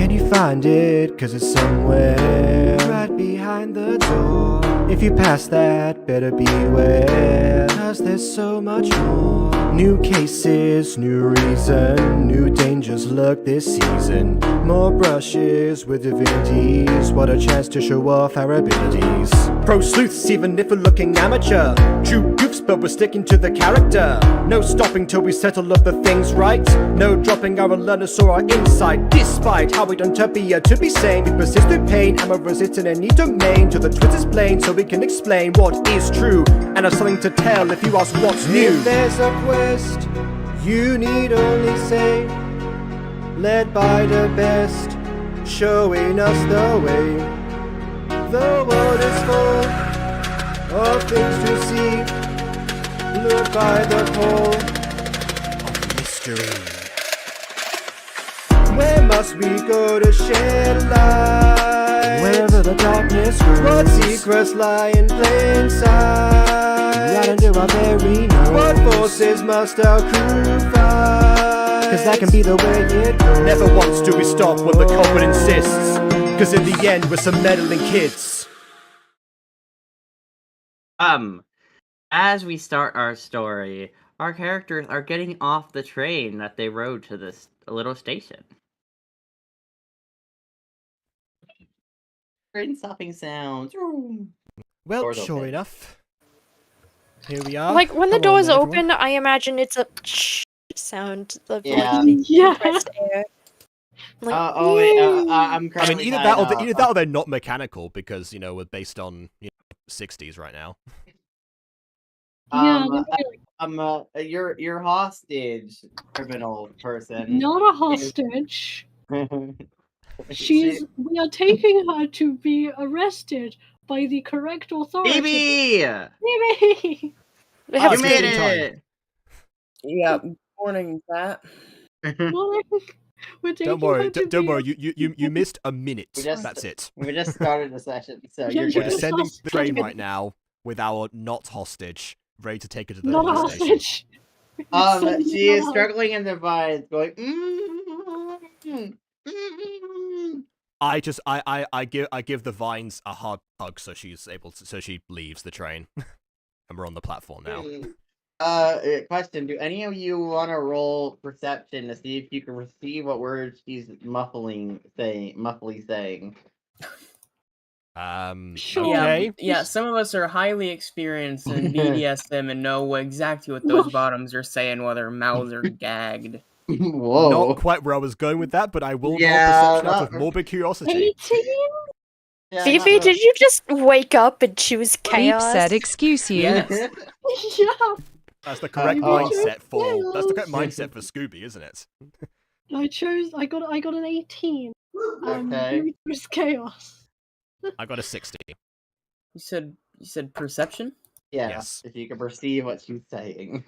Can you find it? 'Cause it's somewhere right behind the door. If you pass that, better beware, 'cause there's so much more. New cases, new reason, new dangers lurk this season. More brushes with divinities, what a chance to show off our abilities. Pro sleuths, even if we're looking amateur. True goofs, but we're sticking to the character. No stopping till we settle up the things right. No dropping our alertness or our insight. Despite how we don't appear to be sane, we persist through pain and we're resistant in any domain. Till the truth is plain, so we can explain what is true and have something to tell if you ask what's new. If there's a quest, you need only say, led by the best, showing us the way. The world is full of things to see. Lured by the pull of mystery. Where must we go to shed light? Wherever the darkness grows. What secrets lie in plain sight? Right under our very nose. What forces must our crew fight? 'Cause that can be the way it goes. Never once do we stop when the culprit insists. 'Cause in the end we're some meddling kids. As we start our story, our characters are getting off the train that they rode to this little station. Train stopping sounds. Well, Doors sure open. enough. Here we are. Like, when the Come on doors then, open, everyone. I imagine it's a sound of Yeah. like the Yeah. compressed air. Like, I'm I currently mean, either that or they're not mechanical because, you know, we're based on 60s right now. Yeah, Your hostage, criminal person. not a hostage. We are taking her to be arrested by the correct authority. Phoebe! Phoebe! we have You it's made getting time. it! Yeah, morning, Pat. We're taking Don't worry, her to don't be worry. You missed a minute. We just- That's it. We just started the session, so Yeah, you're you're We're good. just- descending hostage. the train right now with our not hostage, ready to take her to the not a police station. hostage. She is struggling in the vines, going. I give the vines a hard hug so she leaves the train, and we're on the platform now. Question: do any of you want to roll perception to see if you can receive what words she's muffly saying? Sure. Okay. Yeah, some of us are highly experienced in BDSM and know exactly what those bottoms are saying while their mouths are gagged. Whoa! Not quite where I was going with that, but I will roll Yeah, perception out of not- morbid curiosity. 18? Yeah, Phoebe, not- did you just wake up and choose Beep chaos? said, excuse you. Yes. Yeah. That's the correct oh. mindset for. That's the correct Yes. mindset for Scooby, isn't it? I got an 18. Okay. You chose chaos. I got a 60. You said perception? Yeah, Yes. if you can perceive what she's saying.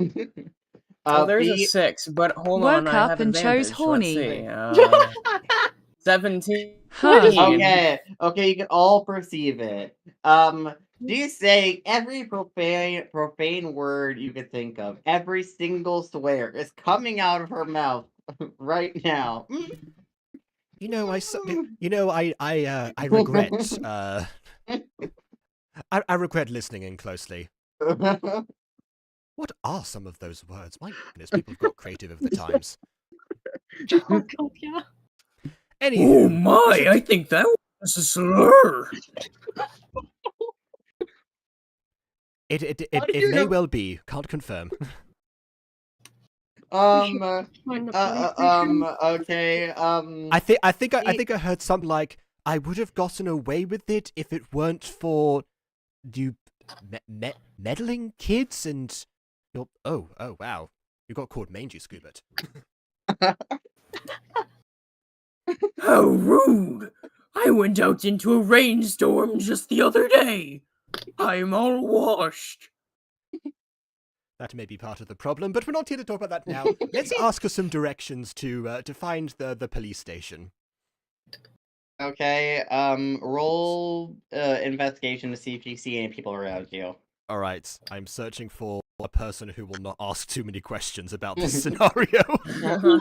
Oh, there's a Phoebe- 6, but hold Woke on, I up have and chose advantage. horny. Let's see. 17. Huh. Okay, you can all perceive it. She's saying every profane word you could think of, every single swear is coming out of her mouth right now. You know, I regret. I regret listening in closely. What are some of those words? My goodness, people have got creative over the times. Oh god, yeah. Anywho, Oh my, I think that was a slur. it How did you may know- well be. Can't confirm. Find the PlayStation. Okay, I think I heard something like, I would have gotten away with it if it weren't for you meddling kids and your oh wow, you got called mangy, Scoobert. How rude! I went out into a rainstorm just the other day. I'm all washed. That may be part of the problem, but we're not here to talk about that now. Let's ask her some directions to find the police station. okay, roll investigation to see if you see any people around you. All right, I'm searching for a person who will not ask too many questions about this scenario.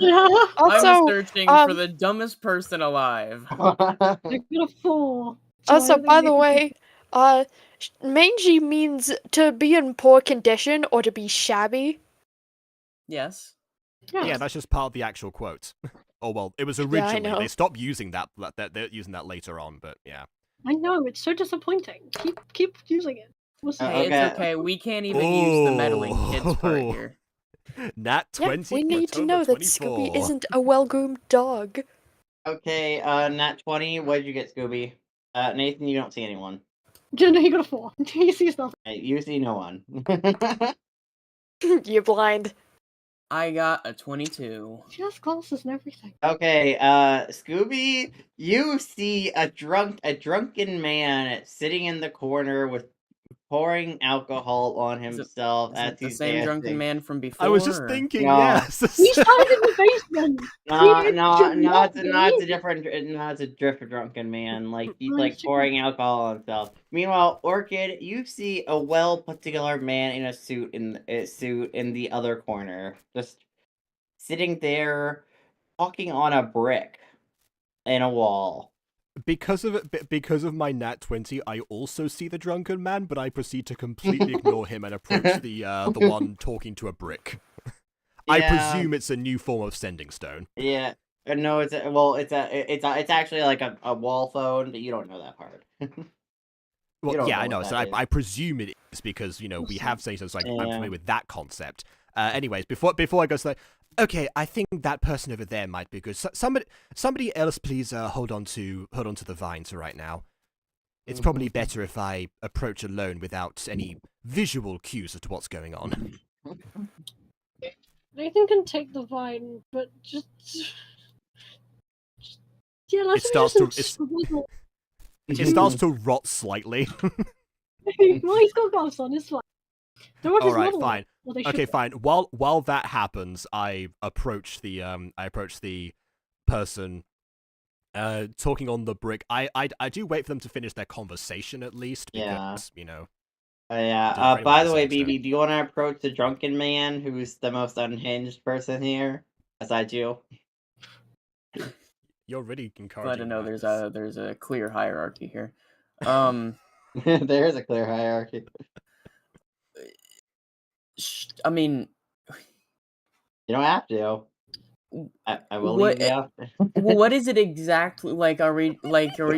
Yeah, Also, I'm searching for um, the dumbest person alive. I got a 4. So Also, either by the you- way, mangy means to be in poor condition or to be shabby. Yes. Yeah, that's just part of the actual quote. Oh well, it was Yeah, I originally. know. They stopped using that. They're using that later on, but yeah. I know, it's so disappointing. Keep using it. What's Uh, that? Hey, Okay. it's okay. We can't even use the meddling kids part Oh. here. Nat Yeah, 20. we need to October know that 24. Scooby isn't a well-groomed dog. Okay, Nat 20, what did you get, Scooby? Nathan, you don't see anyone. Jenna, he got a 4. He sees nothing. You see no one. You're blind. I got a 22. She has glasses and everything. Okay, Scooby, you see a drunken man sitting in the corner with pouring alcohol on Is it- himself Is as it the he's same drunken dancing. man from before? I was just or- thinking, No. yes. We started in the basement. No, He it's a different drunken man. Like he's Oh, like it's pouring alcohol on himself. Meanwhile, Orchid, you see a well put together man in a suit in the other corner, just sitting there, talking on a brick in a wall. Because of my nat 20, I also see the drunken man, but I proceed to completely ignore him and approach the one talking to a brick. I Yeah. presume it's a new form of sending stone. Yeah. No, it's actually like a wall phone, but you don't know that part. Well, don't yeah, know I know. what So that I presume it is because we have sending stones. Like I'm Yeah. familiar with that concept. Anyways, before I go, okay, I think that person over there might be good. Somebody else, please hold on to the vines right now. It's probably better if I approach alone without any visual cues as to what's going on. Nathan can take the vine, but just yeah, let's It starts to- swivel. It starts to rot slightly. Well, he's got gloves on. It's fine. They're not All his right, model. fine. Well, they should Okay, be. fine. While that happens, I approach the person talking on the brick. I do wait for them to finish their conversation at least because Yeah. Didn't Yeah. very By well the way, sending stone. BB, do you want to approach the drunken man who's the most unhinged person here, besides you? You're really Glad encouraging. to know that. there's a clear hierarchy here. There is a clear hierarchy. I mean, You don't have to. I will What- leave you out. well, what is it exactly? Like, are we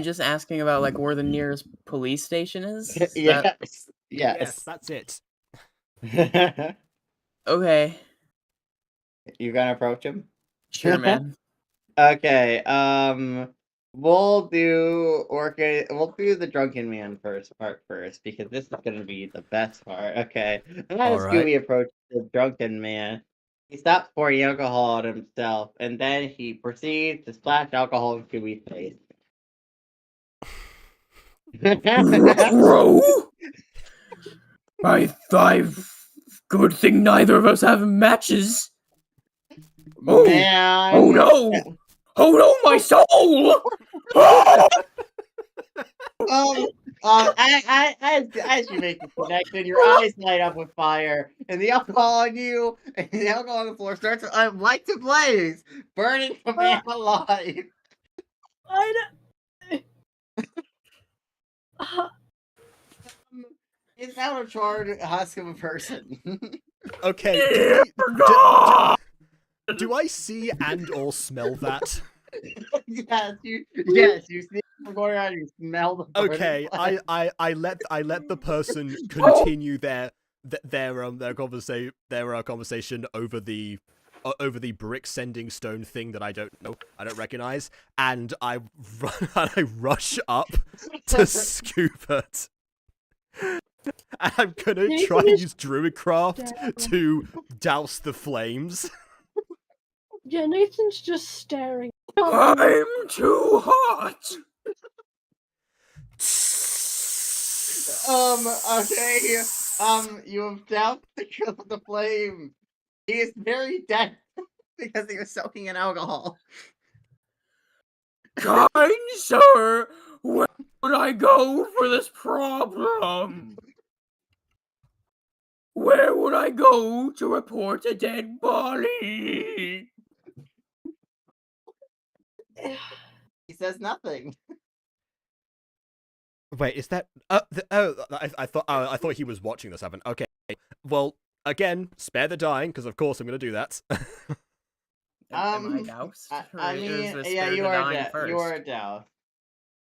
just asking about like where the nearest police station is? Is that- Yes. Yes, that's it. Yes. Okay, You gonna approach him? sure, man. Okay. We'll do the drunken man part first because this is gonna be the best part. Okay. I'm gonna Alright. Scooby approach the drunken man. He stops pouring alcohol on himself, and then he proceeds to splash alcohol in Scooby's face. Crow. Good thing neither of us have matches. Oh. Man. Oh no! Oh no, my soul! Ah! As you make the connection, your eyes light up with fire, and the alcohol on you and the alcohol on the floor starts to light to blaze, burning the man alive. It's now a charred husk of a person. Okay. Do I see and or smell that? yes, you see from going around, you smell the burning Okay, flesh. I let the person continue their conversation over the brick sending stone thing that I don't recognize, and I rush up to scoop it. And I'm gonna try and use Druidcraft to douse the flames. Yeah, Nathan's just staring. I'm too hot. Okay. You have doused the flame. He is very dead because he was soaking in alcohol. Kind sir, where would I go for this problem? Where would I go to report a dead body? He says nothing. Wait, is that? I thought he was watching this happen. Okay, well, again, spare the dying, because of course I'm gonna do that. Am I doused? I Or is mean, the yeah, spare you the are dying doused. first? You are doused.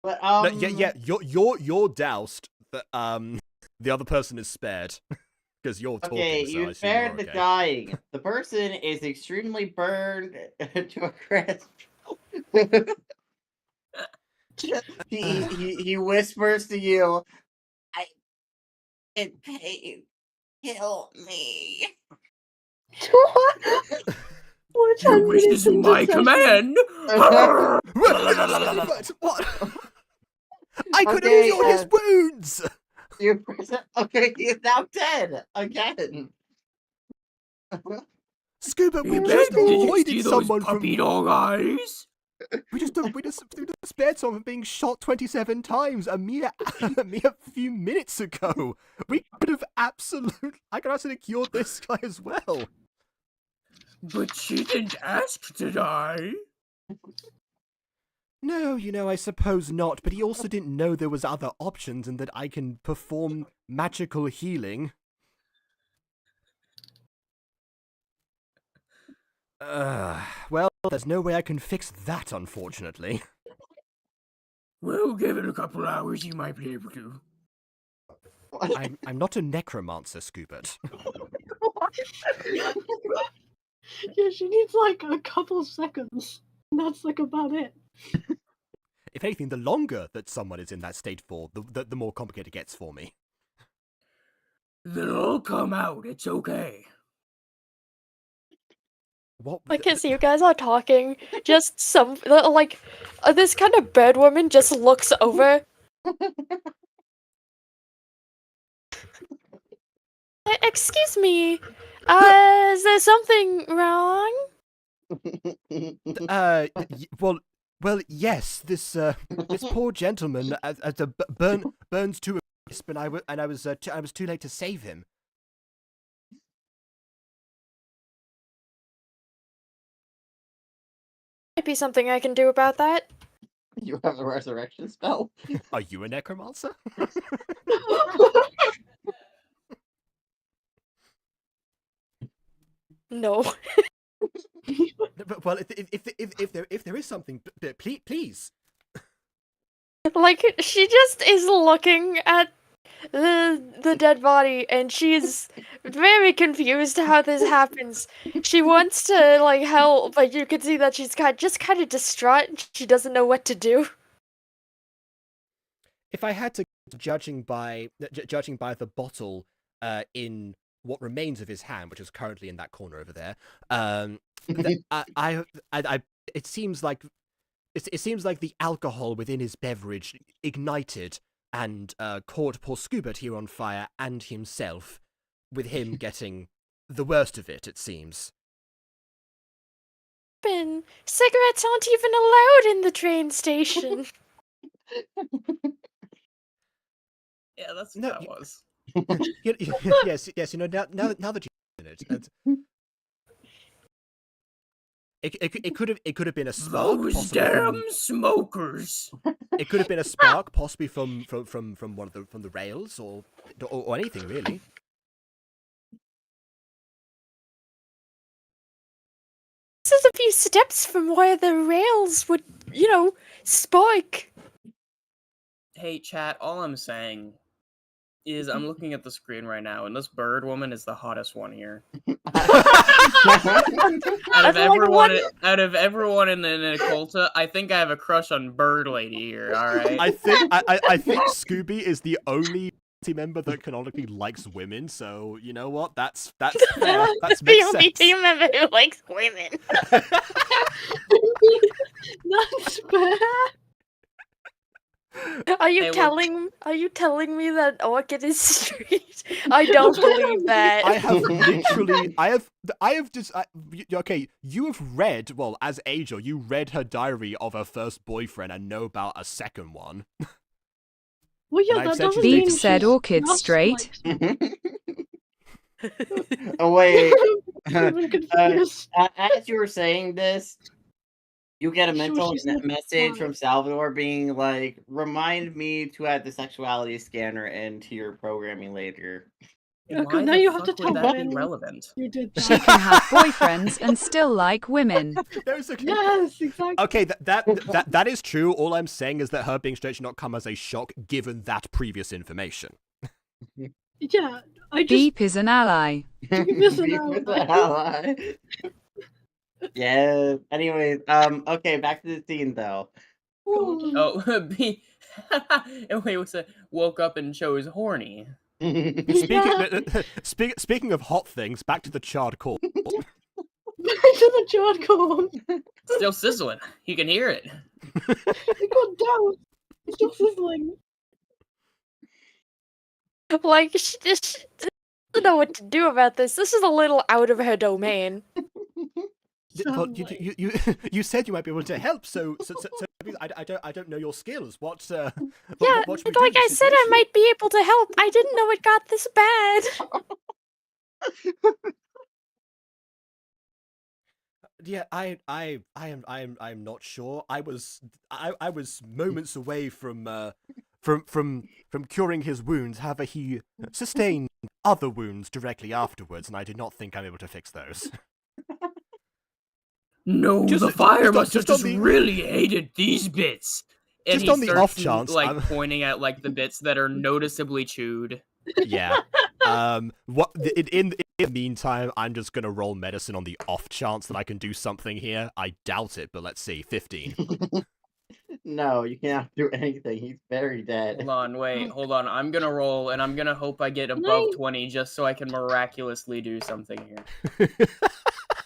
But No, yeah, you're doused. The the other person is spared because you're talking. Okay, so I you assume spared you're the okay. dying. The person is extremely burned to a crisp. he whispers to you, "I in pain. Kill me." Which Your wish is my command. What? I could Okay, heal his wounds. You okay, he is now dead again. Scuba, we Hey, just babe, did you avoided see those someone puppy from. dog eyes? We just spared someone from being shot 27 times a mere few minutes ago. We could have absolutely. I could actually cured this guy as well. But she didn't ask to die. No, I suppose not, but he also didn't know there was other options and that I can perform magical healing. Well, there's no way I can fix that, unfortunately. Well, give it a couple hours, you might be able to. I'm not a necromancer, Scoobert. Yeah, she needs like a couple seconds. And that's like about it. If anything, the longer that someone is in that state for, the more complicated it gets for me. They'll all come out, it's okay. What? Like, as you guys are talking, just this kind of bird woman just looks over. Excuse me, is there something wrong? Well, yes. This poor gentleman burns to a crisp, and I was too late to save him. Might be something I can do about that. You have a resurrection spell. Are you a necromancer? No. Well, if there is something, please. Like, she just is looking at the dead body, and she's very confused how this happens. She wants to like help, but you can see that she's kind of distraught. She doesn't know what to do. If I had to, judging by the bottle in what remains of his hand, which is currently in that corner over there, it seems like the alcohol within his beverage ignited and caught poor Scoobert here on fire and himself, with him getting the worst of it. It seems. Cigarettes aren't even allowed in the train station. Yeah, that's No, what that was. Yes. Now that you've mentioned it, it could have been a spark. Those damn smokers! It could have been a spark, possibly from one of the rails, or anything really. This is a few steps from where the rails would, spark. Hey, chat, all I'm saying is I'm looking at the screen right now, and this bird woman is the hottest one here. Out of everyone in the Okulta, I think I have a crush on Bird Lady here, alright? I think Scooby is the only team member that canonically likes women, so you know what? That's fair. That's the makes only sense. team member who likes women. That's fair. Are you Hey, telling me that Orchid is straight? I don't believe that. Okay, you have read, well, as Angel, you read her diary of her first boyfriend and know about a second one. Well, yeah, And I've that said doesn't she's mean dated said she's Orchid just straight. like- Oh wait. I'm even confused. As you were saying this, you get a Sure, mental she's not message fine. from Salvador being like, "Remind me to add the sexuality scanner into your programming later." Okay, Why now the you have to fuck would tell that be him relevant? you did She that. can have boyfriends and still like women. No, it's okay. Yes, exactly. Okay, that is true. All I'm saying is that her being straight should not come as a shock, given that previous information. Yeah, I just Beep is an ally. Beep is an Beep with the ally. ally. Yeah. Anyways, okay, back to the scene though. Oh, B. Wait, what's that? Woke up and chose horny. Speaking of hot things, back to the charred corpse. Back to the charcoal. Still sizzling. You can hear it. It got down. It's still sizzling. Like, she just doesn't know what to do about this. This is a little out of her domain. Well, you said you might be able to help, so I don't know your skills. What Yeah, what should we do like in this I said, I situation? might be able to help. I didn't know it got this bad. Yeah, I'm not sure. I was moments away from curing his wounds. However, he sustained other wounds directly afterwards, and I did not think I'm able to fix those. No, Just- the fire just on- must have just on just the- really hated these bits. And Just he on the starts, off chance, like I'm- pointing at like the bits that are noticeably chewed. Yeah. In the meantime, I'm just gonna roll medicine on the off chance that I can do something here. I doubt it, but let's see. 15. No, you cannot do anything. He's very dead. Hold on, wait, hold on. I'm gonna roll, and I'm gonna hope I get above 20 just so I can miraculously do something here.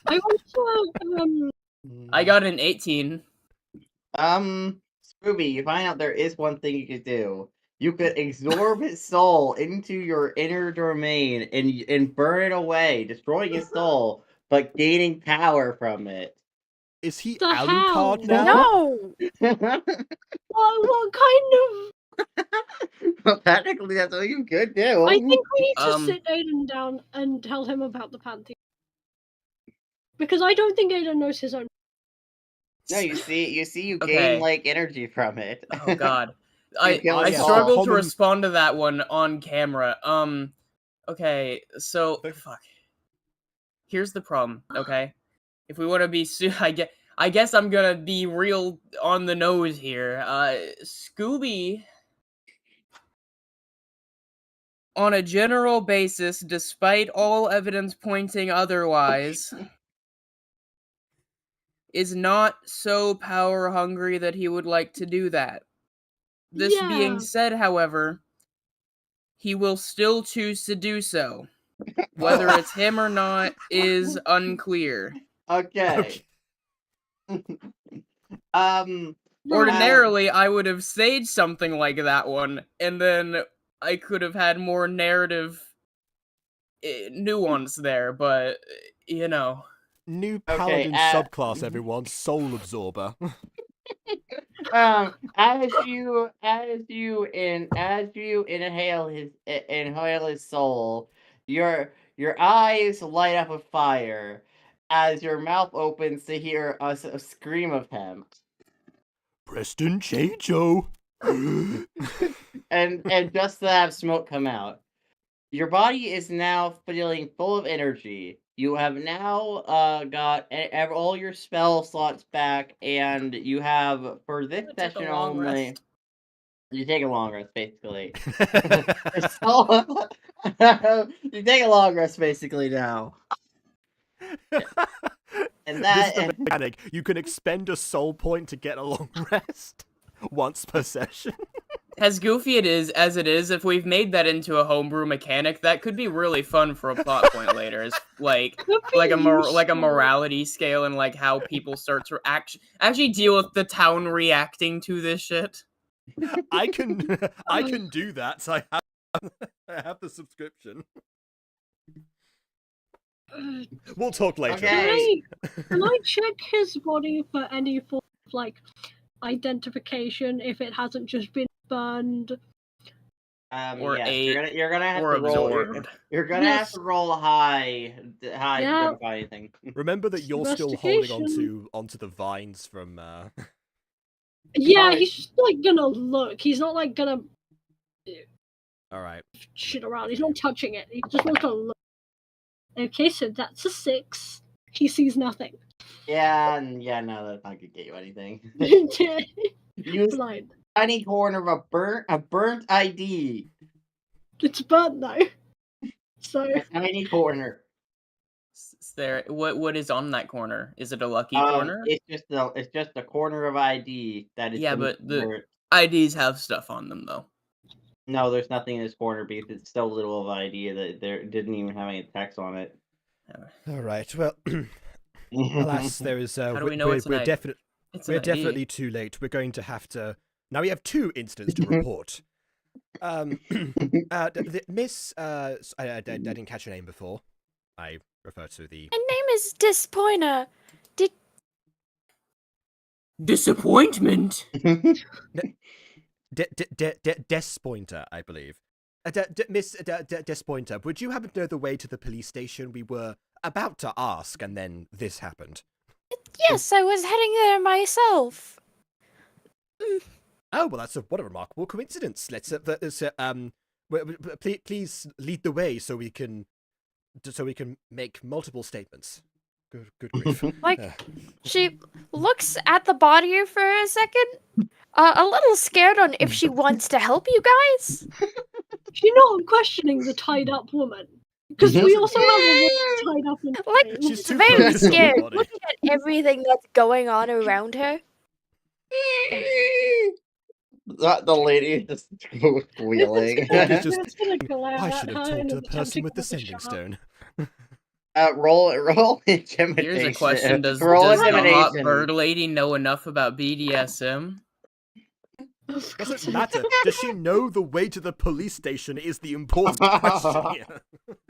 I also I got an 18. Scooby, you find out there is one thing you could do. You could absorb his soul into your inner domain and burn it away, destroying his soul, but gaining power from it. Is he The Alucard hell? now? No! what kind of Well, technically, that's what you could do. I think we need to Um, sit Aiden down and tell him about the Pantheon. Because I don't think Aiden knows his own. No, you gain Okay. like energy from it. Oh god. You kill I us all. struggled to Common- respond to that one on camera. Okay, so fuck. Here's the problem, okay? If we want to be I guess I'm gonna be real on the nose here. Scooby, on a general basis, despite all evidence pointing otherwise, is not so power hungry that he would like to do that. This Yeah. being said, however, he will still choose to do so. Whether it's him or not is unclear. Okay. Ordinarily, I would have saged something like that one, and then I could have had more narrative nuance there, but, you know. New Okay, paladin subclass, everyone. Soul absorber. as you inhale his soul, your eyes light up with fire as your mouth opens to hear a scream of him. Preston Chacho. and just to have smoke come out. Your body is now feeling full of energy. You have now got all your spell slots back, and you have, for this I took a session long only, rest. you take a long rest, basically. You take a long rest, basically, now. And This is the mechanic. You can expend a soul point to get a long rest once per session. As goofy as it is, if we've made that into a homebrew mechanic, that could be really fun for a plot point later. It's like a morality scale and like how people start to actually deal with the town reacting to this shit. I can do that. So I have the subscription. We'll talk later. Okay. Can I check his body for any form of like identification if it hasn't just been burned Or yes, ate, you're gonna have or to roll. absorbed. You're gonna have Yes. to roll high if you're Yeah. gonna find anything. Remember that you're still holding Investigation. onto the vines from. Yeah, Alright. he's just like gonna look. He's not like gonna All right. shit around. He's not touching it. He just wants to look. Okay, so that's a 6. He sees nothing. Yeah, no, that's not gonna get you anything. Use Blind. tiny corner of a burnt ID. It's burnt though. So A tiny corner. Is there what is on that corner? Is it a lucky corner? It's just a corner of ID that is. Yeah, but the IDs have stuff on them though. No, there's nothing in this corner because it's so little of ID that there didn't even have any text on it. All right. Well, alas, there is. How do we know it's an we're ID? definitely It's we're an ID. definitely too late. We're going to have to. Now we have 2 incidents to report. Miss. I didn't catch your name before. I refer to the. My name is Disappointer. Disappointment. Despointer, I believe. Miss Despointer, would you happen to know the way to the police station? We were about to ask, and then this happened. Yes, I was heading there myself. Oh well, what a remarkable coincidence. Please lead the way so we can make multiple statements. Good grief. She looks at the body for a second, a little scared on if she wants to help you guys. you're not questioning the tied up woman. Because we also have a woman tied up in Like, She's she's too very focused on the scared, body. looking at everything that's going on around her. The lady just squealing. It's gonna glare I at should have her talked and to the person attempting with the to shut sending up. stone. Roll intimidation. Here's a question: Does roll the hot intimidation. bird lady know enough about BDSM? Does it matter? Does she know the way to the police station is the important question here.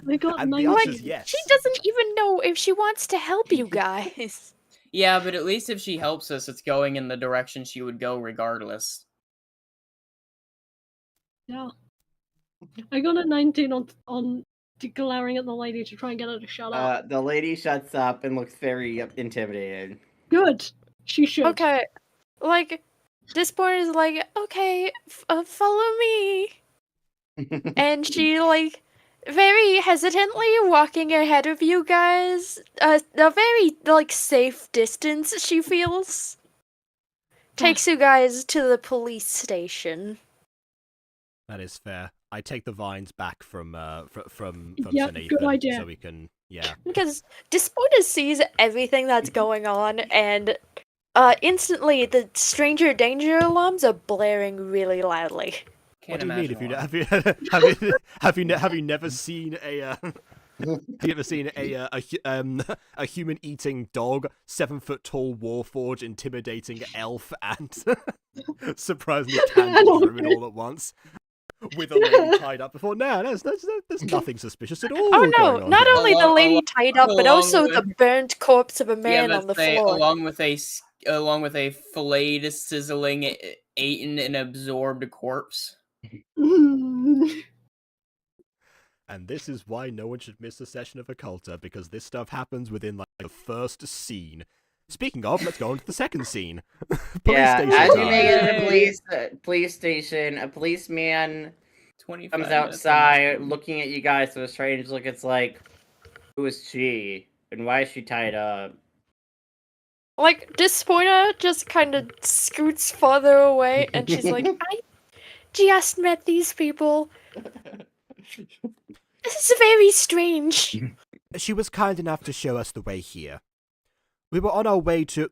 They got And the 19. answer is yes. She doesn't even know if she wants to help you guys. Yeah, but at least if she helps us, it's going in the direction she would go regardless. Yeah. I got a 19 on glaring at the lady to try and get her to shut up. The lady shuts up and looks very intimidated. Good. She should. Okay, like, this point is like, okay, follow me. And she, like, very hesitantly walking ahead of you guys, a very, like, safe distance, she feels, takes you guys to the police station. That is fair. I take the vines back from Yep, Sir good Nathan, idea. so we can Because Despoina sees everything that's going on, and instantly the stranger danger alarms are blaring really loudly. What Can't do you mean? imagine Have you never seen a have you ever seen a human eating dog, 7 foot tall warforge, intimidating elf, and surprisingly candles ruin all at once? With a lady tied up before. No, there's nothing suspicious at all. Oh no, going on not here. only the lady tied up, but along also with- the burnt corpse of a man yeah, on the say, floor. along with a filleted, sizzling, eaten, and absorbed corpse. And this is why no one should miss a session of Okulta, because this stuff happens within like the first scene. Speaking of, let's go on to the second scene. Police station as you time. make it to the police station, a policeman 25 comes minutes outside looking at you guys with a strange look. It's like, who is she? And why is she tied up? Like, Despoina just kind of scoots farther away, and she's like, I just met these people. This is very strange. She was kind enough to show us the way here. We were on our way to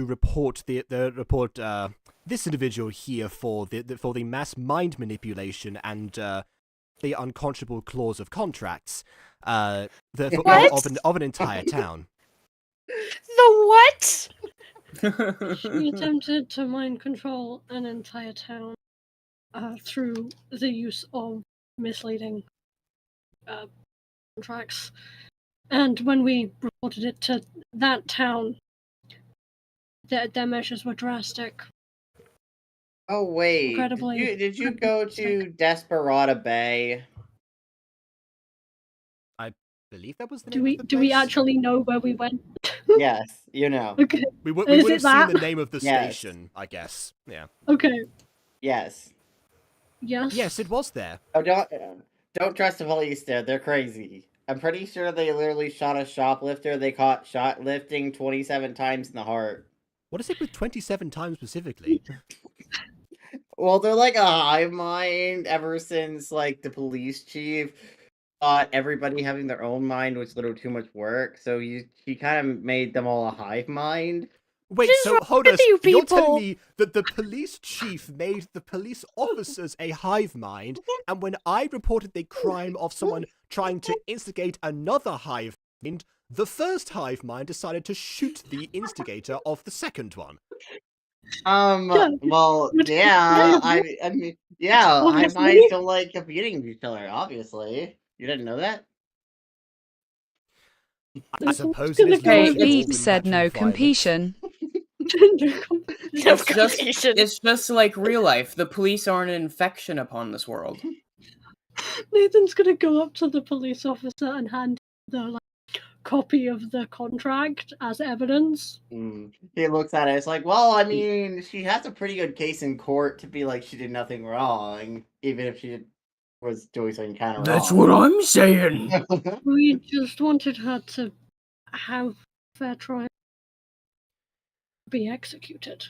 report this individual here for the mass mind manipulation and the unconscionable clause of contracts of an entire town. The what? She attempted to mind control an entire town through the use of misleading contracts. And when we reported it to that town, their measures were drastic. Oh wait, Incredibly. did you go to Desperado Bay? I believe that was the Do name we of the do we place. actually know where we went? Yes, you know. Okay. We would Is have it seen that? the name of the Yes. station, I guess. Yeah. Okay. Yes. Yes. Yes, it was there. Oh, don't trust the police there. They're crazy. I'm pretty sure they literally shot a shoplifter. They caught shoplifting 27 times in the heart. What is it with 27 times specifically? Well, they're like a hive mind ever since like the police chief thought everybody having their own mind was a little too much work. So he kind of made them all a hive mind. Wait, Just so hold wrong us. with you You're telling people? me that the police chief made the police officers a hive mind, and when I reported the crime of someone trying to instigate another hive mind, the first hive mind decided to shoot the instigator of the second one. Yeah. Well, But- yeah, I mean, yeah, hive Obviously. minds don't like competing with each other, obviously. You didn't know that? I suppose gonna it is go Hey, logical Eve in said no natural violence. competition. No It's just, competition. it's just like real life. The police are an infection upon this world. Nathan's gonna go up to the police officer and hand the copy of the contract as evidence. He looks at it. It's like, well, I mean, she has a pretty good case in court to be like she did nothing wrong, even if she was doing something kind of wrong. That's what I'm saying. We just wanted her to have fair trial, be executed.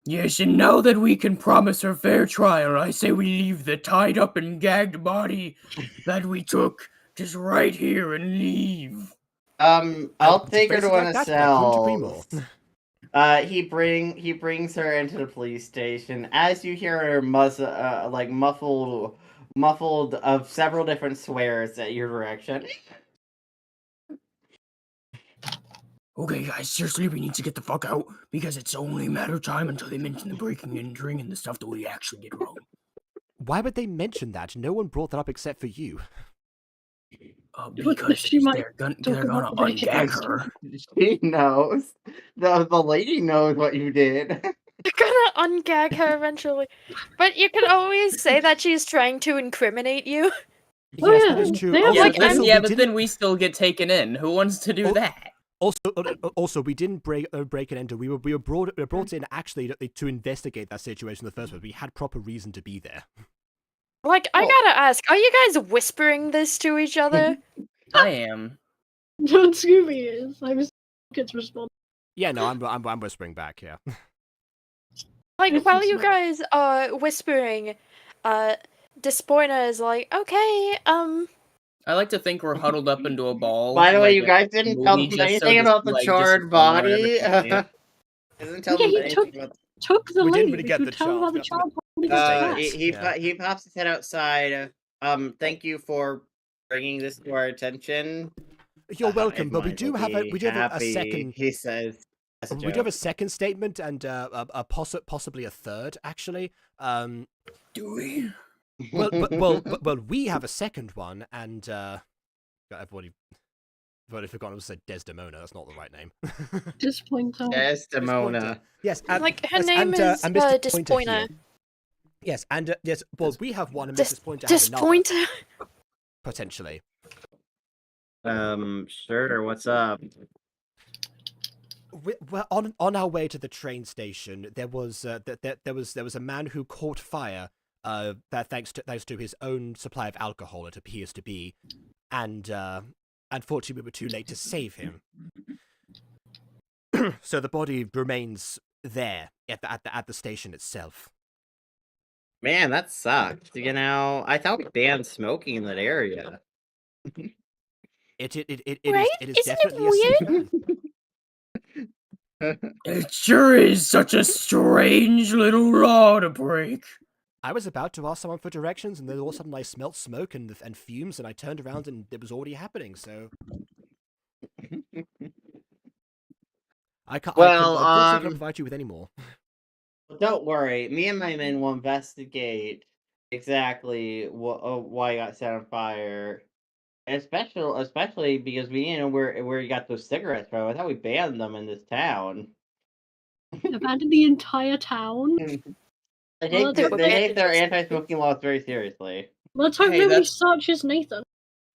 Yes, and now that we can promise her fair trial, I say we leave the tied up and gagged body that we took just right here and leave. I'll take her to Phrases one like of that, I couldn't agree more. He brings her into the police station. As you hear her muffled of several different swears at your direction. Okay, guys, seriously, we need to get the fuck out because it's only a matter of time until they mention the breaking and entering and the stuff that we actually did wrong. Why would they mention that? No one brought that up except for you. Because She might they're gonna talk about ungag the breaking her. She knows. The lady knows what you did. They're gonna ungag her eventually. But you can always say that she's trying to incriminate you. Oh, Yes, yeah, that is true. they have, Also, like, also, Yeah, we but didn't- then we still get taken in. Who wants to do Oh, that? Also, we didn't break and enter. We were brought in actually to investigate that situation in the first place. We had proper reason to be there. Like, I gotta ask, are you guys whispering this to each other? I am. John Scooby is. I was kids respond. Yeah, no, I'm whispering back. Yeah. Like, It's while you not- guys are whispering, Despoina is like, okay, I like to think we're huddled up into a ball. By the way, like you a guys didn't tell movie, them just so anything this- about the like, just charred so someone body. everything can Doesn't tell Yeah, them he anything about. took the We lady. didn't really get we the could tell about the child. child. He pops his head outside. Thank you for bringing this to our attention. You're welcome, If but we mine do will have a be a happy, second. He says. as a We do have a joke. second statement and possibly a third actually. Do we? Well, we have a second one, and I've already forgotten to say Desdemona. That's not the right name. Disappointed. Desdemona. Yes, and, like, her yes, name and, is and Mr. Pointer Despoina. here. Yes, and yes. Well, we have one, and Dis- Mrs. Pointer has another Despointer? potentially. Sure. What's up? Well, on our way to the train station, there was there was a man who caught fire. That thanks to his own supply of alcohol, it appears to be, and unfortunately we were too late to save him. So the body remains there at the station itself. Man, that sucked. You know, I thought we banned smoking in that area. It Right? is Isn't it definitely a safe weird? ban. It sure is such a strange little law to break. I was about to ask someone for directions, and then all of a sudden I smelt smoke and fumes, and I turned around and it was already happening. So I can't. Well, unfortunately can't provide you with any more. Don't worry. Me and my men will investigate exactly why you got set on fire. Especially because we didn't know where you got those cigarettes from. I thought we banned them in this town. Abandoned the entire town. They Well, take, that's they okay. take their anti-smoking laws very seriously. Let's hope Hey, nobody that's- searches Nathan.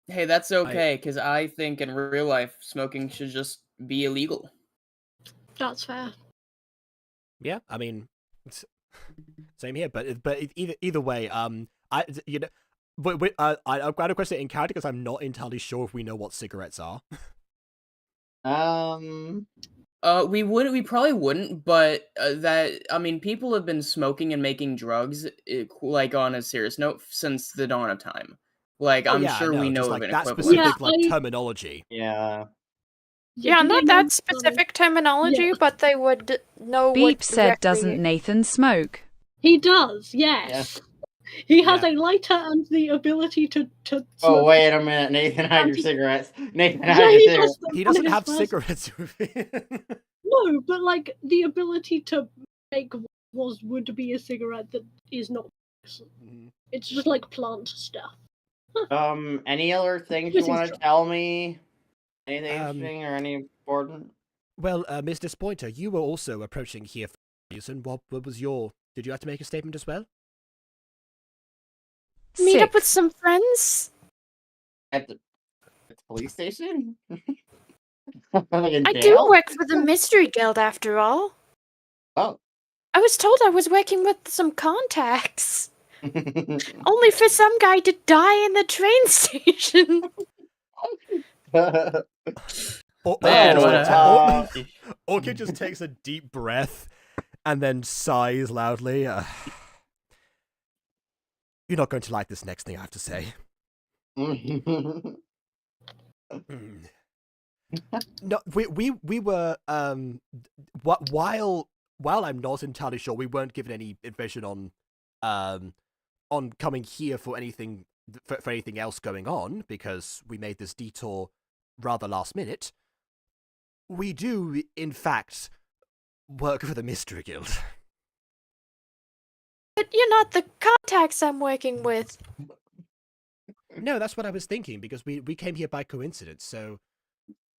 Hey, that's okay, because I think in real life smoking should just be illegal. That's fair. Yeah, I mean, same here. But either way, I'm glad to question it in character because I'm not entirely sure if we know what cigarettes are. We probably wouldn't, but people have been smoking and making drugs, like on a serious note, since the dawn of time. Like, I'm sure we know just of like an that equivalent. specific terminology. Yeah. Yeah, do not they know that specific terminology, but they would know Beep what said, recre- doesn't Nathan smoke? He does, yes. He has Yeah. a lighter and the ability to Oh, smoke. wait a minute. Nathan, hide your cigarettes. Nathan, Yeah, hide your he cigarettes. has them He on doesn't his have person. cigarettes with him. No, but like the ability to make would be a cigarette that is not. It's just like plant stuff. Any other things This you is want to true. tell me? Anything interesting or any important? Well, Miss Dispointer, you were also approaching here for a reason. What was your... Did you have to make a statement as well? Meet up with 6. some friends. At the police station? Like in I do jail? work for the Mystery Guild, after all. Oh. I was told I was working with some contacts. Only for some guy to die in the train station. Orchid just takes a deep breath and then sighs loudly. You're not going to like this next thing I have to say. No, we were while I'm not entirely sure, we weren't given any information on coming here for anything for anything else going on because we made this detour rather last minute. We do, in fact, work for the Mystery Guild. But you're not the contacts I'm working with. No, that's what I was thinking because we came here by coincidence. So,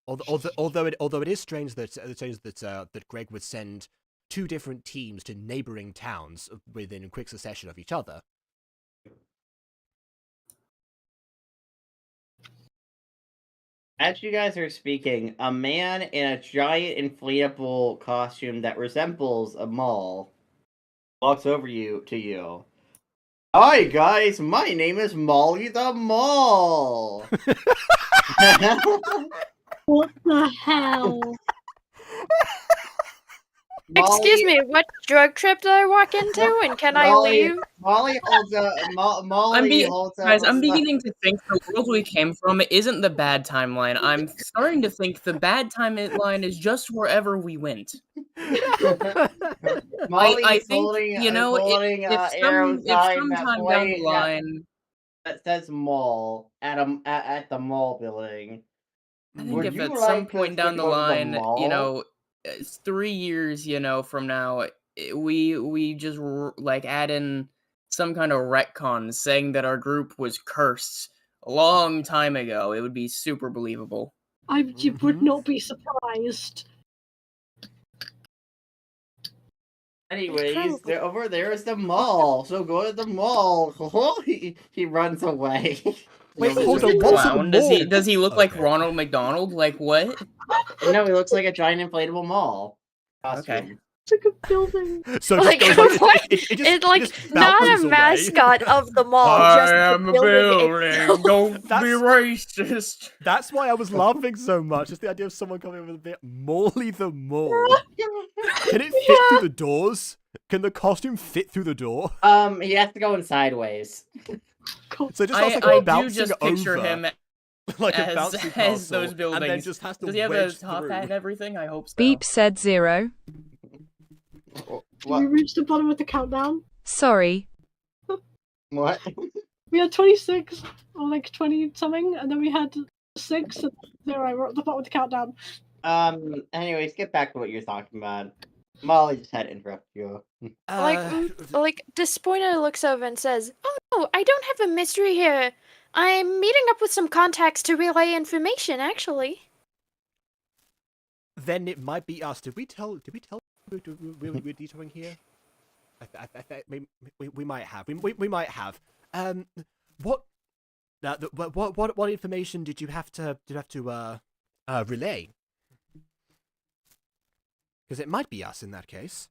although it is strange that Greg would send 2 different teams to neighboring towns within quick succession of each other. As you guys are speaking, a man in a giant inflatable costume that resembles a mall walks over to you. Hi guys, my name is Molly the Mall. What the hell? Excuse me, what drug trip did I walk into, and can I leave? Molly holds a I'm beginning to think the world we came from isn't the bad timeline. I'm starting to think the bad timeline is just wherever we went. Molly I is think, holding, if arrow sign sometime down the line... that says mall at the mall building. I think Would if you at like some to point down the go to line, mall? 3 years, from now, we just add in some kind of retcon saying that our group was cursed a long time ago, it would be super believable. I would not be surprised. Anyways, over there is the mall. So go to the mall. he runs away. Wait, Is hold this on, a what's a clown? mall? Does he look like Okay. Ronald McDonald? Like what? No, he looks like a giant inflatable mall costume. Okay. It's like a building. So Like, it just goes, what? it It's just not bounces a away. mascot of the mall. Just the building itself. Don't That's- be racist. That's why I was laughing so much. Just the idea of someone coming with a bit Molly the Mall. Can it fit through the doors? Can the costume fit through the door? He has to go in sideways. So it just starts I do bouncing just picture over, him like a as bouncy castle, those buildings. and then just has to Does he have a wedge top through. hat and everything? I hope so. Beep said 0. Did we reach the bottom of the countdown? Sorry. What? We had 26 or like 20 something, and then we had 6 and 0. We're at the bottom of the countdown. Anyways, get back to what you're talking about. Molly just had to interrupt you. Like Dispointer looks over and says, "Oh no, I don't have a mystery here. I'm meeting up with some contacts to relay information, actually." Then it might be us. Did we tell we were detouring here? We might have. We might have. What? What information did you have to relay? Because it might be us in that case.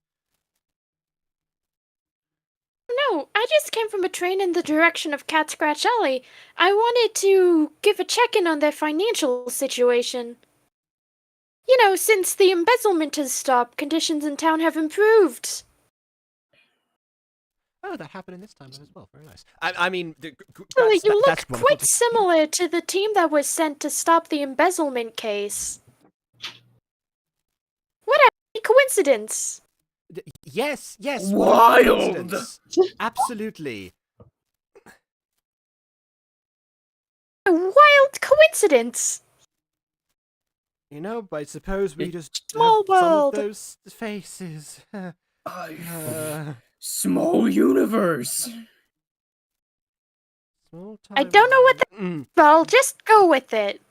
No, I just came from a train in the direction of Cat Scratch Alley. I wanted to give a check-in on their financial situation. You know, since the embezzlement has stopped, conditions in town have improved. Oh, that happened in this time as well. Very nice. I mean, Well, you look that's wonderful quite to- similar to the team that was sent to stop the embezzlement case. What a coincidence! Yes. Wild. coincidence. Absolutely. A wild coincidence! You know, I suppose we just Small have some world. of those faces. Small universe. Small I don't know what that, Mm. but I'll just go with it.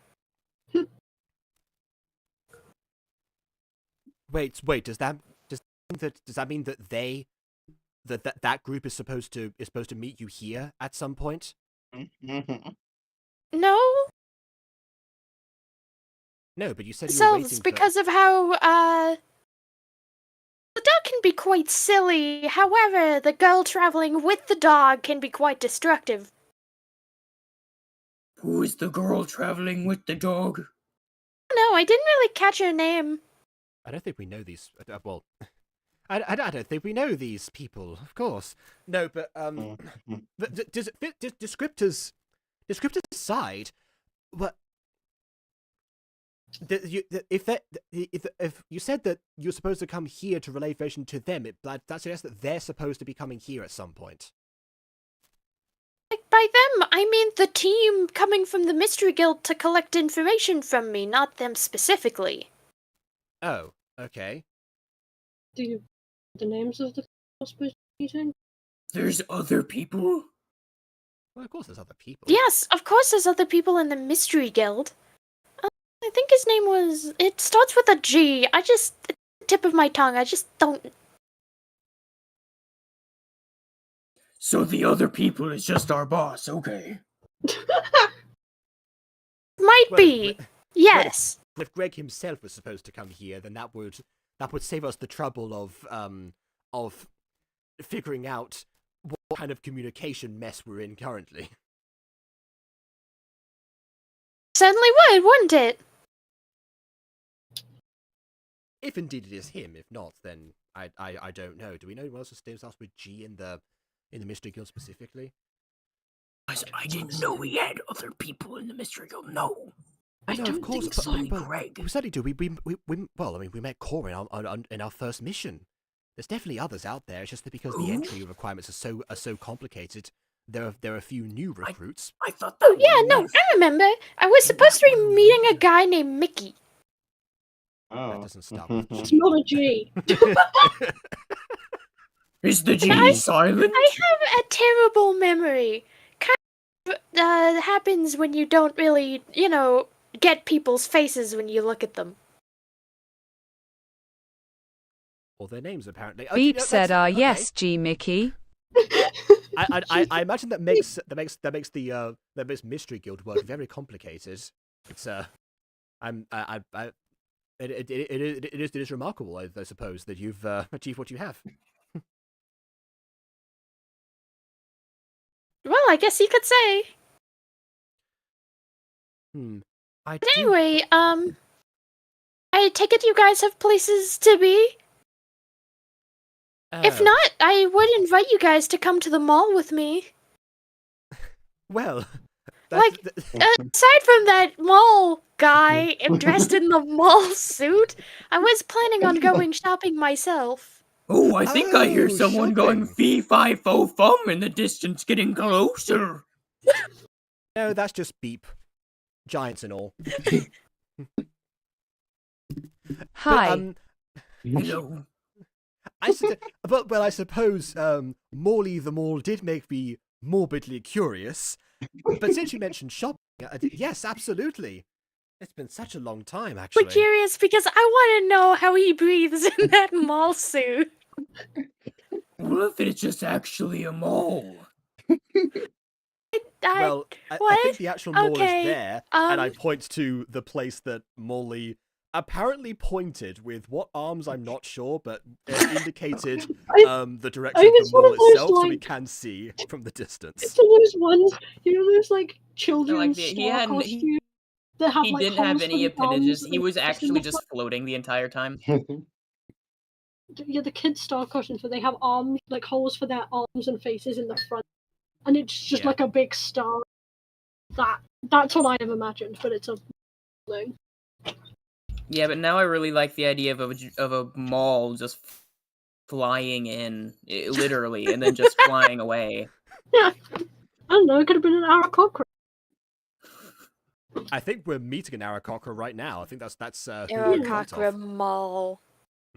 Wait. Does that mean that that group is supposed to meet you here at some point? No? No, but you said you were So waiting it's for. because of how, the dog can be quite silly. However, the girl traveling with the dog can be quite destructive. Who is the girl traveling with the dog? No, I didn't really catch her name. I don't think we know these. Well, I don't think we know these people. Of course, no. But does it fit descriptors aside? What? If you said that you're supposed to come here to relay information to them, that suggests that they're supposed to be coming here at some point. By them, I mean the team coming from the Mystery Guild to collect information from me, not them specifically. Oh, okay. Do you the names of the supposed meeting? There's other people? Well, of course, there's other people. Yes, of course there's other people in the Mystery Guild. I think his name was... It starts with a G. It's the tip of my tongue. I just don't... So the other people is just our boss, okay. Might Well, be. Yes. If Greg himself was supposed to come here, then that would save us the trouble of figuring out what kind of communication mess we're in currently. Certainly would, wouldn't it? If indeed it is him. If not, then I don't know. Do we know anyone else who starts with G in the Mystery Guild specifically? I didn't know we had other people in the Mystery Guild. No. I No, don't of course, think but, so. but Greg. we certainly do. Well, I mean, we met Corin in our first mission. There's definitely others out there. It's just that because the entry requirements are so complicated, there are a few new recruits. I thought Oh, yeah, no, I remember. I was supposed to be meeting a guy named Mickey. That doesn't start with It's G. not a G. Is the G I- silent? I have a terrible memory. Kind of happens when you don't really, get people's faces when you look at them. Or their names, apparently. Beep said, okay. yes, G Mickey. I imagine that makes the Mystery Guild work very complicated. It's it is remarkable, I suppose, that you've achieved what you have. Well, I guess you could say. I But do- anyway, I take it you guys have places to be? If not, I would invite you guys to come to the mall with me. well, Like, aside from that mall guy dressed in the mall suit, I was planning on going shopping myself. Oh, I think I hear Oh, someone going shopping. fee-fi-fo-fum in the distance getting closer. no, that's just Beep, giants and all. Hi. But, Hello. I suppose Morley the Mall did make me morbidly curious. But since you mentioned shopping, yes, absolutely. It's been such a long time, actually. We're curious because I want to know how he breathes in that mall suit. Well, What if it's just actually a mole? Well, I what? think the actual mole Okay, is there, and I point to the place that Molly apparently pointed with what arms I'm not sure, but it indicated the direction think of it's the one mole of those, itself, so we like- can see from the It's distance. those ones, those like children's he star hadn't- costumes that have He like didn't have holes for any the appendages. arms He and was just in actually the just floating the entire time. Yeah, the kids' star costumes where they have arms, like holes for their arms and faces in the front, and it's just Yeah. like a big star. That's what I have imagined, but it's a thing. Yeah, but now I really like the idea of a mall just flying in, literally, and then just flying away. Yeah, I don't know. It could have been an Aarakocra. I think we're meeting an Aarakocra right now. I think that's who we're in front Aarakocra of. Mall.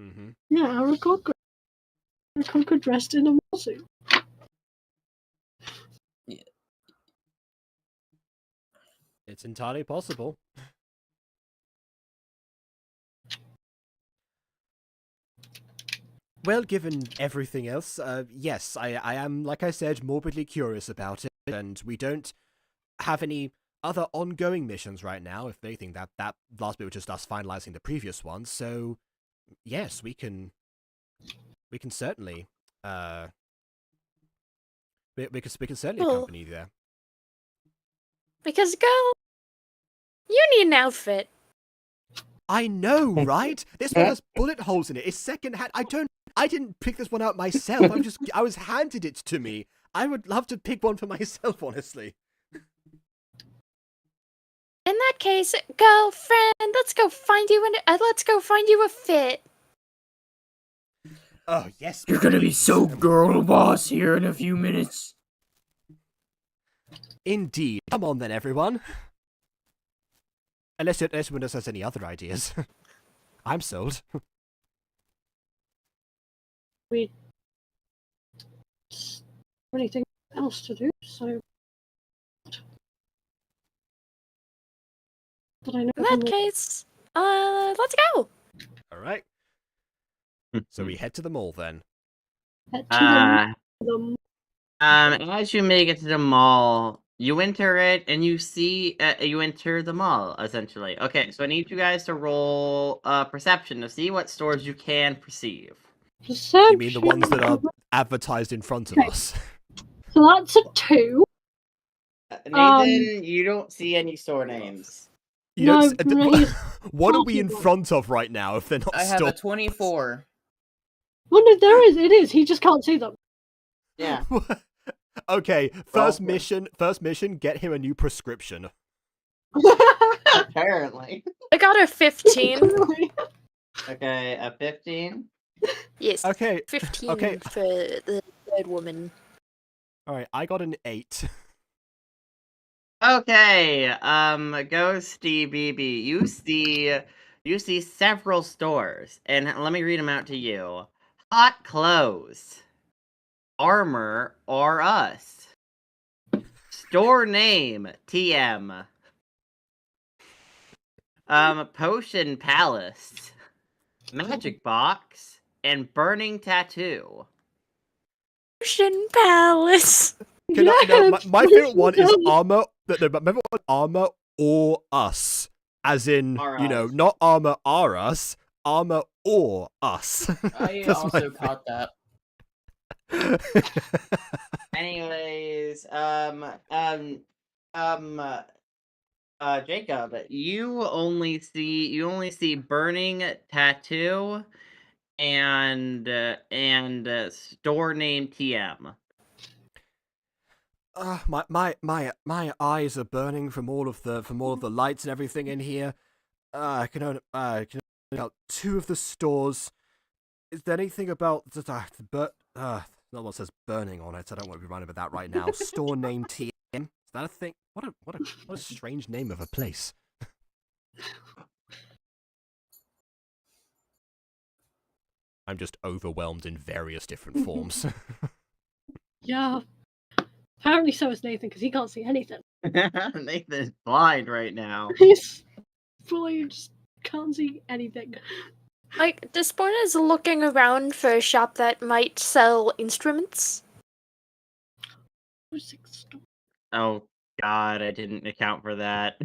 Mm-hmm. Yeah, Aarakocra. Aarakocra dressed in a mall suit. It's entirely possible. Well, given everything else, yes, I am, like I said, morbidly curious about it, and we don't have any other ongoing missions right now. If anything, that last bit was just us finalizing the previous one, so yes, we can certainly, we can certainly Cool. accompany you there. Because, girl, you need an outfit. I know, right? This one has bullet holes in it. It's secondhand. I didn't pick this one out myself. I was handed it to me. I would love to pick one for myself, honestly. In that case, girlfriend, let's go find you a fit. Oh, yes. You're gonna be please. so girl boss here in a few minutes. Indeed. Come on then, everyone. Unless anyone else has any other ideas. I'm sold. We don't have anything else to do, so. But I know In that case, let's go. All right. So we head to the mall then. head to the As you make it to the mall, you enter it and you see you enter the mall essentially. Okay, so I need you guys to roll perception to see what stores you can perceive. You mean the ones that are advertised in front of Okay. us? So that's a 2. Nathan, you don't see any store names. You don't No, he's what are we talking in about- front of right now if they're not I have a stores? 24. Well, no, it is. He just can't see them. Yeah. Okay, Well, first mission, get him a new prescription. Apparently. I got a 15. Okay, a 15. Yes, Okay, 15 okay. for the dead woman. Alright, I got an 8. Okay, Ghostie BB, you see several stores, and let me read them out to you. Hot clothes, armor or us, store name TM, potion palace, magic box, and burning tattoo. Ocean Palace. No, my Yes, favorite one is yes. armor. No, my favorite one, armor or us, as in Or us. not armor are us, armor or us. I That's my also caught that. Anyways, Jacob, you only see burning tattoo and store name TM. My eyes are burning from all of the lights and everything in here. I can only out 2 of the stores. Is there anything about no one says burning on it. I don't want to be running with that right now. Store name TM. Is that a thing? What a strange name of a place. I'm just overwhelmed in various different forms. Yeah. Apparently so is Nathan, because he can't see anything. Nathan's blind right now. He's fully just can't see anything. Like, Despoina is looking around for a shop that might sell instruments. Oh God, I didn't account for that.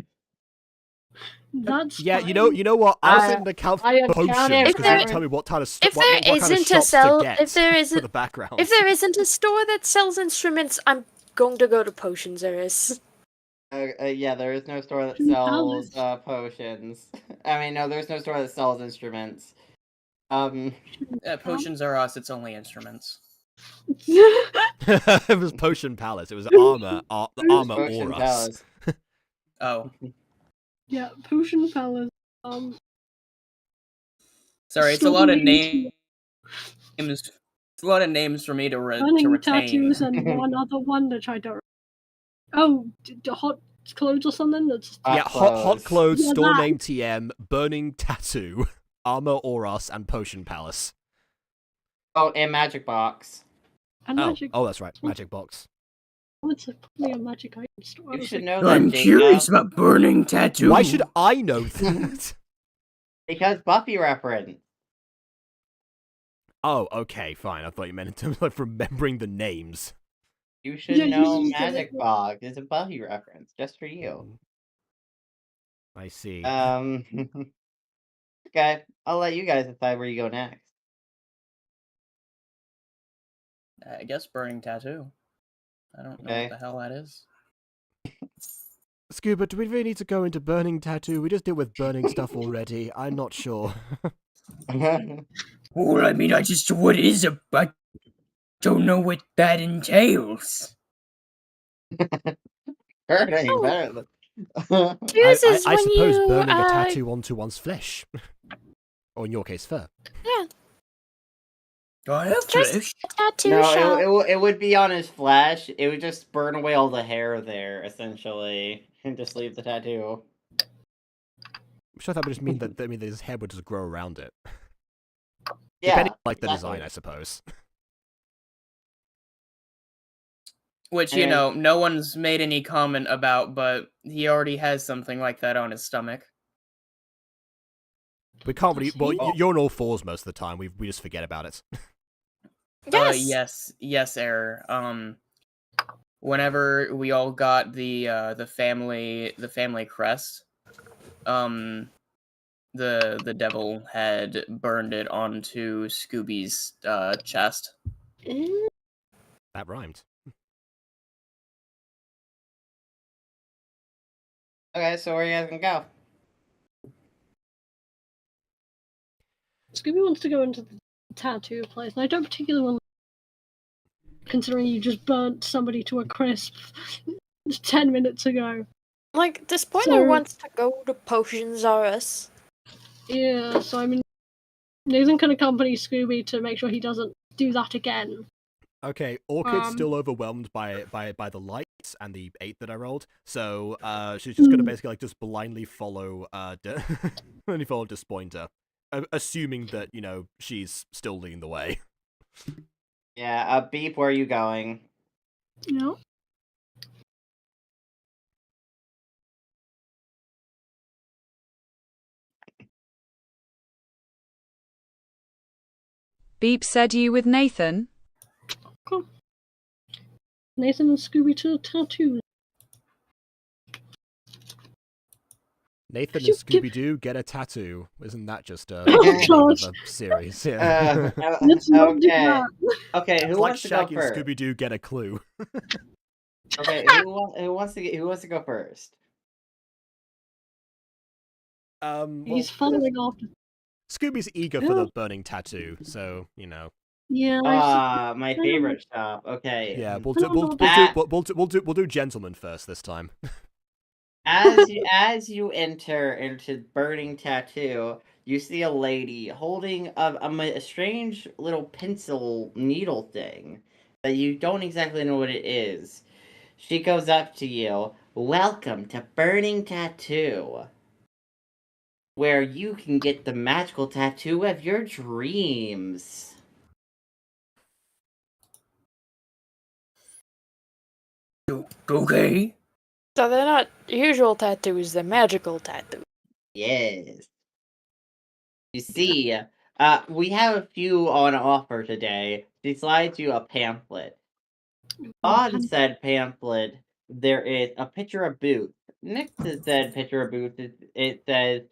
That's Yeah, fine. you know what? I also I- didn't account I for accounted potions If because you there- didn't tell me what kind of if what there kind of isn't a shops sell- to get if there for isn't- the background. If there isn't a store that sells instruments, I'm going to go to Potions Eris. Yeah, there is no store that Potion sells Palace. potions. I mean, no, there's no store that sells instruments. Potions are us. It's only instruments. It was Potion Palace. It was armor, the armor Potion Aurus. Palace. Oh, Yeah, Potion Palace. sorry. It's a lot of Strawberry names. It's a lot of names for me to Burning retain. tattoos and one other one which I don't. Oh, hot clothes or something. That's Yeah, hot clothes, Yeah, store that. name TM, burning tattoo, armor Aurus, and Potion Palace. Oh, and Magic Box. a Oh, magic. that's right, magic box. It's probably a magic item store. I You was should like, know that, I'm Jacob, curious about burning tattoo. Why should I know that? because Buffy reference. Oh, okay, fine. I thought you meant in terms of like remembering the names. You should Yeah, you know just said Magic it. Box is a Buffy reference, just for you. I see. Okay, I'll let you guys decide where you go next. I guess burning tattoo. I don't know Okay. what the hell that is. Scuba, do we really need to go into burning tattoo? We just deal with burning stuff already. I'm not sure. Well, I mean, I just what is a. I don't know what that entails. Burning, Oh. better than. Fuse is I when suppose you, burning a tattoo onto one's flesh. Or in your case, fur. Yeah, Do I have Just- flesh? a tattoo No, shop. it would be on his flesh. It would just burn away all the hair there, essentially, and just leave the tattoo. I'm sure that would just mean that his hair would just grow around it. Yeah, Depending on, like, the exactly. design, I suppose. Which, you And- know, no one's made any comment about, but he already has something like that on his stomach. We can't really. Well, Oh. you're on all fours most of the time. We just forget about it. Yes. Yes, Error. Whenever we all got the family crest, the devil had burned it onto Scooby's chest. That rhymed. Okay, so where you guys can go? Scooby wants to go into the tattoo place, and I don't particularly want. Considering you just burnt somebody to a crisp 10 minutes ago. Like, Despoina So- wants to go to Potions Eris. Yeah, so I mean, Nathan can accompany Scooby to make sure he doesn't do that again. Okay, Orchid's Um, still overwhelmed by the lights and the 8 that I rolled, so she's just gonna basically like just blindly follow blindly follow Despointer, assuming that she's still leading the way. Yeah, Beep, where are you going? No. Beep said you with Nathan. Cool. Nathan and Scooby to the tattoo. Nathan and You give- Scooby Doo get a tattoo. Isn't that just a, Oh, name of gosh. a series? Yeah. Let's not do Okay, that. okay, who It's like wants to go Shaggy and first? Scooby Doo get a clue. Okay, who wants to go first? He's following after. Scooby's eager for the burning tattoo, so Yeah. My favorite shop. Okay. yeah. We'll do gentlemen first this time. As you enter into Burning Tattoo, you see a lady holding a strange little pencil needle thing that you don't exactly know what it is. She goes up to you. Welcome to Burning Tattoo, where you can get the magical tattoo of your dreams. Okay. So they're not usual tattoos, they're magical tattoos. Yes. You see, We have a few on offer today. She slides you a pamphlet. On said pamphlet, there is a picture of Booth. Next to said picture of Booth, it says,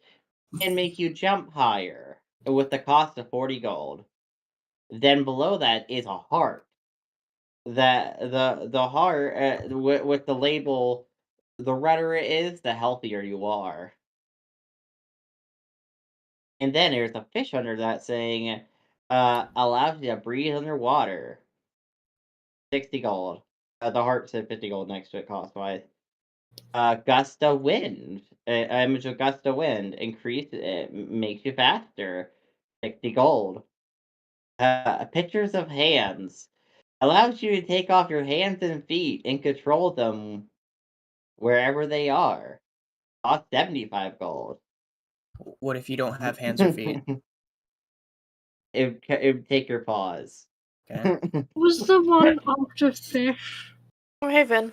"Can make you jump higher," with the cost of 40 gold. Then below that is a heart. The heart with the label, the redder it is, the healthier you are. And then there's a fish under that saying, allows you to breathe underwater. 60 gold. The heart said 50 gold next to it cost wise. Gust of wind. Image of gust of wind. Increase it, makes you faster. 60 gold. Pictures of hands. Allows you to take off your hands and feet and control them wherever they are. Cost 75 gold. What if you don't have hands or feet? It would take your paws. Okay. Was the one after fish? Oh, hey, Vin.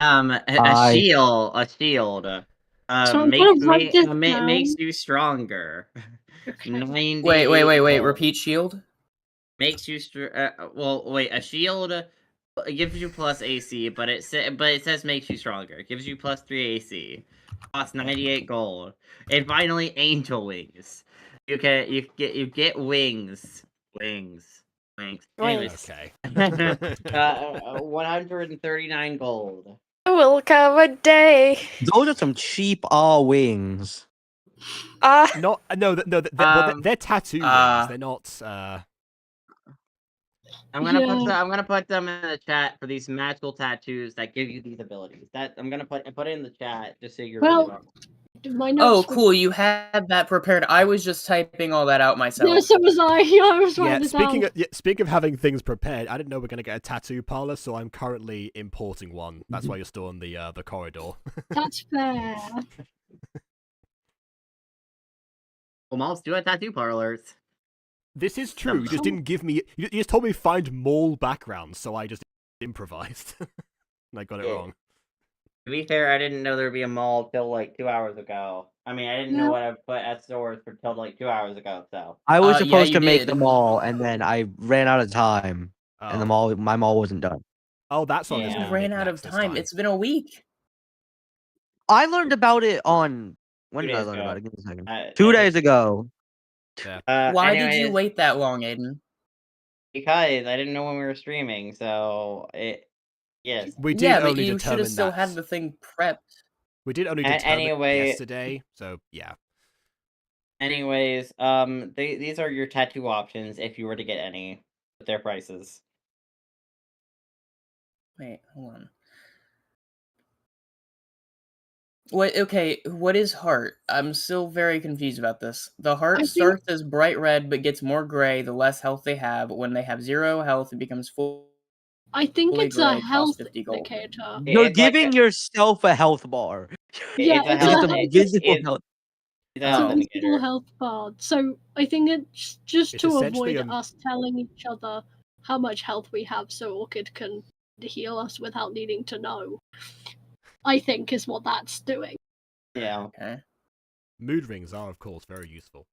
A shield. So I'm gonna write this down. Makes you stronger. Okay. 98 Wait. gold. Repeat shield. Makes you a shield gives you plus AC, but it says makes you stronger. It gives you plus 3 AC. Costs 98 gold. And finally, angel wings. You get wings. Wings. Anyways, Okay. 139 gold. Will come a day. Those are some cheap wings. No, they're tattoo wings. They're not. I'm gonna put them in the chat for these magical tattoos that give you these abilities. That I'm gonna put it in the chat just so you're Well, my Oh, notes. cool! You had that prepared. I was just typing all that out myself. Yeah, so was I. Yeah, I was Yeah, writing it down. speaking of having things prepared, I didn't know we're gonna get a tattoo parlor, so I'm currently importing one. That's why you're still on the corridor. That's fair. Well, malls do have tattoo parlors. This is true. You just didn't give me. You just told me find mall backgrounds, so I just improvised. And I got it wrong. To be fair, I didn't know there'd be a mall till like 2 hours ago. I mean, I didn't know what I put at stores for till like 2 hours ago. So I was supposed you to make did. the mall, and then I ran out of time, and my mall wasn't done. Oh, that's on. Yeah. You ran out of time. It's been a week. I learned about it on. When 2 did I days learn ago. about it? Give me a second. I 2 think- days ago. Yeah. Why did you anyways, wait that long, Aiden? Because I didn't know when we were streaming. So yes. We did Yeah, but only you should determine have still that. had the thing prepped. We did only determine anyway- yesterday, so yeah. Anyways, these are your tattoo options if you were to get any with their prices. Wait, hold on. Wait, okay, what is heart? I'm still very confused about this. The heart starts as bright red but gets more gray the less health they have. When they have 0 health, it becomes full. I think Fully it's gray, a cost health 50 gold. indicator. You're It's like giving yourself a health bar. Yeah, it's a it's health. a visible it's- health. it's a health It's a visible indicator. health bar. So I think it's just It's to essentially avoid us telling each other how much health we have so Orchid can heal us without needing to know. I think is what that's doing. Yeah. Okay. Mood rings are, of course, very useful.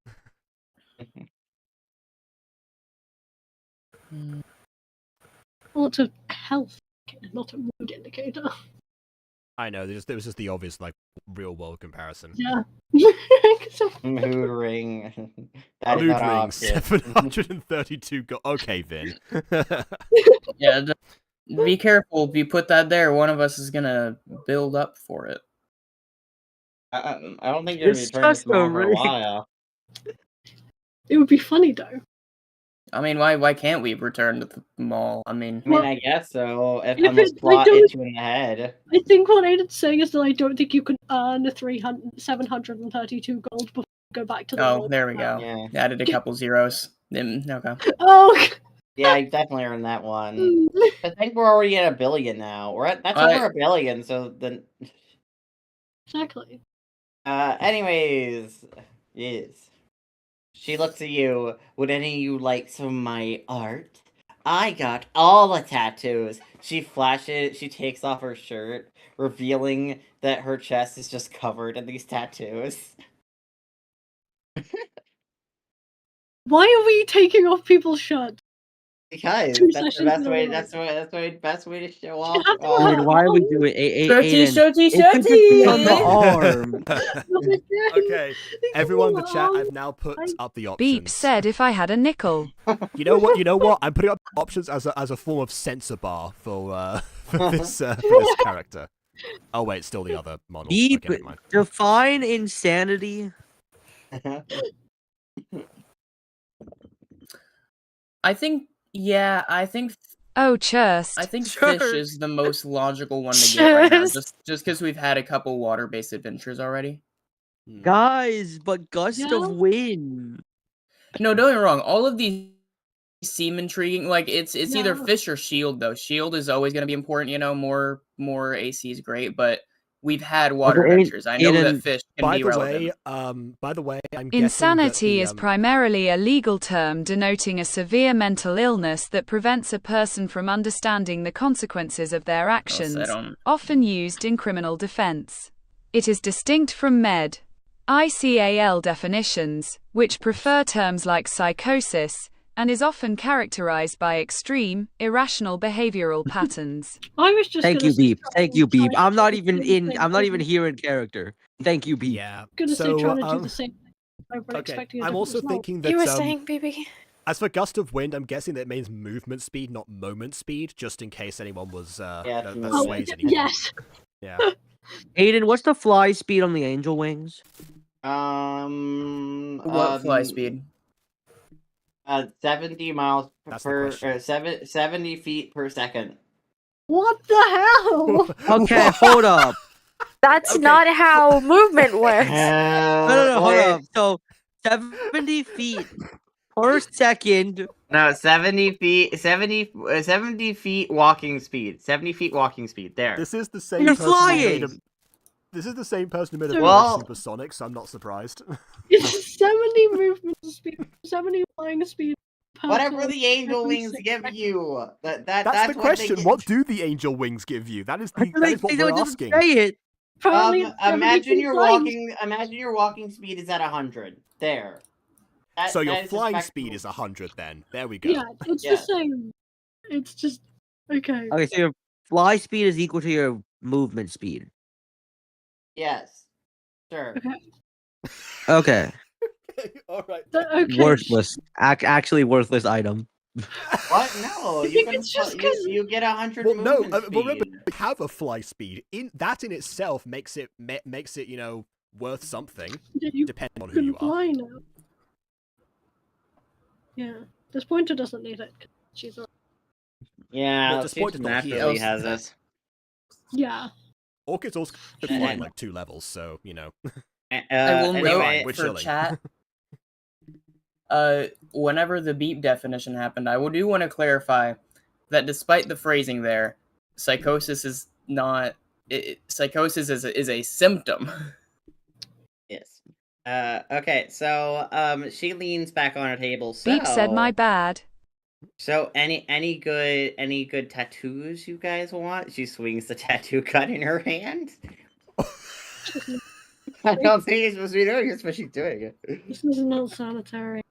Well, it's a health indicator, not a mood indicator. I know. There was just the obvious, like, real world comparison. Yeah. Mood ring. That is Mood not an ring, option. 732 gold. Okay, Vin. Yeah, be careful. If you put that there, one of us is gonna build up for it. I don't think you're gonna It's be turning just small a for a ring. while. It would be funny though. I mean, why can't we return to the mall? I mean, I guess so. If Unless it- I plot don't- hits you in the head. I think what Aiden's saying is that I don't think you can earn 732 gold before you go back to the oh, mall. there we go. Yeah. Added a couple zeros. Okay. Oh. Yeah, I definitely earned that one. I think we're already at 1 billion now. That's over 1 billion. So then. Exactly. Anyways, yes. She looks at you. Would any of you like some of my art? I got all the tattoos. She flashes. She takes off her shirt, revealing that her chest is just covered in these tattoos. Why are we taking off people's shirts? Because Two that's the sessions best in a way. row. Best way to show You off. have to Dude, have why are we arms. doing it? Shirty, Aiden, shirty, it could just be on the shirty! arm. Not again. Okay, They can everyone in the have chat, arms. I've now put up the Beep options. said if I had a nickel. You know what? You know what? I'm putting up options as a form of censor bar for this character. Oh wait, still the other model. Beep, Okay, never mind. define insanity. I think Oh, churst. fish Sure. is the most logical one to get right now, Churst. just because we've had a couple water-based adventures already. Guys, but gust Yeah? of wind. No, don't get me wrong. All of these seem intriguing. Like it's either Yeah. fish or shield though. Shield is always going to be important. You know, more AC is great, but we've had water Okay, adventures. I know that Aiden, fish can By be the relevant. way, I'm Insanity guessing is that primarily a legal term denoting a severe mental illness that prevents a person from understanding the consequences of their actions, often used in criminal defense. It is distinct from ICAL definitions, which prefer terms like psychosis, and is often characterized by extreme, irrational behavioral patterns. I was just Thank gonna you, say Beep. trying Thank to you, Beep. do I'm not the even same in. I'm not thing. even here in character. Thank you, Beep. yeah. Gonna say So trying to do the same thing. I was okay, expecting a I'm different also result. thinking that You were saying, BB? as for gust of wind, I'm guessing that it means movement speed, not moment speed, just in case anyone was that Oh, sways anyone. Yes. Yeah. Aiden, what's the fly speed on the angel wings? What fly speed? 70 miles That's the per question. 70 feet per second. What the hell? Okay, hold up. That's Okay. not how movement works. No, hold up. So, 70 feet per second. No, 70 feet. 70 feet walking speed. 70 feet walking speed. There. This is the same You're person who made flying. This is the same person who made a Well- video supersonic, so I'm not surprised. It's 70 movement speed, 70 flying speed. Per Whatever turn the angel every wings 6 give seconds. you. That's That's the what they question. get. What do the angel wings give you? That is what we're asking. Say it. Apparently it's 70 Imagine feet your flying. walking speed is at 100. There. So your that is flying respectable. speed is 100 then. There we go. Yeah, it's Yeah. the same. It's just okay. Okay, so your fly speed is equal to your movement speed. Yes. Sure. Okay. All right. Okay. Worthless. Actually worthless item. What? No, I you think can it's just you, 'cause- you get 100 Well, no. movement speed. Remember, we have a fly speed. In itself makes it worth something, Yeah, you depending on who can you are. fly now. Yeah, this pointer doesn't need it. 'Cause she's a... Yeah, Well, this she point just is not here. naturally has it. Yeah. Orchid's also flying like 2 levels, so you know. I will anyway, note we're for chilling. chat. Whenever the beep definition happened, I do want to clarify that despite the phrasing there, psychosis is not. Psychosis is a symptom. Yes. Okay, so she leans back on her table. So Beep said my bad. So any good tattoos you guys want? She swings the tattoo gun in her hand. I don't think you're supposed to be doing this, but she's doing it. This is not sanitary.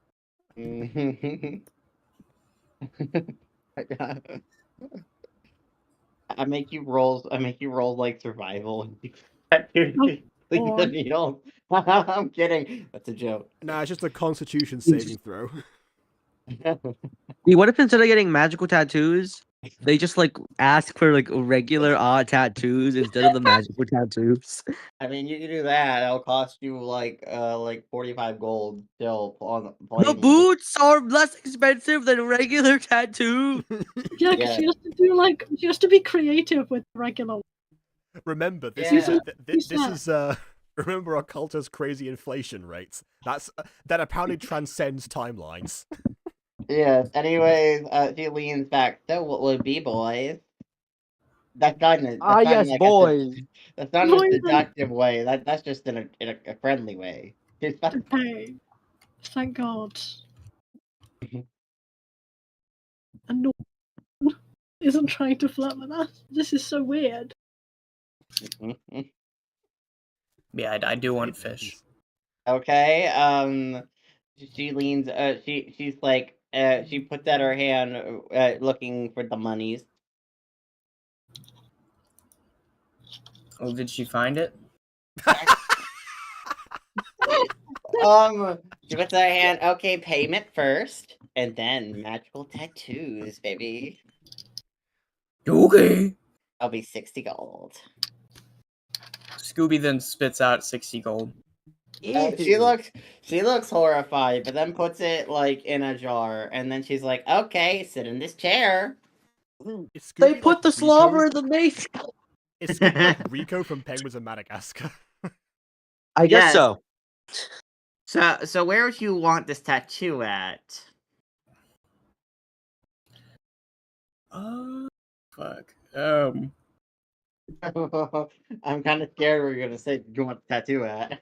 I make you roll like survival. The needle. I'm kidding. That's a joke. Nah, it's just a Constitution saving throw. What if instead of getting magical tattoos, they just like ask for like regular odd tattoos instead of the magical tattoos? I mean, you can do that. It'll cost you like 45 gold still on the The plane. boots are less expensive than regular tattoo. Yeah, because Yeah. she has to be creative with regular. Remember, this Yeah. is remember Okulta's crazy inflation rates. That apparently transcends timelines. Yes. Anyways, she leans back. So what would be, boys? That's not in a, Yes, boys. that's not in a Boys. seductive way. That's just in a friendly way. Okay. Thank God. And no one isn't trying to flirt with us. This is so weird. Yeah, I do want fish. Okay. She leans. She's like. She puts out her hand, looking for the monies. Oh, did she find it? She puts out her hand. Okay, payment first, and then magical tattoos, baby. Okay. I'll be 60 gold. Scooby then spits out 60 gold. She looks horrified, but then puts it like in a jar, and then she's like, "Okay, sit in this chair." Is They Scooby put like the Rico? slobber in the mace. Is Scooby like Rico from Penguins of Madagascar? I guess Yes. so. So where would you want this tattoo at? Fuck. I'm kind of scared we're gonna say you want the tattoo at.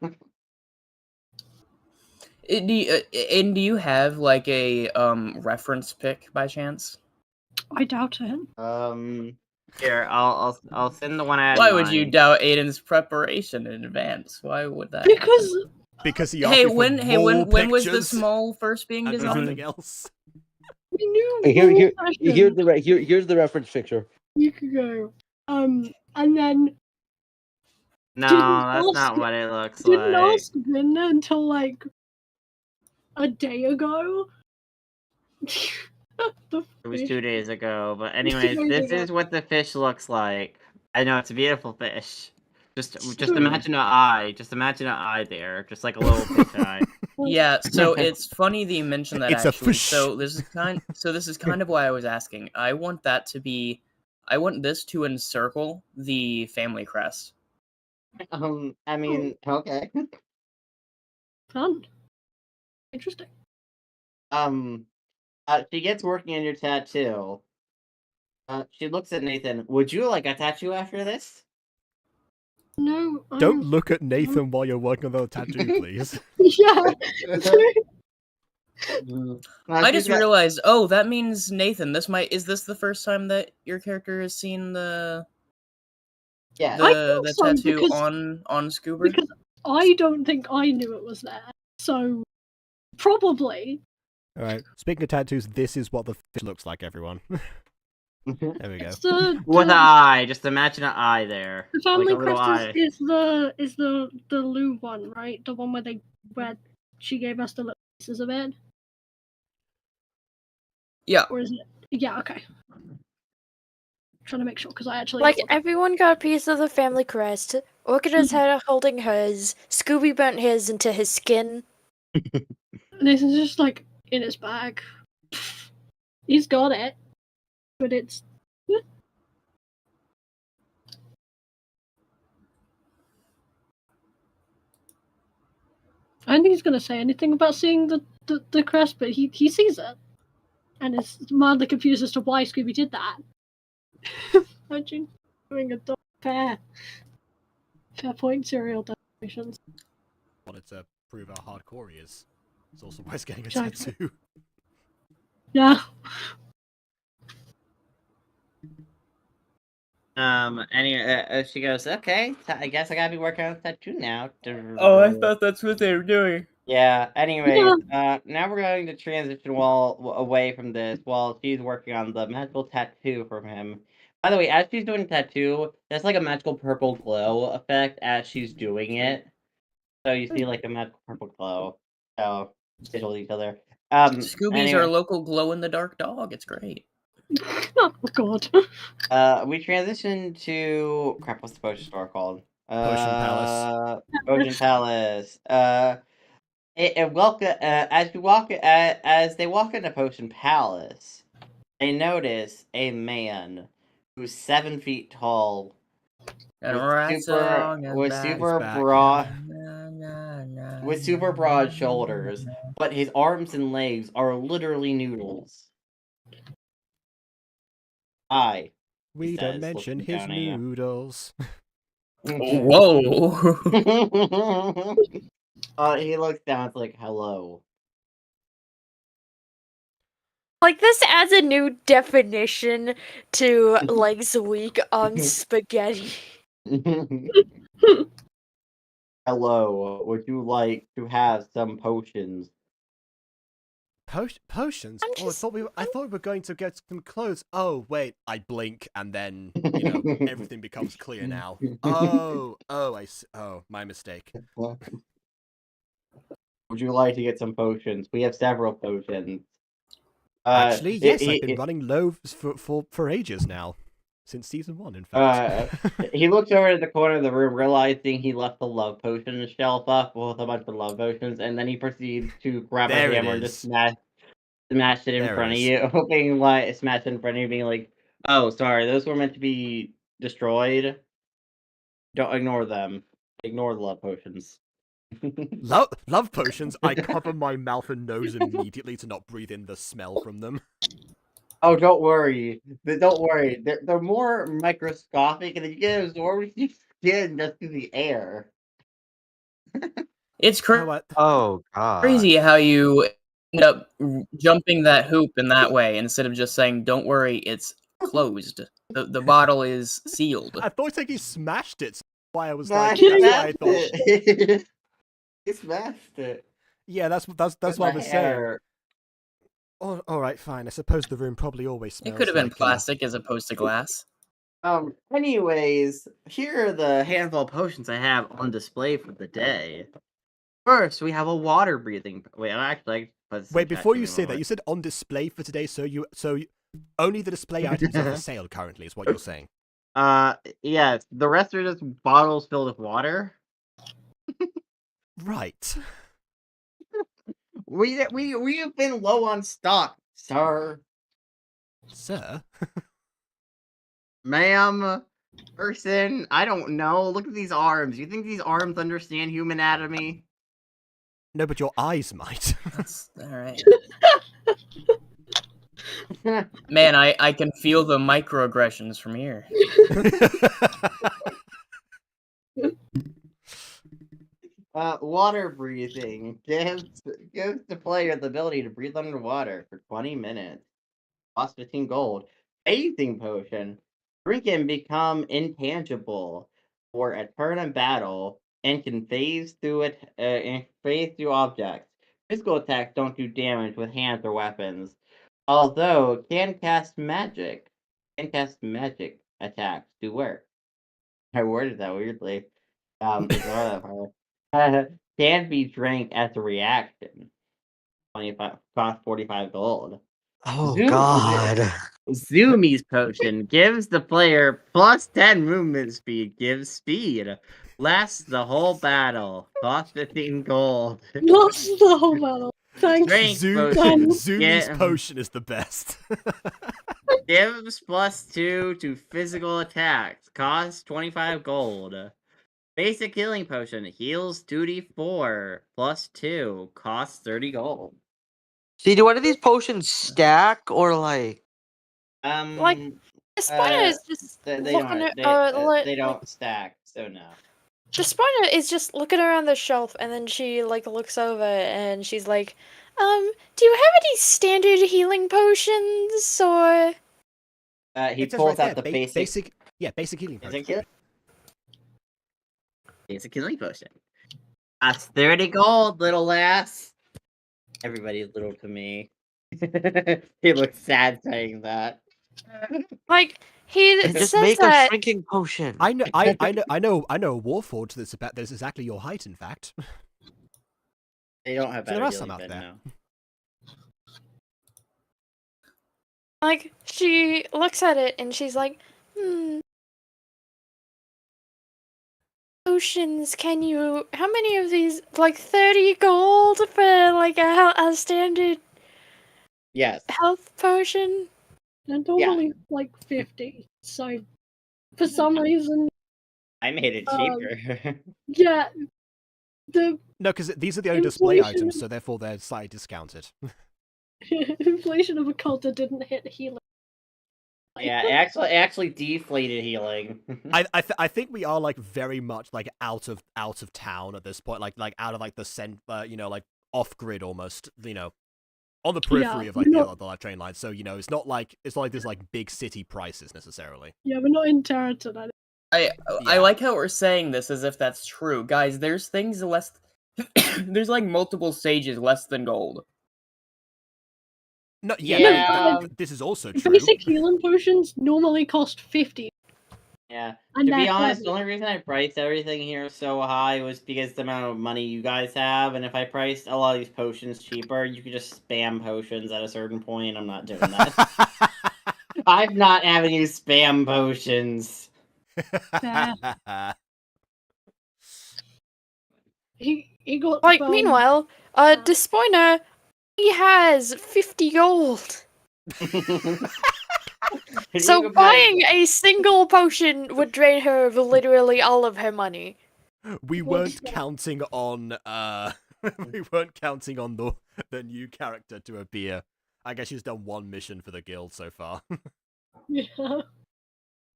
And do you have like a reference pic by chance? I doubt it. Here, I'll send the one I had. Why would you doubt Aiden's preparation in advance? Why would that? Because he asked Hey, me for when was the pictures small first being and designed? nothing else. We knew Here's the reference picture. a week ago. And then No, Didn't that's ask- not what it looks didn't like. ask Vinna until like a day ago. It was 2 days ago, but anyways, this is what the fish looks like. I know, it's a beautiful fish. Just imagine an eye. Just imagine an eye there, just like a little fish eye. Yeah, so it's funny that you mentioned that. It's a actually. fish. So this is kind of why I was asking. I want this to encircle the family crest. I mean, okay. Fun. Interesting. She gets working on your tattoo. She looks at Nathan. Would you like a tattoo after this? No. Don't look at Nathan while you're working on the tattoo, please. Yeah. I just realized. Oh, that means Nathan. Is this the first time that your character has seen the Yeah. the so, tattoo because- on Scoober? Because I don't think I knew it was there. So probably. Alright, speaking of tattoos, this is what the fish looks like, everyone. There we go. It's the With an eye. Just imagine an eye there. the family like a little crest eye. is the Lou one, right? The one where she gave us the little pieces of it. Yeah. Or is it? Yeah. Okay. Trying to make sure because I actually Like, everyone got a piece of the family crest. Orchida's had holding hers. Scooby burnt his into his skin. Nathan's just like in his bag. He's got it, but it's. I don't think he's gonna say anything about seeing the crest, but he sees it, and is mildly confused as to why Scooby did that. Imagine doing a dog fair point serial definitions. Wanted to prove how hardcore he is. It's also why he's getting a Exactly. tattoo. Yeah. Anyway, she goes, okay, I guess I gotta be working on a tattoo now. Oh, I thought that's what they were doing. Yeah, anyway, now we're going to transition away from this while she's working on the magical tattoo from him. By the way, as she's doing the tattoo, there's like a magical purple glow effect as she's doing it. So you see like a magical purple glow. So, digital each other. Scooby's our local glow-in-the-dark dog. It's great. Oh god. We transition to crap. What's the potion store called? Potion Palace. Potion Palace. As they walk into Potion Palace, they notice a man who's 7 feet tall, with super broad shoulders, but his arms and legs are literally noodles. We don't mention his noodles. Whoa. He looks down. It's like, hello. Like, this adds a new definition to legs weak on spaghetti. Hello, would you like to have some potions? Potions? I'm Oh, I thought we were going to get some clothes. Oh, wait. I blink, and then, everything becomes clear now. Oh, my mistake. Would you like to get some potions? We have several potions. Actually, yes, I've been running low for ages now. Since season 1, in fact. He looks over at the corner of the room, realizing he left the love potion shelf up with a bunch of love potions, and then he proceeds to grab a hammer and just smash it in front of you, hoping like smash it in front of you, being like, "Oh, sorry, those were meant to be destroyed. Don't ignore them. Ignore the love potions." Love potions? I cover my mouth and nose immediately to not breathe in the smell from them. Oh, don't worry. Don't worry. They're more microscopic, and you get absorbed with your skin just through the air. It's Oh god. crazy how you end up jumping that hoop in that way instead of just saying, "Don't worry, it's closed. The bottle is sealed." I thought he smashed it. So why I was Nah, like, he that's why I smashed thought. it. He smashed it. Yeah, that's what I was saying. Oh, all right, fine. I suppose the room probably always smells. It could have been like, plastic as opposed to glass. Anyways, here are the handful of potions I have on display for the day. First, we have a water breathing. Wait, actually, wait. Before you say that, you said on display for today. So only the display items are for sale currently, is what you're saying. Yes. The rest are just bottles filled with water. Right. We have been low on stock, sir. Sir? Ma'am, person, I don't know. Look at these arms. You think these arms understand human anatomy? No, but your eyes might. That's alright. Man, I can feel the microaggressions from here. Water breathing gives the player the ability to breathe underwater for 20 minutes. Cost 15 gold. Bathing potion. Drink and become intangible for a turn in battle and can phase through objects. Physical attacks don't do damage with hands or weapons, although it can cast magic. Attacks do work. I worded that weirdly. Ignore that part. Can be drank as a reaction. 25 cost 45 gold. Oh god. Zoomies potion gives the player plus 10 movement speed. Gives speed. Lasts the whole battle. Cost 15 gold. Lasts the whole battle. Thanks. Zoomies potion is the best. Gives plus 2 to physical attacks. Costs 25 gold. Basic healing potion heals 2d4 plus 2. Costs 30 gold. See, do one of these potions stack or like? The spider is just they looking don't, they don't stack, so no. The spider is just looking around the shelf, and then she looks over and she's like, do you have any standard healing potions or? He pulls out the basic healing potion. Basic healing potion. That's 30 gold, little lass. Everybody's little to me. He looks sad saying that. He just says make that a shrinking potion. I know a warforged that's exactly your height, in fact. They don't have so there are some out there. No. She looks at it and she's like, potions, how many of these, 30 gold for a standard health potion? They're normally 50, so for some reason I made it cheaper. Yeah. No, because these are the only display items, so therefore they're slightly discounted. Inflation of Okulta didn't hit healing. Yeah, it actually deflated healing. I think we are very much out of town at this point, out of the off grid almost, on the periphery of the train line. So it's not like there's big city prices necessarily. Yeah, we're not in Territon. I like how we're saying this as if that's true, guys. There's things less. There's multiple stages less than gold. No, Yeah. this is also true. Basic healing potions normally cost 50. Yeah. And To be they're honest, the heavy. only reason I priced everything here so high was because the amount of money you guys have, and if I priced a lot of these potions cheaper, you could just spam potions at a certain point. I'm not doing that. I'm not having you spam potions. Fair. He got Like, meanwhile, Despoina, he has 50 gold. So buying a single potion would drain her of literally all of her money. We weren't counting on we weren't counting on the new character to appear. I guess she's done one mission for the guild so far. Yeah.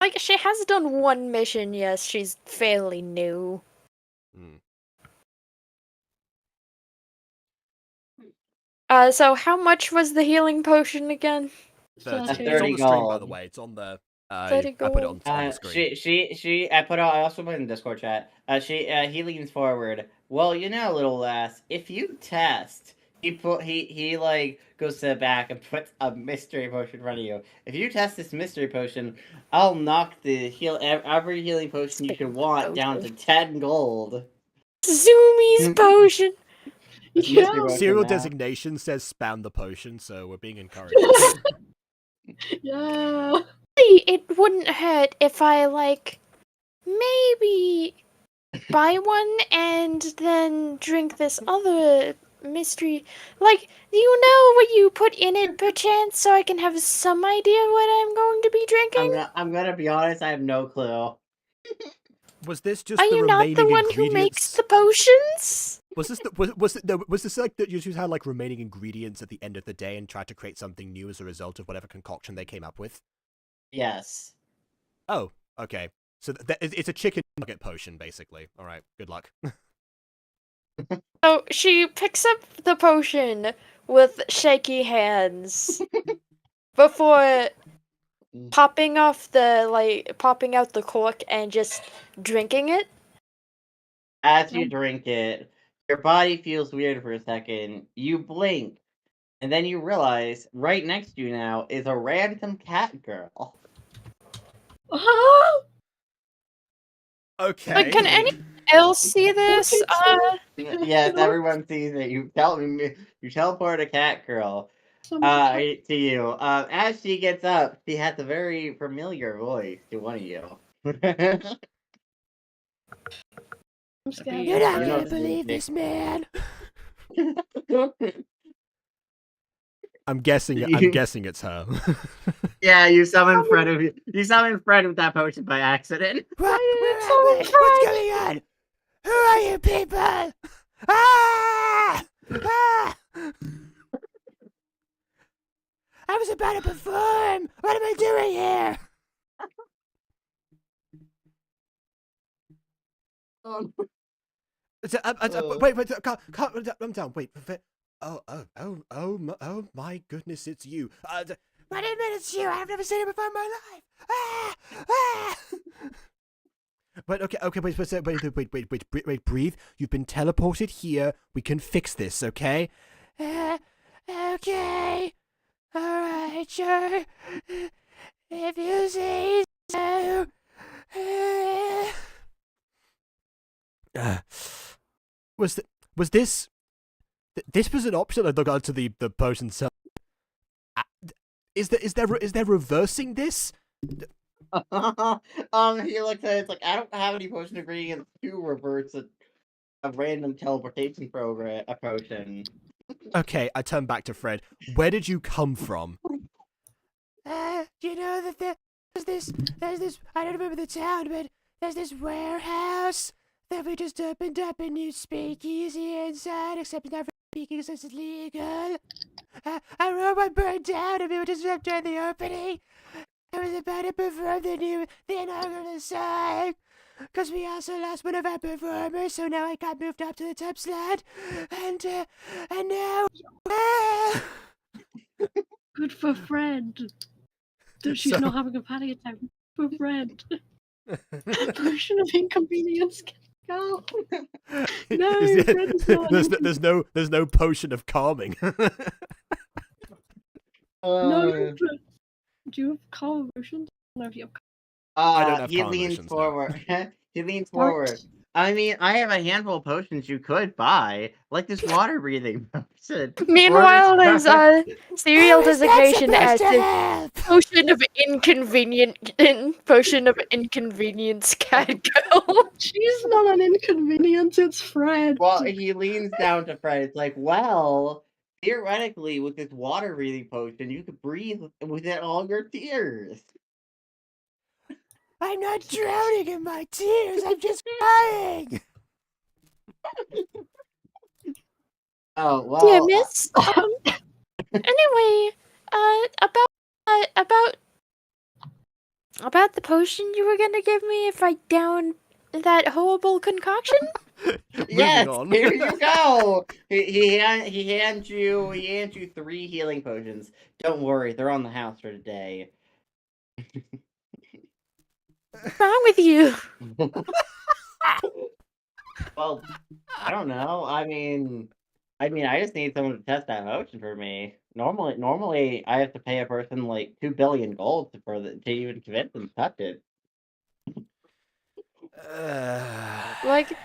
Like, she has done one mission, yes, she's fairly new. So how much was the healing potion again? 30. It's 30 on the stream, by gold. the way. It's on the 30 I put it on gold. the screen. I also put it in the Discord chat. He leans forward. Well, you know, little lass, if you test, he like goes to the back and puts a mystery potion in front of you. If you test this mystery potion, I'll knock the every healing potion you could want down to 10 gold. Zoomies potion. Yeah. Serial designation says spam the potion, so we're being encouraged. Yeah. It wouldn't hurt if I, like, maybe buy one and then drink this other mystery. Like, do you know what you put in it, perchance, so I can have some idea what I'm going to be drinking? I'm gonna be honest, I have no clue. Was this just Are the you not remaining the one ingredients? who makes the potions? Was this like that you just had like remaining ingredients at the end of the day and tried to create something new as a result of whatever concoction they came up with? Yes. Oh, okay. So it's a chicken nugget potion, basically. All right, good luck. So she picks up the potion with shaky hands before popping out the cork and just drinking it. As you drink it, your body feels weird for a second. You blink, and then you realize right next to you now is a random cat girl. Okay. Like, can anyone else see this? Yes, everyone sees it. You teleport a cat girl to you. As she gets up, she has a very familiar voice to one of you. I'm scared. You're not gonna believe this, man. I'm guessing it's her. Yeah, you summoned Fred. You summoned Fred with that potion by accident. What's going on? Who are you people? Ah! Ah! I was about to perform. What am I doing here? Wait, I'm down. Wait, oh my goodness, it's you. What do you mean it's you? I've never seen it before in my life. Ah! Ah! But okay, wait, breathe. You've been teleported here. We can fix this, okay? Okay. Alright, sure. If you say so. Was this was an option? I got to the potion cell. Is there reversing this? He looks at it, it's like, I don't have any potion ingredients to reverse a random teleportation potion. Okay, I turn back to Fred. Where did you come from? You know that there's this, I don't remember the town, but there's this warehouse that we just opened up a new speakeasy inside, except it's not for speaking since it's legal. Our robot burned down and we were just during the opening. I was about to perform the inaugural song, because we also lost one of our performers, so now I got moved up to the top slot, and now... Good for Fred. That she's not having a panic attack. For Fred. Potion of inconvenience. Go. No, Fred's not. There's no potion of calming. No, but do you have calm emotions? I don't know if you have. I don't have He calm leans emotions, no. forward. He leans Dark. forward. I mean, I have a handful of potions you could buy, like this water breathing potion. Meanwhile, or this- there's serial designation as a help? potion of inconvenience cat girl. She's not an inconvenience. It's Fred. Well, he leans down to Fred. It's like, well, theoretically, with this water breathing potion, you could breathe within all your tears. I'm not drowning in my tears, I'm just crying! Oh well. Dear miss. Anyway, about the potion you were gonna give me if I down that horrible concoction. Yes, on. here you go. He hands you 3 healing potions. Don't worry, they're on the house for today. What's wrong with you? Well, I don't know. I mean, I just need someone to test that potion for me. Normally, I have to pay a person like 2 billion gold to even convince them to touch it. Like,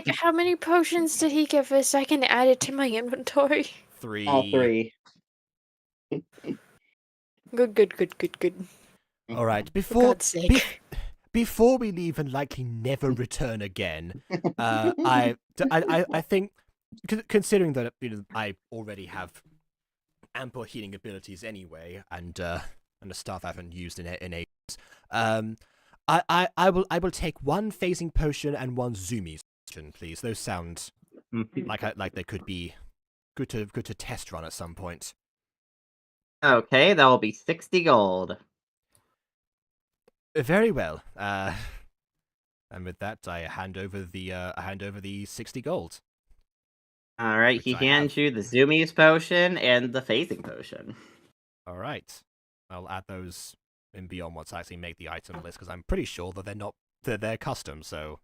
how many potions did he give us? I can add it to my inventory. 3. All 3. Good. All right, For God's sake. before we leave and likely never return again, I think, considering that I already have ample healing abilities anyway, and the stuff I haven't used in ages, I will take 1 phasing potion and 1 zoomies potion, please. Those sound like they could be good to test run at some point. Okay, that will be 60 gold. Very well. And with that, I hand over the 60 gold. All right, Which he I hands you the Zoomies potion and the phasing potion. All right, I'll add those in beyond what's actually make the item list, because I'm pretty sure that they're custom. So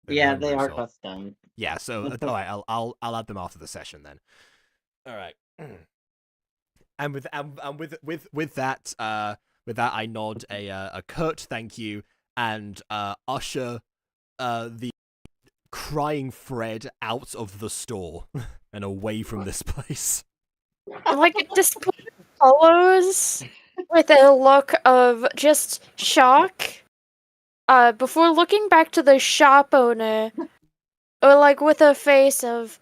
Yeah, they are custom. Yeah, so all right, I'll add them after the session then. All right. And with that, I nod a curt thank you and usher the crying Fred out of the store and away from this place. Like, disappointment follows with a look of just shock. Before looking back to the shop owner, or like with a face of,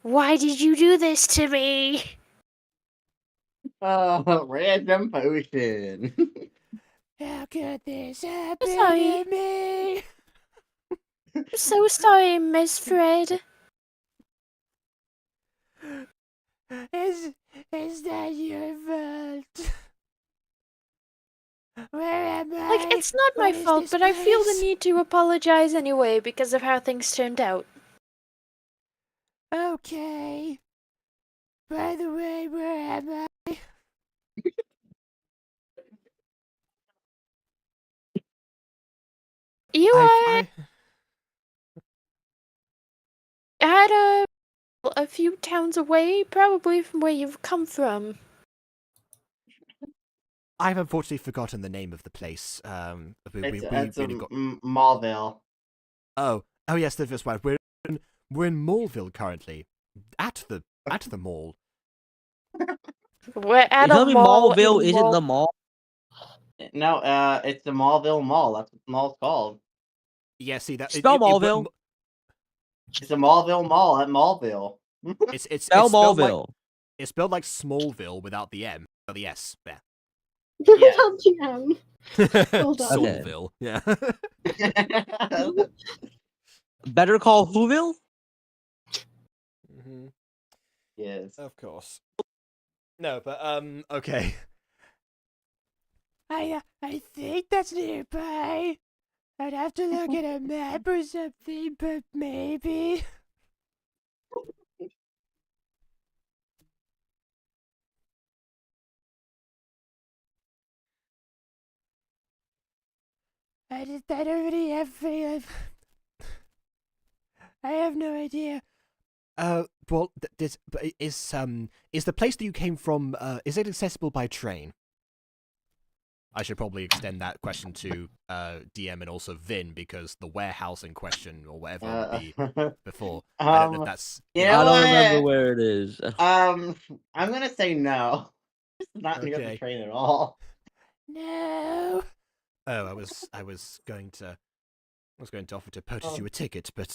why did you do this to me? Oh, random potion. How could this happen Sorry. to me? I'm so sorry, Miss Fred. Is that your fault? Where am I? Like, it's not my What is fault, this but I feel the place? need to apologize anyway because of how things turned out. Okay. By the way, where am I? You are at a few towns away, probably from where you've come from. I've unfortunately forgotten the name of the place. It's really got... Mallville. Oh yes, the first one. We're in Mallville currently, at the mall. We're at You a tell me mall. Mallville in isn't Wal- the mall? No, it's the Mallville Mall. That's what the mall's called. Yeah, see that. Spell Mallville. It's a Mallville Mall at Mallville. It's Spell spelled like, Mallville. it's spelled like Smallville without the M, or the S there. Yes. Well done. Okay. Smallville. Yeah. Better call Whoville? Mm-hmm. Yes. Of course. No, but okay. I think that's nearby. I'd have to look at a map or something, but maybe. I don't really have I have no idea Well, is the place that you came from, is it accessible by train? I should probably extend that question to DM and also Vin, because the warehouse in question or whatever it would be before. I don't know if that's. You I know don't remember what? where it is. I'm gonna say no. It's not near the Okay. train at all. No. Oh, I was going to offer to purchase you a ticket, but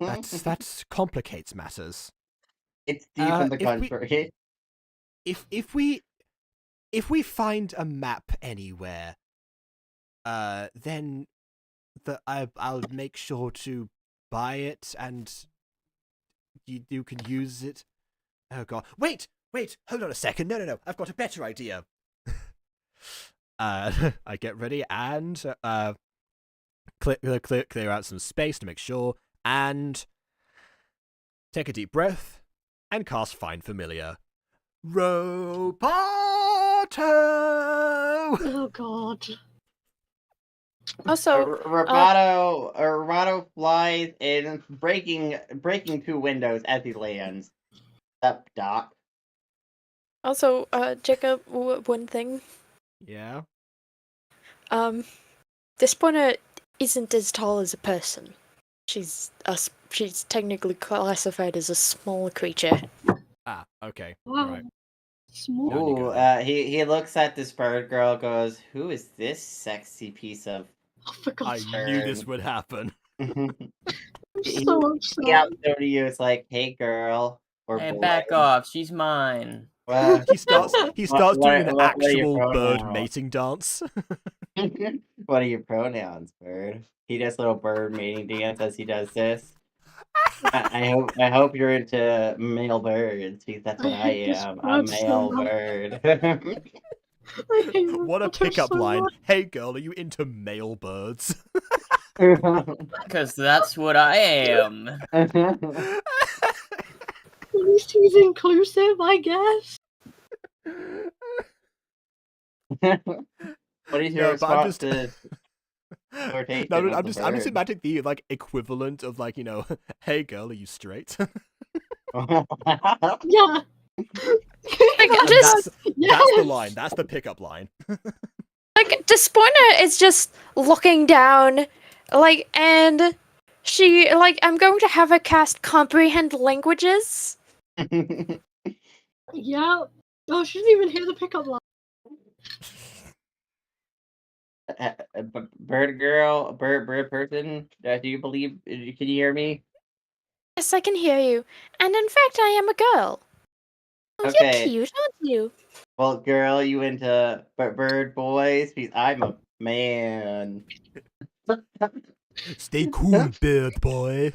that complicates matters. It's deep in the country. If we find a map anywhere, then I'll make sure to buy it, and you can use it. Oh god! Wait! Hold on a second. No! I've got a better idea. I get ready and clear out some space to make sure, and take a deep breath and cast Find Familiar. Roboto! Oh god. Also, Roboto flies in, breaking 2 windows as he lands. Up, Doc. Also, Jacob, one thing. Yeah? Despona isn't as tall as a person. She's technically classified as a small creature. Ah, okay. Wow. Right. Small. Down you go Ooh, then. he looks at this bird girl, goes, "Who is this sexy piece of?" Oh, for I God's knew this would happen. I'm He- so Yeah, upset. so to you, it's like, "Hey, girl," or Hey, boy. back off. She's mine. Well, He starts doing an what are your actual bird pronouns? mating dance. What are your pronouns, bird? He does little bird mating dance as he does this. I hope you're into male birds, because that's what I hate this am. A bird so male much. bird. I hate What a Roboto pickup so line. much. Hey girl, are you into male birds? Because that's what I am. At least he's inclusive, I guess. What is your No, but I'm response just to flirtation no, with I'm the just bird? imagining the like equivalent of like, hey girl, are you straight? Yeah. Like, And just that's the line. That's the pickup line. like Despona is just looking down, like, and she like I'm going to have her cast comprehend languages. Yeah. Oh, she didn't even hear the pickup line. Bird girl, bird person, do you believe? Can you hear me? Yes, I can hear you. And in fact, I am a girl. Oh, Okay. you're cute, aren't you? Well, girl, you into bird boys? Because I'm a man. Stay cool, bird boy.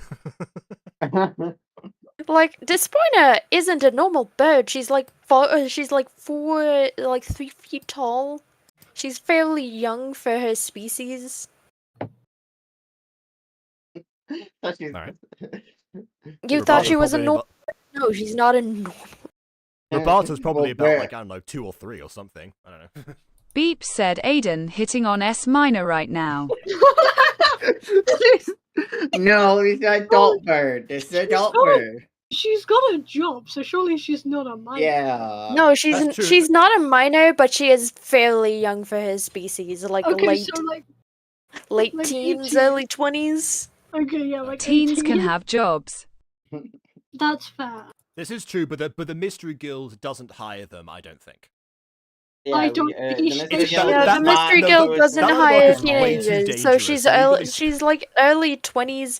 Like Despona isn't a normal bird. She's like 3 feet tall. She's fairly young for her species. So she's- Alright. You thought Roberto's she was a probably normal? No, she's not a normal. Roberto's probably Well, about like, I don't know, 2 or 3 or something. I don't know. Beep said Aiden hitting on S minor right now. No, he's an adult bird. It's an adult bird. She's got a job, so surely she's not a minor. Yeah. No, That's true. she's not a minor, but she is fairly young for her species. Like Okay, late so like late like teens, 18. early 20s. okay, yeah, like Teens 18. can have jobs. That's fair. This is true, but the Mystery Guild doesn't hire them, I don't think. I don't think the she Mystery should. Guild Yeah, does the that- not Mystery no, Guild but doesn't that hire is way too teenagers, so she's dangerous. she's like early 20s.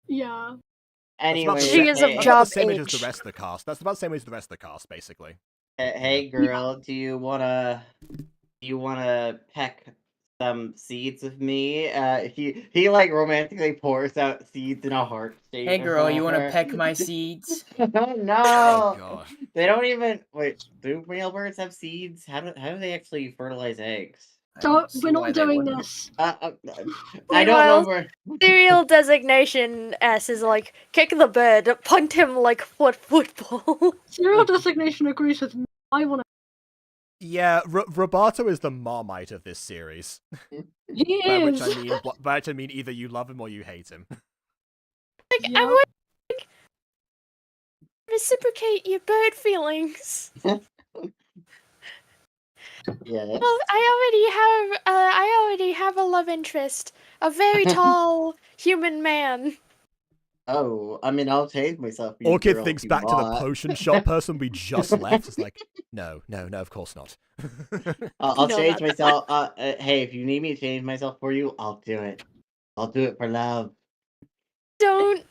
Yeah. Anyway, She is of That's about job the same age as age. the rest of the cast. That's about the same age as the rest of the cast, basically. Hey girl, do you wanna peck some seeds with me? He like romantically pours out seeds in a heart shape. Hey in girl, front you of want to her. peck my seeds? No, Oh god. they don't even wait. Do male birds have seeds? How do they actually fertilize eggs? So we're not doing this. I Meanwhile, don't know where. Serial designation S is like kick the bird, punt him like football. Serial designation agrees with me. I want Yeah, Roberto is the Marmite of this series. to. He By is. which I mean either you love him or you hate him. Like Yeah. I would reciprocate your bird feelings. Yes. Well, I already have a love interest, a very tall human man. Oh, I mean, I'll change myself for you, Orchid girl, thinks if you back to the want. potion shop person we just left. It's like, no, of course not. I'll No, change not that. myself. Hey, if you need me to change myself for you, I'll do it. I'll do it for love. Don't.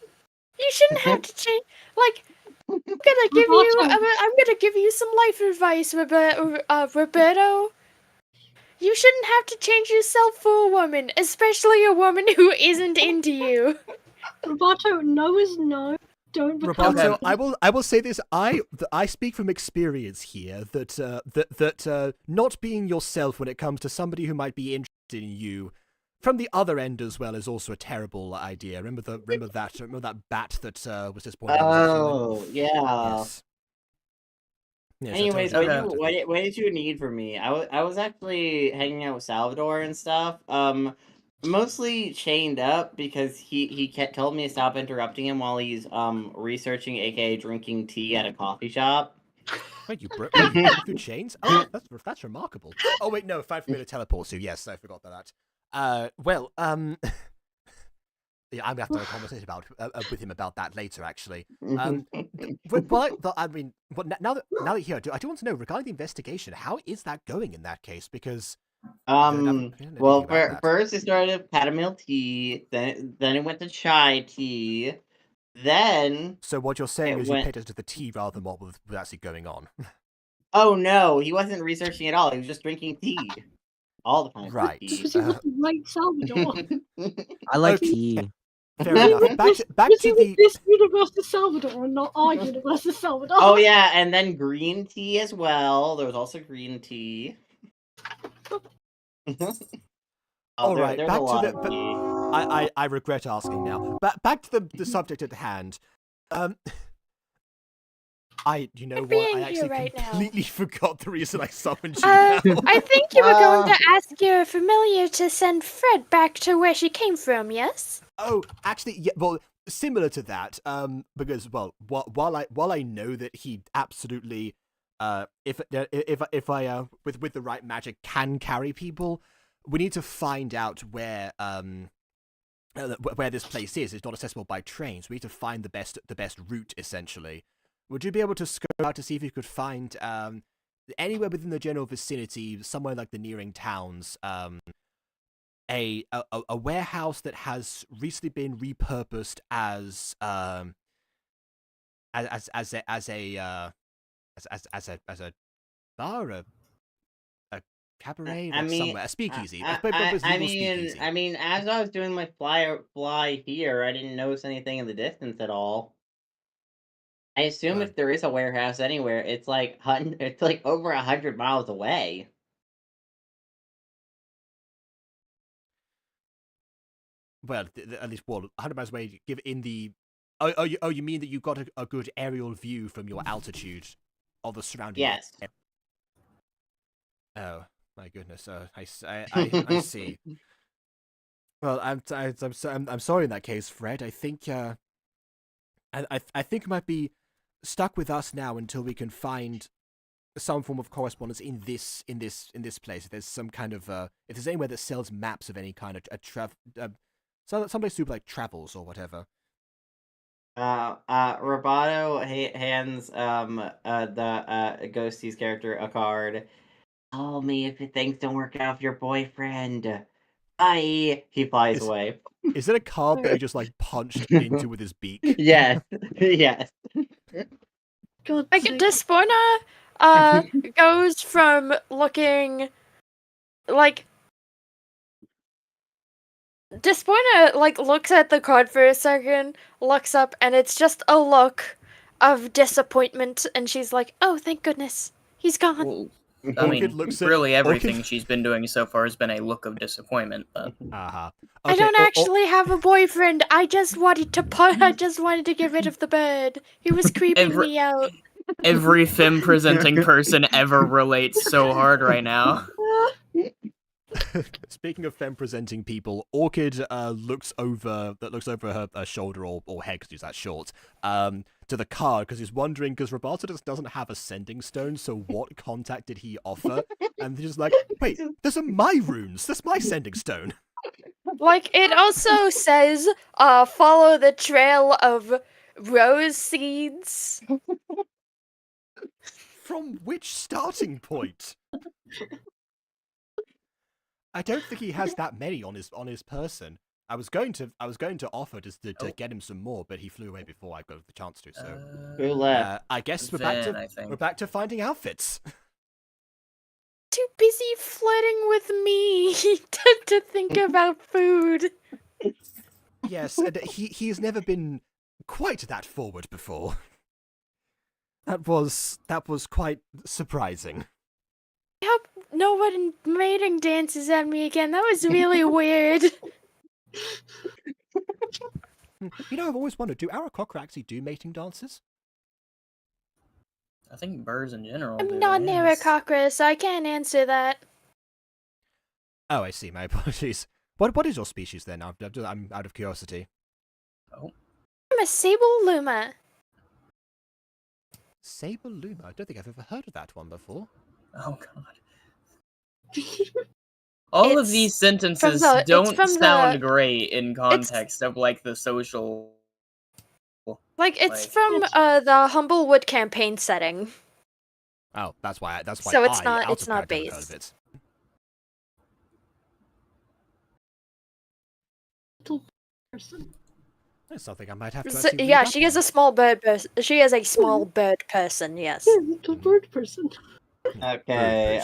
You shouldn't have to change. Like, I'm gonna give you some life advice, Roberto. You shouldn't have to change yourself for a woman, especially a woman who isn't into you. Roboto, no is no. Don't become. Roberto, I will say this. I speak from experience here that not being yourself when it comes to somebody who might be interested in you, from the other end as well, is also a terrible idea. Remember that bat that was disappointed. Oh, yeah. Yes. Yes, I Anyways, totally what did you need from me? I was actually hanging out with Salvador and stuff. Mostly chained up because he told me to stop interrupting him while he's researching, aka drinking tea at a coffee shop. Wait, you broke through chains? Oh, that's remarkable. Oh wait, no, 5 for me to teleport to. Yes, I forgot that. Yeah, I'm gonna have to have a conversation with him about that later. Actually, now that you're here, I do want to know regarding the investigation. How is that going in that case? Because well, first it started with chamomile tea, then it went to chai tea, then. So what you're saying is you paid attention to the tea rather than what was actually going on. Oh no, he wasn't researching at all. He was just drinking tea all the time. Right. Because he was right, Salvador. I like tea. Fair enough. Back to the this universe is Salvador, and not our universe is Salvador. Oh yeah, and then green tea as well. There was also green tea. All right, back to the. I regret asking now. Back to the subject at hand. You know what? I actually completely forgot the reason I summoned you. I think you were going to ask your familiar to send Fred back to where she came from. Yes. Oh, actually, yeah. Well, similar to that. Because while I know that he absolutely, if I with the right magic can carry people, we need to find out where this place is. It's not accessible by trains. We need to find the best route, essentially. Would you be able to scope out to see if you could find anywhere within the general vicinity, somewhere like the nearing towns, a warehouse that has recently been repurposed as a bar, a cabaret, somewhere, a speakeasy. I mean, as I was doing my fly here, I didn't notice anything in the distance at all. I assume if there is a warehouse anywhere, it's like over 100 miles away. Well, at least 100 miles away. Give in the. Oh, you mean that you got a good aerial view from your altitude of the surrounding? Yes. Oh my goodness. I see. Well, I'm sorry in that case, Fred. I think I think it might be stuck with us now until we can find some form of correspondence in this place. If there's some kind of if there's anywhere that sells maps of any kind of someplace to like travels or whatever. Roboto hands the Ghostie's character a card. Call me if things don't work out with your boyfriend. Bye. He flies away. Is it a card that he just like punched into with his beak? Yes. Yes. God, like Despona goes from looking like Despona like looks at the card for a second, looks up, and it's just a look of disappointment, and she's like, "Oh, thank goodness, he's gone." Well, I mean, really everything she's been doing so far has been a look of disappointment. But okay, I don't actually have a boyfriend. I just wanted to get rid of the bird. He was creeping me out. Every femme presenting person ever relates so hard right now. speaking of femme-presenting people, Orchid looks over her shoulder or head because she's that short to the card because he's wondering because Roberto doesn't have a sending stone, so what contact did he offer? And he's just like, wait, those are my runes. That's my sending stone. Like, it also says, follow the trail of rose seeds. From which starting point? I don't think he has that many on his person. I was going to offer just to get him some more, but he flew away before I got the chance to. So Who left? I guess we're back to finding outfits. Too busy flirting with me to think about food. Yes, and he's never been quite that forward before. That was quite surprising. I hope no one mating dances at me again. That was really weird. You know, I've always wondered, do Aarakocra actually do mating dances? I think birds in general I'm do, not an yes. Aarakocra, so I can't answer that. Oh, I see. My apologies. What is your species then? I'm out of curiosity. Oh. I'm a sable luma. Sable Luma? I don't think I've ever heard of that one before. Oh god. All of these sentences don't sound great in context of like the social. Like it's from the Humblewood campaign setting. Oh, that's why. So it's not based. Person. That's something I might have to. So, actually yeah, read up she is on. a small bird person. She is a small bird person. Yes. Yeah, little bird person. Okay.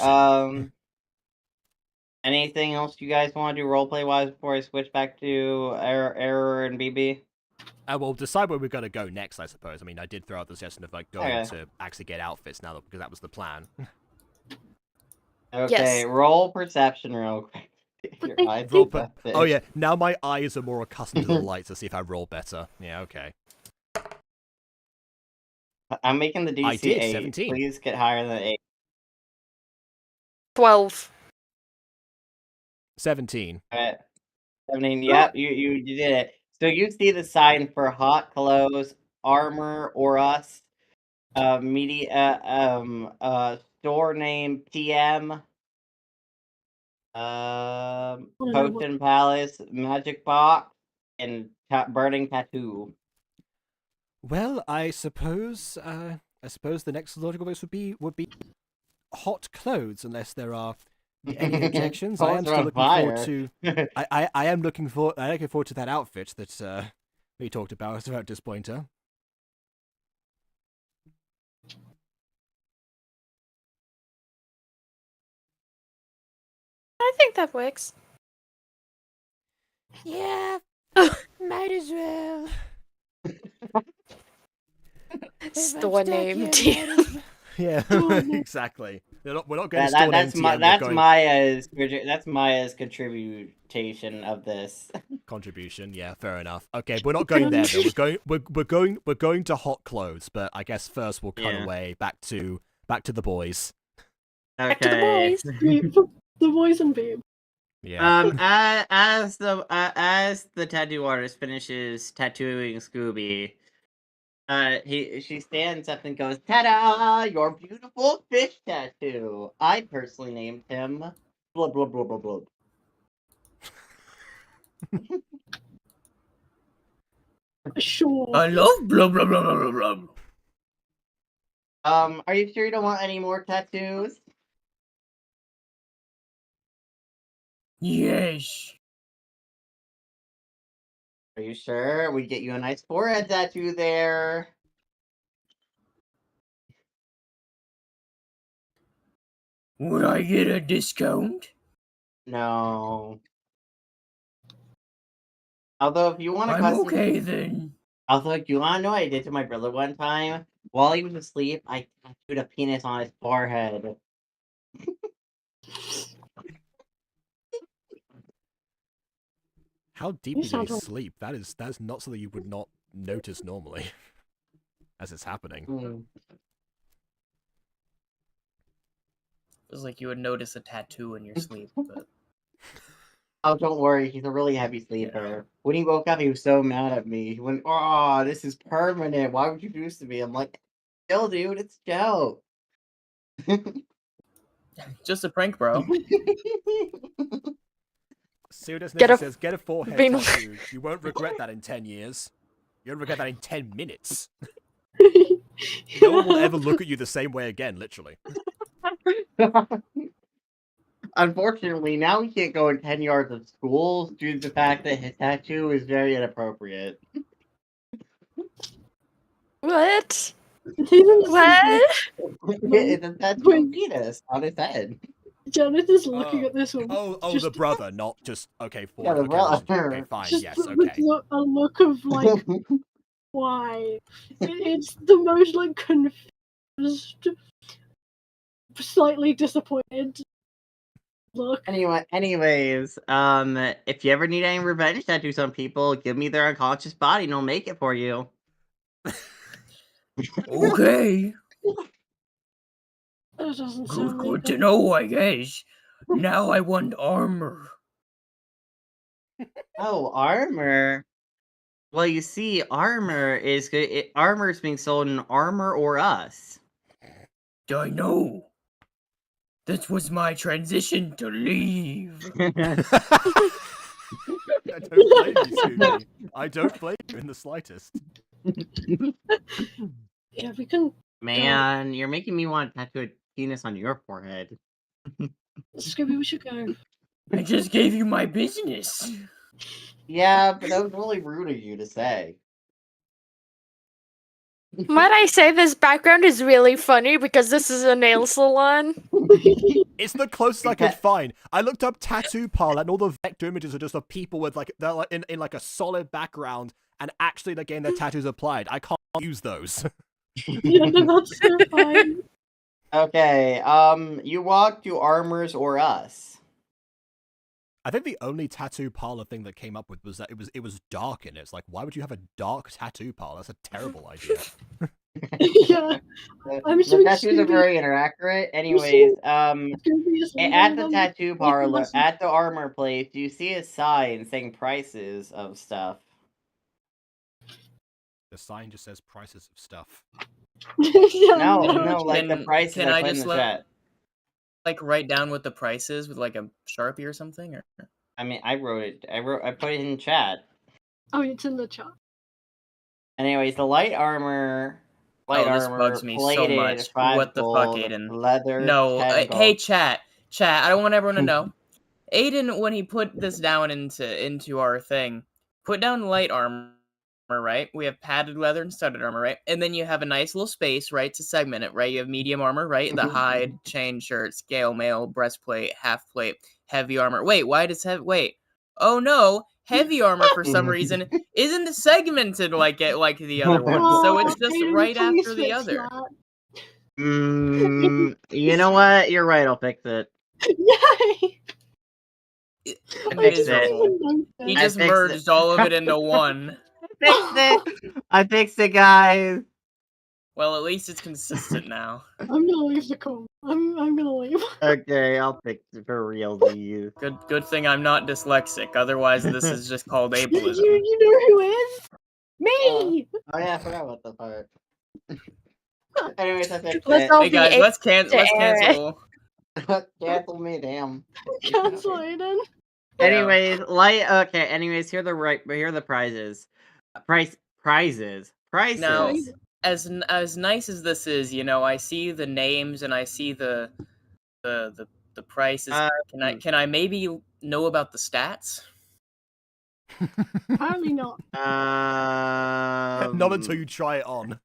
Anything else you guys want to do roleplay wise before I switch back to Error and BB? We'll decide where we're going to go next, I suppose. I mean, I did throw out the suggestion of like going Okay. to actually get outfits now, because that was the plan. Okay, Yes. roll perception real quick. Your eyes are busted. Oh yeah, now my eyes are more accustomed to the light to see if I roll better. Yeah, okay. I'm making the DC I did, 8. 17. Please get higher than 8. 12. 17. Alright. 17. Yep, you did it. So you see the sign for hot clothes, armor, or us. Store name TM. Potion Palace, Magic Box, and Burning Tattoo. Well, I suppose the next logical choice would be hot clothes, unless there are any objections. I am still looking forward to. I am looking forward to that outfit that we talked about Dispointer. I think that works. Yeah, might as well. Store name TM. Yeah, exactly. We're not going to store That's name TM. That's Maya's contribution of this. Contribution, yeah, fair enough. Okay, we're not going there though. We're going to hot clothes, but I guess first we'll cut away back to the boys. Okay. Back to the boys. The boys and babe. Yeah. As the tattoo artist finishes tattooing Scooby, she stands up and goes, "Ta-da! Your beautiful fish tattoo. I personally named him blah blah blah blah blah." Sure. I love blah blah blah blah blah blah. Are you sure you don't want any more tattoos? Yes. Are you sure? We get you a nice forehead tattoo there. Would I get a discount? No. Although, if you want to I'm okay then. Although, you want to know what I did to my brother one time? While he was asleep, I tattooed a penis on his forehead. How deeply did he sleep? That's not something you would not notice normally, as it's happening. It's like you would notice a tattoo in your sleep, but Oh, don't worry, he's a really heavy sleeper. When he woke up, he was so mad at me. He went, "Oh, this is permanent. Why would you do this to me?" I'm like, "Chill, dude. It's Joe." Just a prank, bro. Serious Get a says, get a forehead Venus. tattoo. You won't regret that in 10 years. You won't regret that in 10 minutes. No one will ever look at you the same way again, literally. Unfortunately, now he can't go in 10 yards of school due to the fact that his tattoo is very inappropriate. What? What? What? It's a tattoo of penis on his head. Janet is looking at this one. Oh, just, the brother, not just, okay, Yeah, forehead. the Okay, brother. okay, fine, just yes, with okay. a look of like, why? It's the most like confused, slightly disappointed look. Anyways, if you ever need any revenge tattoos on people, give me their unconscious body and I'll make it for you. Okay. That doesn't sound Good like to a- know, I guess. Now I want armor. Oh, armor. Well, you see, armor is good. Armor is being sold in Armor or Us. I know. This was my transition to leave. I don't blame you, Scooby. I don't blame you in the slightest. Yeah, we can. Man, you're making me want to tattoo a penis on your forehead. Scooby, we should go. I just gave you my business. Yeah, but that was really rude of you to say. Might I say this background is really funny because this is a nail salon? It's the closest I could find. I looked up tattoo parlor and all the vector images are just of people with like they're like in like a solid background and actually they're getting their tattoos applied. I can't use those. Yeah, no, that's so fine. Okay, you walk to Armors or Us. I think the only tattoo parlor thing that came up with was that it was dark in it. It's like, why would you have a dark tattoo parlor? That's a terrible idea. Yeah, I'm The assuming tattoos are Scooby- very inaccurate. Anyways, Scooby is leaving at the them. tattoo Make a parlor, lesson. at the armor place, you see a sign saying prices of stuff. The sign just says prices of stuff. Yeah, No, like the Can- prices can I I put in just the let- chat. Like write down what the price is with like a Sharpie or something, or I mean, I wrote it. I put it in chat. Oh, it's in the chat. Anyways, the light armor. Light this armor, bugs me so plated, much. 5 What the fuck, gold, Aiden? leather. No, 10 hey gold. chat. I don't want everyone to know. Aiden, when he put this down into our thing, put down light armor, right? We have padded leather and studded armor, right? And then you have a nice little space, right, to segment it, right? You have medium armor, right? The hide, chain shirt, scale mail, breastplate, half plate, heavy armor. Wait, why does wait? Oh no, heavy armor for some reason isn't segmented like the other one, so it's just Aiden, right please after the fix other. that. You know what? You're right. I'll fix it. Yay! I fixed it. He I just fixed merged it. all of it into one. I fixed it, guys. Well, at least it's consistent now. I'm gonna leave the call. I'm gonna leave. Okay, I'll fix it for realsies. Good thing I'm not dyslexic. Otherwise, this is just called ableism. You know who is? Me! Oh yeah, I forgot about the part. Anyways, I fixed Let's it. all Hey be guys, a- let's cancel. Cancel me, damn. Cancel Aiden. Anyways, Anyways, here are the prizes. Prizes. Now, as nice as this is, you know, I see the names and I see the prices. Can I maybe know about the stats? Apparently not. Not until you try it on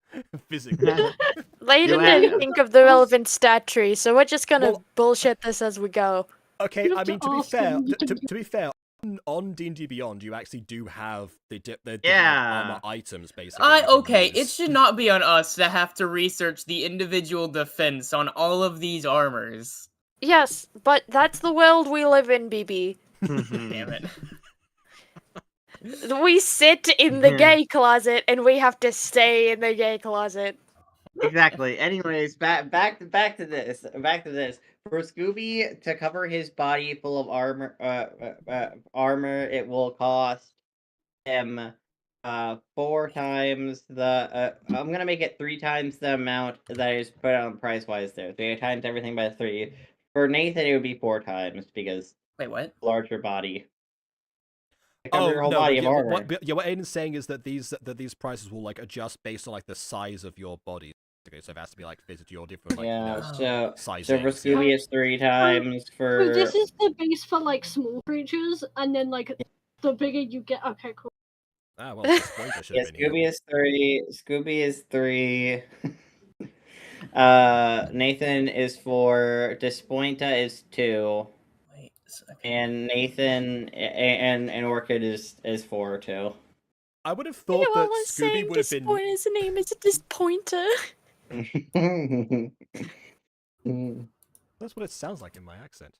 physically. Layden didn't think of the relevant stat tree, so we're just gonna bullshit this as we go. Okay, You have I mean, to to be ask fair, him, you to, can- to be fair, on D&D Beyond, you actually do have the different Yeah. armor items, basically. you can Okay, use. it should not be on us to have to research the individual defense on all of these armors. Yes, but that's the world we live in, BB. Damn it. We sit in the gay closet, and we have to stay in the gay closet. Exactly. Anyways, back to this. Back to this. For Scooby to cover his body full of armor, it will cost him 4 times the. I'm gonna make it 3 times the amount that I just put on price wise there. 3 times everything by 3. For Nathan, it would be 4 times because Wait, what? larger body. To cover Oh your whole no, body but of yeah, armor. what Aiden's saying is that these prices will like adjust based on like the size of your body. Okay, so it has to be like fitted to your different like Yeah. So sizings. for Scooby, it's 3 times. So this is the base for like small creatures, and then like the bigger you get. Okay, cool. Ah, well, Disappointer should Yeah, have been here. Scooby is 3. Scooby is 3. Nathan is 4. Dispointa is 2. Wait, okay. And Nathan and Orchid is 4 too. I would have thought that Scooby would have been. His name is Dispointer. That's what it sounds like in my accent.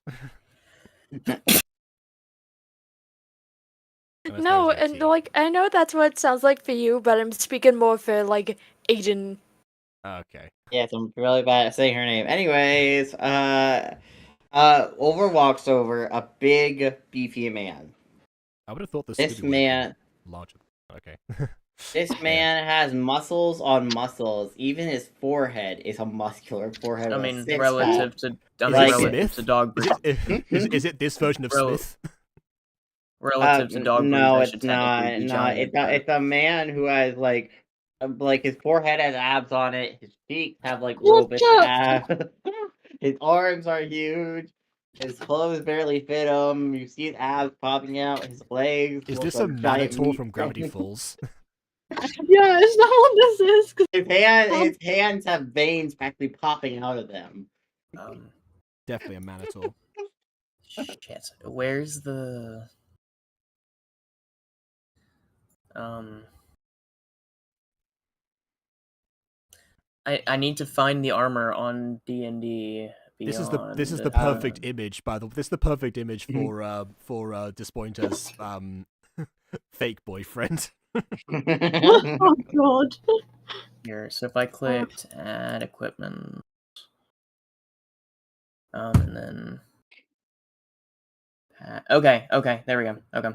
No, and like I know that's what it sounds like for you, but I'm speaking more for like Aiden. Okay. Yes, I'm really bad at saying her name. Anyways, Over walks over a big beefy man. I would have thought this man larger. Okay. This man has muscles on muscles. Even his forehead is a muscular forehead. I with a mean, six-pack. relative to dog breed. Is it this version of Smith? Relative to dog breed, no, I it's should not. technically be No, giant, but... it's a man who has like his forehead has abs on it. His cheeks have like robust abs. His arms are huge. His clothes barely fit him. You see his abs popping out. His legs. Is look this like a giant Manitor meat from Gravity things. Falls? Yeah, is that what this is? His hands have veins practically popping out of them. Definitely a Manitor. Shit. Where's the... I need to find the armor on DND. This is the perfect image, by the way. This is the perfect image for Dispointer's fake boyfriend. Oh god. Here, so if I clicked add equipment, and then okay, there we go. Okay.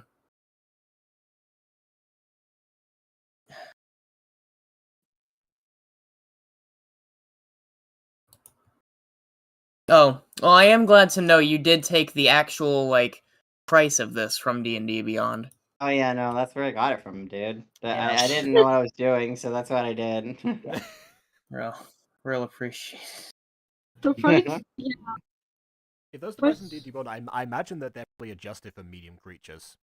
Oh, well, I am glad to know you did take the actual like price of this from D&D Beyond. Oh yeah, no, that's where I got it from, dude. Yeah. I didn't know what I was doing, so that's what I did. Real appreciate it. The price, yeah. If those prices in D&D Beyond, I imagine that they're probably adjusted for medium creatures,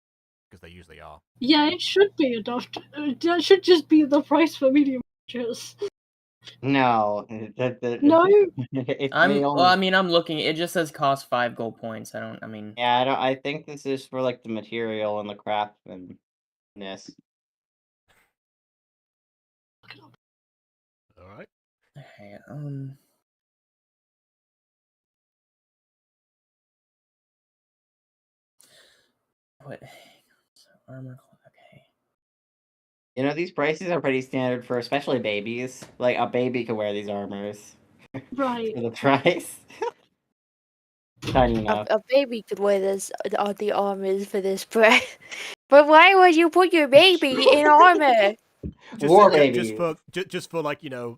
because they usually are. Yeah, it should be adjusted. That should just be the price for medium creatures. No. No. I'm looking. It just says cost 5 gold points. Yeah, I think this is for like the material and the craftsmanship. All right. Okay. What? Armor. Okay. You know, these prices are pretty standard for especially babies. Like a baby could wear these armors. Right. For the price. Tiny enough. A baby could wear the armors for this price. But why would you put your baby in armor? Just for like, you know,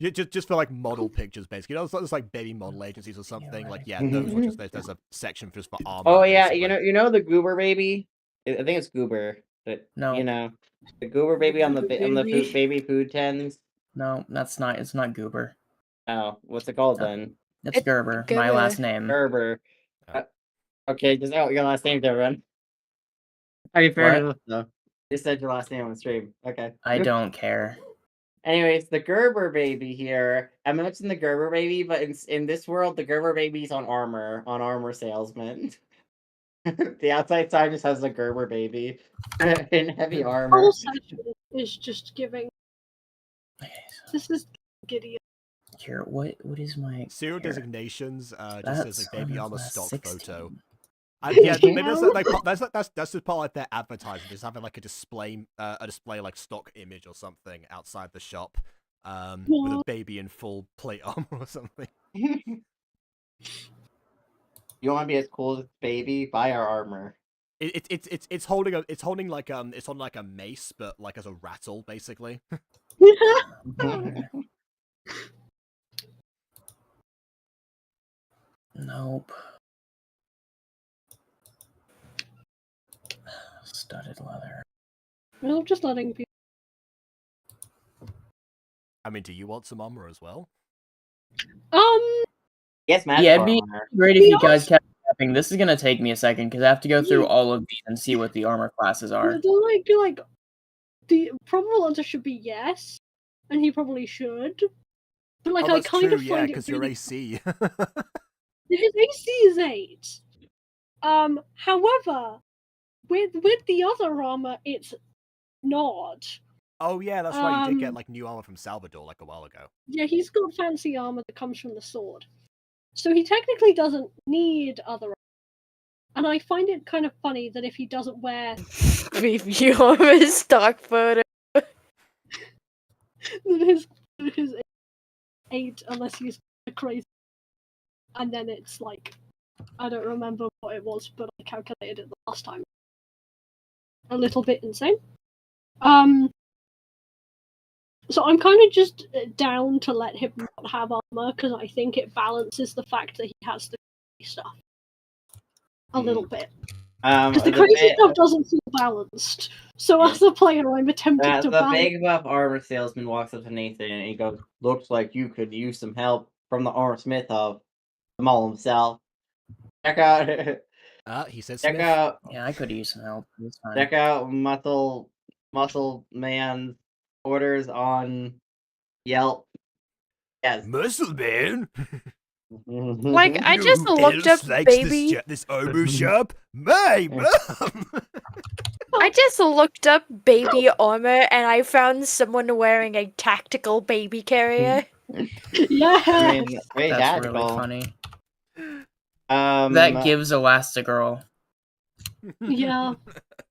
just for like model pictures, basically. You know, it's like baby model agencies or something. Like, yeah, those are just there's a section just for armor. Oh yeah, basically. you know the Goober baby. I think it's Goober, but no, you know, the Goober baby on the baby food tins. No, that's not. It's not Goober. Oh, what's it called then? It's Gerber. My last name. Gerber. Okay, just out your last name, everyone. I mean, fair enough, though. You said your last name on the stream. Okay. I don't care. Anyways, the Gerber baby here. I mentioned the Gerber baby, but in this world, the Gerber baby's on armor salesman. The outside side just has the Gerber baby in heavy armor. Whole section is just giving. This is giddy. Here, what is my serial designations? Just says like baby armor stock 16. photo. Yeah, maybe that's just part of like their advertising, just having like a display like stock image or something outside the shop. with a baby in full plate armor or something. You want to be as cool as baby? Buy our armor. It's holding like a mace, but like as a rattle, basically. Nope. Studded leather. I'm just letting people. I mean, do you want some armor as well? Yes, Matt. Yeah, it'd be great if you guys kept tapping. This is gonna take me a second because I have to go through all of these and see what the armor classes are. Like the probable answer should be yes, and he probably should. But like, I kind of find because your AC. His AC is 8. However, with the other armor, it's not. Oh yeah, that's right. You did get like new armor from Salvador like a while ago. Yeah, he's got fancy armor that comes from the sword, so he technically doesn't need other armor. And I find it kind of funny that if he doesn't wear Baby armor stock photo. his 8, unless he's crazy, and then it's like, I don't remember what it was, but I calculated it the last time. A little bit insane. So I'm kind of just down to let him not have armor because I think it balances the fact that he has the crazy stuff a little bit. Because the crazy stuff doesn't feel balanced. So as a player, I'm attempting to balance. The big buff armor salesman walks up to Nathan and he goes, "Looks like you could use some help from the armor smith of the mall himself. Check out." He says. Check out. Yeah, I could use some help. It's fine. Check out Muscle Man's orders on Yelp. Yes. Muscle Man. Like, I just looked up baby. This armor shop. My mom. I just looked up baby armor and I found someone wearing a tactical baby carrier. Yeah, I mean, very That's tactical. really funny. That gives Elastigirl. Yeah.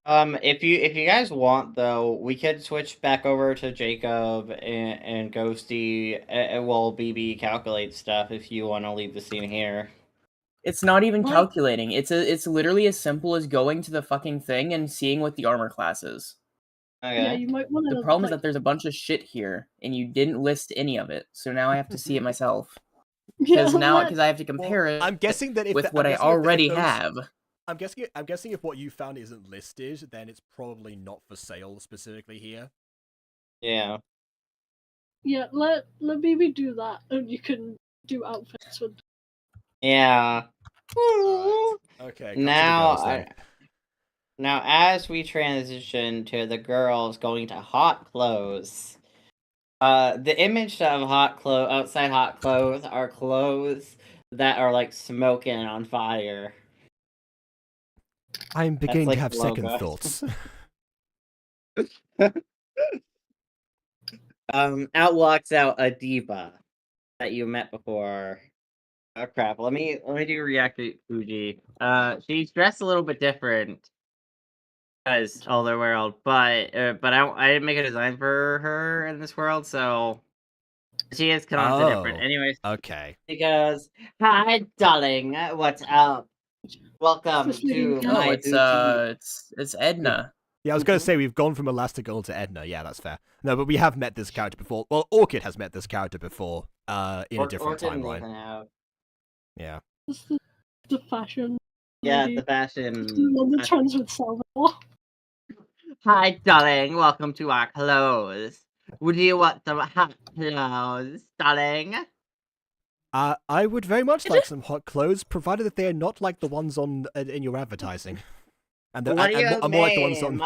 If you guys want though, we could switch back over to Jacob and Ghostie while BB calculates stuff if you want to leave the scene here. It's not even calculating. It's literally as simple as going to the fucking thing and seeing what the armor class is. Okay. Yeah, you might want to. The problem is that there's a bunch of shit here, and you didn't list any of it. So now I have to see it myself. Because I have to compare it. I'm guessing that with what I already have. I'm guessing if what you found isn't listed, then it's probably not for sale specifically here. Yeah. Yeah, let BB do that, and you can do outfits with. Yeah. Okay. Now, as we transition to the girls going to hot clothes, the image of outside hot clothes are clothes that are like smoking on fire. I'm beginning like to have the second logo. thoughts. Out walks out a diva that you met before. Oh crap! Let me do react to Fuji. She's dressed a little bit different as other world, but I didn't make a design for her in this world, so she is kind of different. Anyways, okay. She goes, "Hi, darling. What's up? Welcome to my boutique." It's Edna. Yeah, I was going to say we've gone from Elastigirl to Edna. Yeah, that's fair. No, but we have met this character before. Well, Orchid has met this character before. In a different timeline. Yeah. The fashion. Yeah, lady. the fashion. The trends with Salvador. Hi, darling. Welcome to our clothes. Would you want some hot clothes, darling? I would very much like some hot clothes, provided that they are not like the ones on in your advertising. And What do you more like the ones on.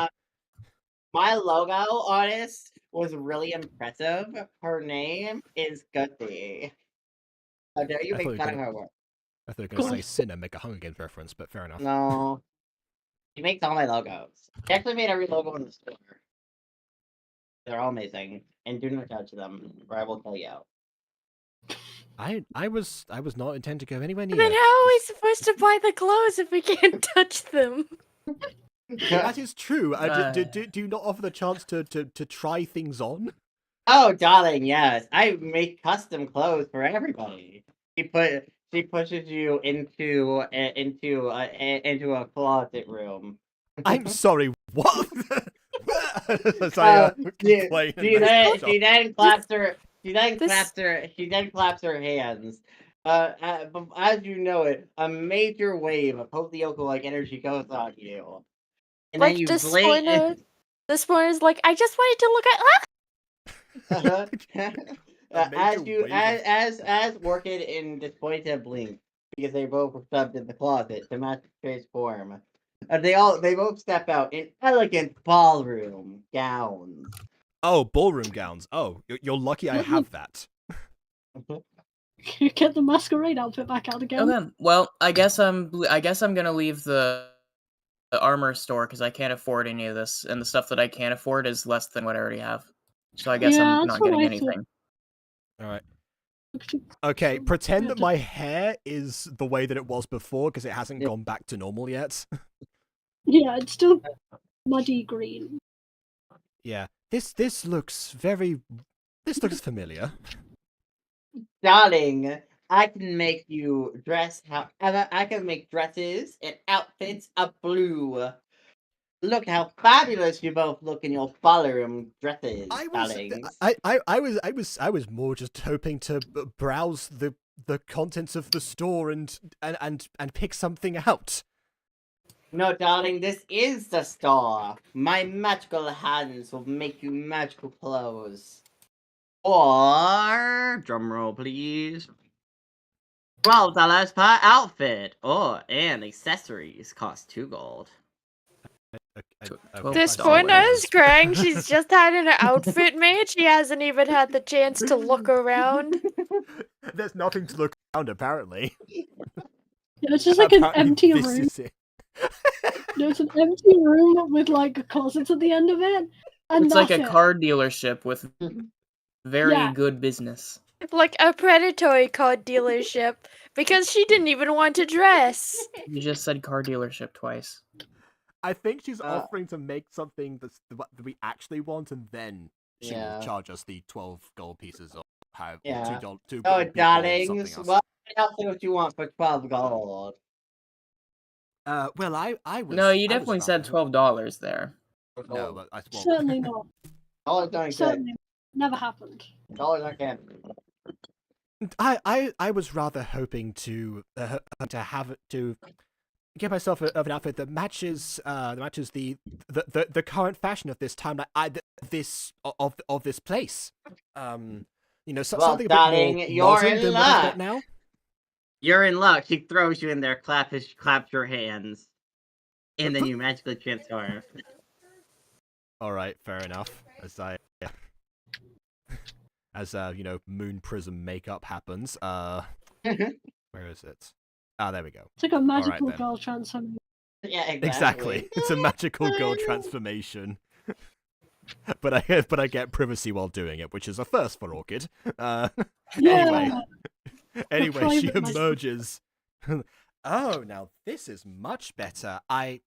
My logo artist was really impressive. Her name is Ghostie. How dare you make fun of her work? I thought you were going to say Sin and make a Hunger Games reference, but fair enough. No. She makes all my logos. She actually made every logo in the store. They're all amazing. And do not judge them, or I will kill you. I was not intending to go anywhere near. Then how are we supposed to buy the clothes if we can't touch them? That is true. Do you not offer the chance to try things on? Oh, darling, yes. I make custom clothes for everybody. She pushes you into a closet room. I'm sorry, what? As I She, complain and she make then stuff. she then claps her hands. As you know it, a major wave of Holy-like energy goes on you, and then Like you this blink. one is like, I just wanted to look at. A major wave of- As Orchid and Disappointed blink because they both were shoved in the closet to match Trey's form. They both step out in elegant ballroom gowns. Oh, ballroom gowns. Oh, you're lucky I have that. Get the masquerade outfit back out again. Okay. Well, I guess I'm gonna leave the armor store because I can't afford any of this, and the stuff that I can't afford is less than what I already have. So I guess Yeah, I'm that's not what getting I anything. All right. Okay, pretend that my hair is the way that it was before because it hasn't gone back to normal yet. Yeah, it's still muddy green. Yeah. This looks familiar. Darling, I can make you dress however. I can make dresses and outfits of blue. Look how fabulous you both look in your ballroom dresses, darlings. I was more just hoping to browse the contents of the store and pick something out. No, darling, this is the store. My magical hands will make you magical clothes. Or, drumroll please, $12 per outfit. Oh, and accessories cost 2 gold. This $12. point is crying. She's just had an outfit made. She hasn't even had the chance to look around. There's nothing to look around, apparently. Yeah, it's just like an empty room. There's an empty room with like closets at the end of it. And It's like a that's it. car dealership with very Yeah. good business. Like a predatory car dealership. Because she didn't even want to dress. You just said car dealership twice. I think she's offering to make something that we actually want, and then she will charge us the 12 gold pieces or how $2 Oh, darlings, what else would you want for 12 gold? Well, I was. No, you definitely said $12 there. No, but I Certainly not. Dollars don't exist. Certainly never happened. Dollars aren't canon. I was rather hoping to get myself an outfit that matches the current fashion of this time, of this place. You know, something darling, a bit more you're modern in than what I've luck. got now. You're in luck. She throws you in there, claps your hands, and then you magically transform. All right, fair enough. As you know, moon prism makeup happens. Where is it? Ah, there we go. It's like a magical girl transformation. Yeah, Exactly. It's a magical girl transformation. but I get privacy while doing it, which is a first for Orchid. Anyway, she emerges. Oh, now this is much better. I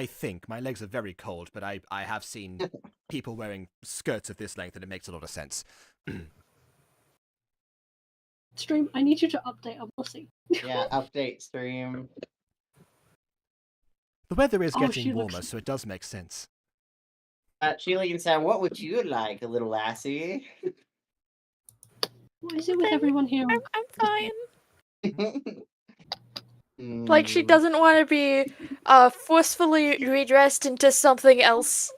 think my legs are very cold, but I have seen people wearing skirts of this length, and it makes a lot of sense. Stream, I need you to update. We'll see. Yeah, update stream. The weather is getting warmer, so it does make sense. Sheila said, "What would you like, little lassie?" What is it with everyone here? I'm fine. Like she doesn't want to be forcefully redressed into something else.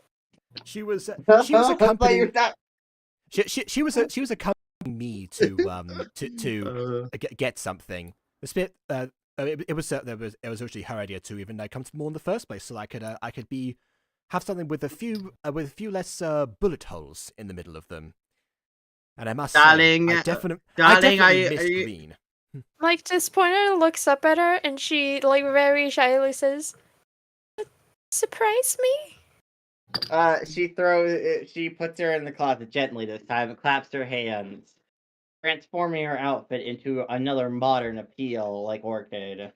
She was accompanying she was accompanying me to get something. This bit it was actually her idea to even come to more in the first place, so I could have something with a few less bullet holes in the middle of them. And I must say, I definitely missed green. Like, this pointer looks up at her, and she, like, very shyly says, "Surprise me?" She puts her in the closet gently this time and claps her hands, transforming her outfit into another modern appeal like Orchid.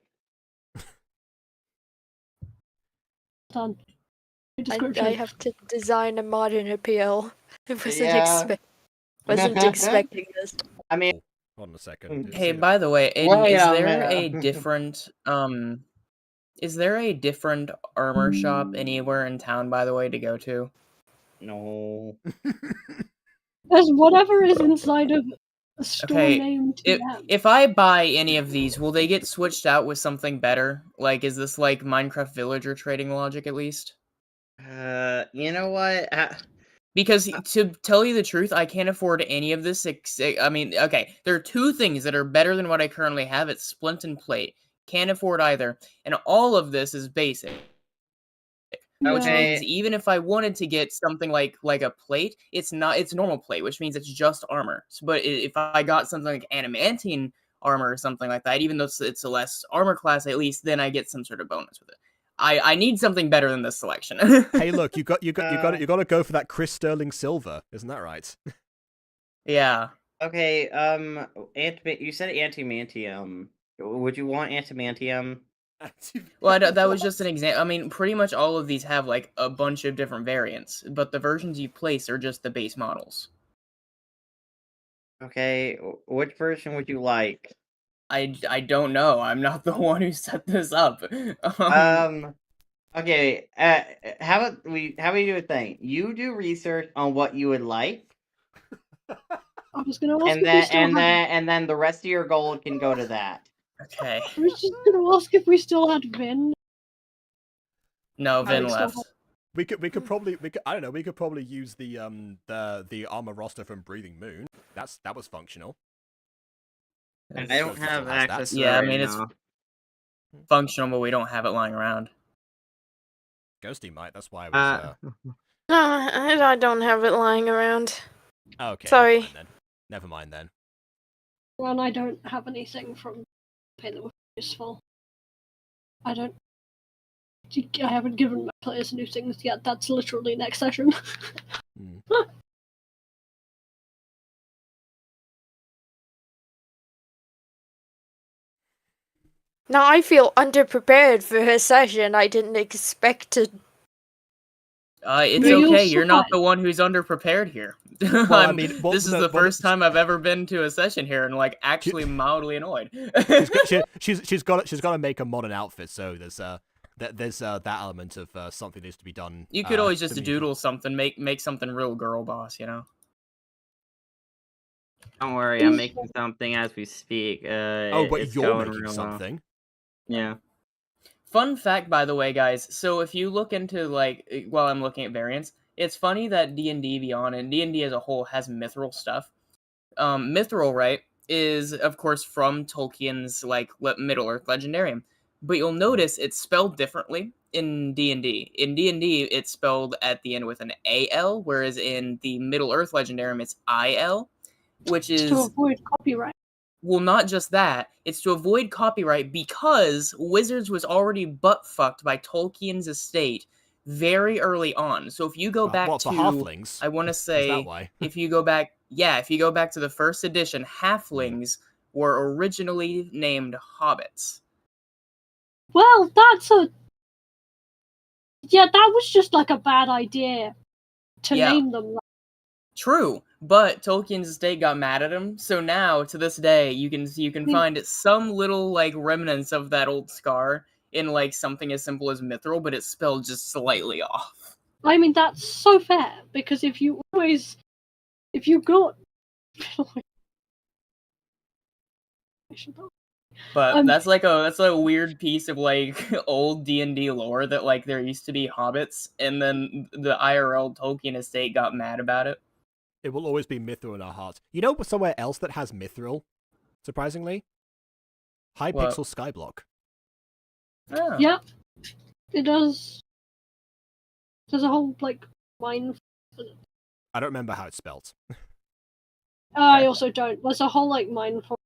Done. I have to design a modern appeal. It wasn't expected. Wasn't expecting this. I mean, Hold on a second. Hey, by the way, Aiden, Wait is a there a minute. different is there a different armor shop anywhere in town, by the way, to go to? No. There's whatever is inside of a store Okay, named TM. If I buy any of these, will they get switched out with something better? Like, is this like Minecraft villager trading logic at least? You know what? Because to tell you the truth, I can't afford any of this. I mean, okay, there are two things that are better than what I currently have. It's splint and plate. Can't afford either. And all of this is basic. Which means even if I wanted to get something like a plate, it's normal plate, which means it's just armor. But if I got something like adamantine armor or something like that, even though it's a less armor class, at least then I get some sort of bonus with it. I need something better than this selection. Hey, look, you got to go for that Chris Sterling silver, isn't that right? Yeah. Okay, you said antimantium. Would you want antimantium? Well, that was just an example. I mean, pretty much all of these have like a bunch of different variants, but the versions you place are just the base models. Okay, which version would you like? I don't know. I'm not the one who set this up. Okay. How about we do a thing? You do research on what you would like. I was gonna ask and then the rest of your gold can go to that. Okay. I was just gonna ask if we still had Vin. No, Vin left. We could probably I don't know, we could probably use the armor roster from Breathing Moon. That was functional. I don't have access to Yeah, that I mean right it's now. functional, but we don't have it lying around. Ghostie might, that's why I was I don't have it lying around. Okay. Sorry. Never mind then. And I don't have anything from Pay that was useful. I haven't given my players new things yet. That's literally next session. Now I feel underprepared for her session. I didn't expect to. It's okay. You're not the one who's underprepared here. Well, I mean, this is the first time I've ever been to a session here and like actually mildly annoyed. she's got to make a modern outfit, so there's that element of something needs to be done. You could always just doodle something, make something real girl boss, you know. Don't worry, I'm making something as we speak. But you're making something. Yeah. Fun fact, by the way, guys. So if you look into while I'm looking at variants, it's funny that D&D Beyond and D&D as a whole has mithril stuff. Mithril, right, is of course from Tolkien's Middle Earth Legendarium, but you'll notice it's spelled differently in D&D. In D&D, it's spelled at the end with an AL, whereas in the Middle Earth Legendarium, it's IL, which is to avoid copyright. Well, not just that. It's to avoid copyright because Wizards was already butt-fucked by Tolkien's estate very early on. So if you go back to halflings? I want to say if you go back to the first edition, halflings were originally named hobbits. Well, that was just like a bad idea to name them that. True, but Tolkien's estate got mad at him, so now to this day you can find some little remnants of that old scar in something as simple as mithril, but it's spelled just slightly off. I mean, that's so fair because if you got But that's a weird piece of old D&D lore that there used to be hobbits, and then the IRL Tolkien estate got mad about it. It will always be mithril in our hearts. You know somewhere else that has mithril? Surprisingly? Hypixel Skyblock. Oh. Yep. It does. There's a whole mine. I don't remember how it's spelled. I also don't. There's a whole mine for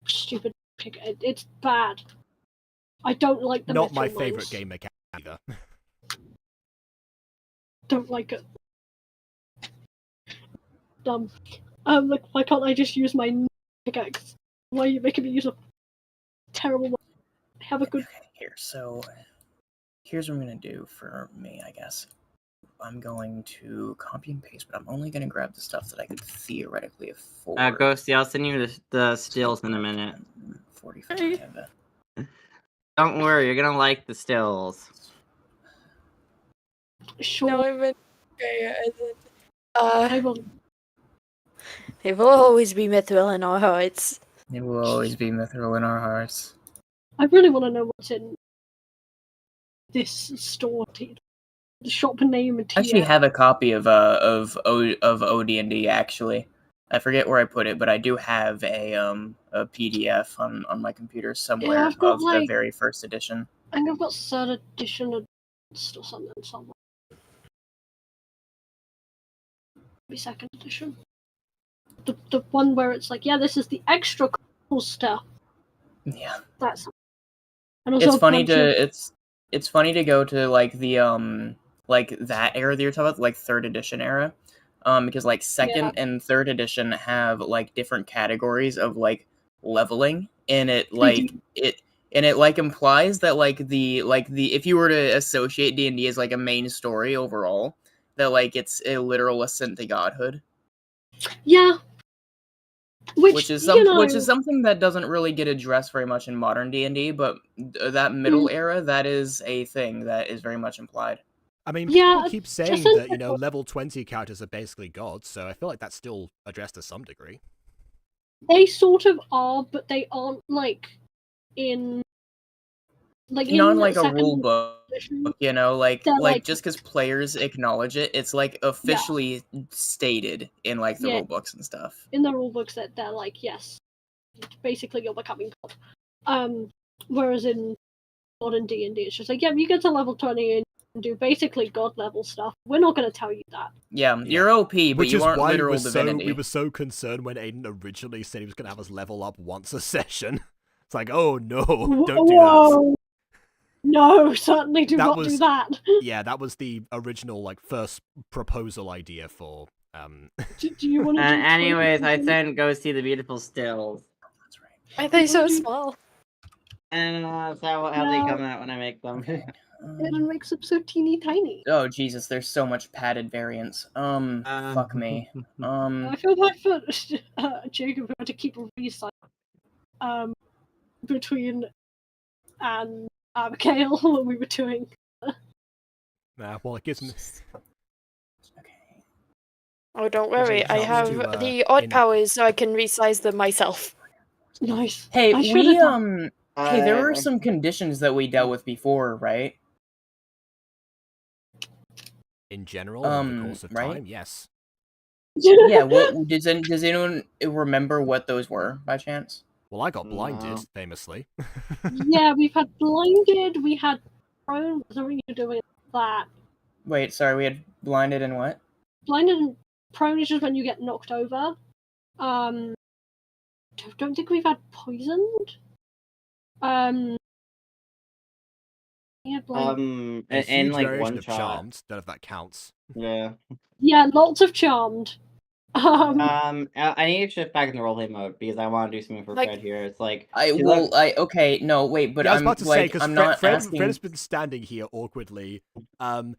stupid pick. It's bad. I don't like the Not my mines. favorite game mechanic either. Don't like it. Dumb. Why can't I just use my pickaxe? Why are you making me use a terrible one? Have a good. Here, so here's what I'm gonna do for me, I guess. I'm going to copy and paste, but I'm only going to grab the stuff that I could theoretically afford. Ghostie, I'll send you the stills in a minute. 45 Canva. Don't worry, you're gonna like the stills. Sure. No, I meant okay, I will. It will always be Mithril in our hearts. It will always be Mithril in our hearts. I really want to know what's in this store. The shop name and I actually have a copy of OD&D actually. I forget where I put it, but I do have a PDF on my computer somewhere I've got, of the very first edition. I think I've got third edition or something somewhere. Maybe second edition. The one where it's like, yeah, this is the extra cool stuff. Yeah. That's. And also It's funny to it's funny to go to like the like that era that you're talking about, like 3rd edition era. Because like 2nd and 3rd edition have like different categories of like leveling, and it like implies that like the if you were to associate D&D as like a main story overall, that like it's a literal ascent to godhood. Yeah. Which is something that doesn't really get addressed very much in modern D&D, but that middle era, that is a thing that is very much implied. I mean, people keep saying that, you know, level 20 characters are basically gods, so I feel like that's still addressed to some degree. They sort of are, but they aren't, like, in... Like, not in, like, a rule book, you know? Like just because players acknowledge it, it's, like, officially stated in, like, the rule books and stuff. In the rule books, that they're like, yes, basically you're becoming god. Whereas in modern D&D, it's just like, yeah, you get to level 20 and do basically god level stuff. We're not going to tell you that. Yeah, you're OP, but you aren't literal divinity. We were so concerned when Aiden originally said he was going to have us level up once a session. It's like, oh no, don't do that. No, certainly do not do that. Yeah, that was the original, like, first proposal idea for... Do you want to anyways, I sent Ghostie the beautiful stills. That's right. Are they so small? And that's how they come out when I make them. It makes them so teeny tiny. Oh Jesus, there's so much padded variants. Fuck me. I feel bad for Jacob who had to keep a recycle between and Abigail when we were doing. Nah, well, it gives me. Okay. Oh, don't worry. I have the odd powers, so I can resize them myself. Nice. Hey, hey, there were some conditions that we dealt with before, right? In general, in the course of time, yes. Yeah, does anyone remember what those were, by chance? Well, I got blinded, famously. Yeah, we've had blinded, we had prone, something you're doing that. Wait, sorry, we had blinded and what? Blinded and prone is just when you get knocked over. Don't think we've had poisoned. Yeah, and like one shot. Charmed. Don't know if that counts. Yeah. Yeah, lots of charmed. I need to shift back in the roleplay mode because I want to do something for Fred here. It's like okay, no, wait, but I was about to say because Fred has been standing here awkwardly. But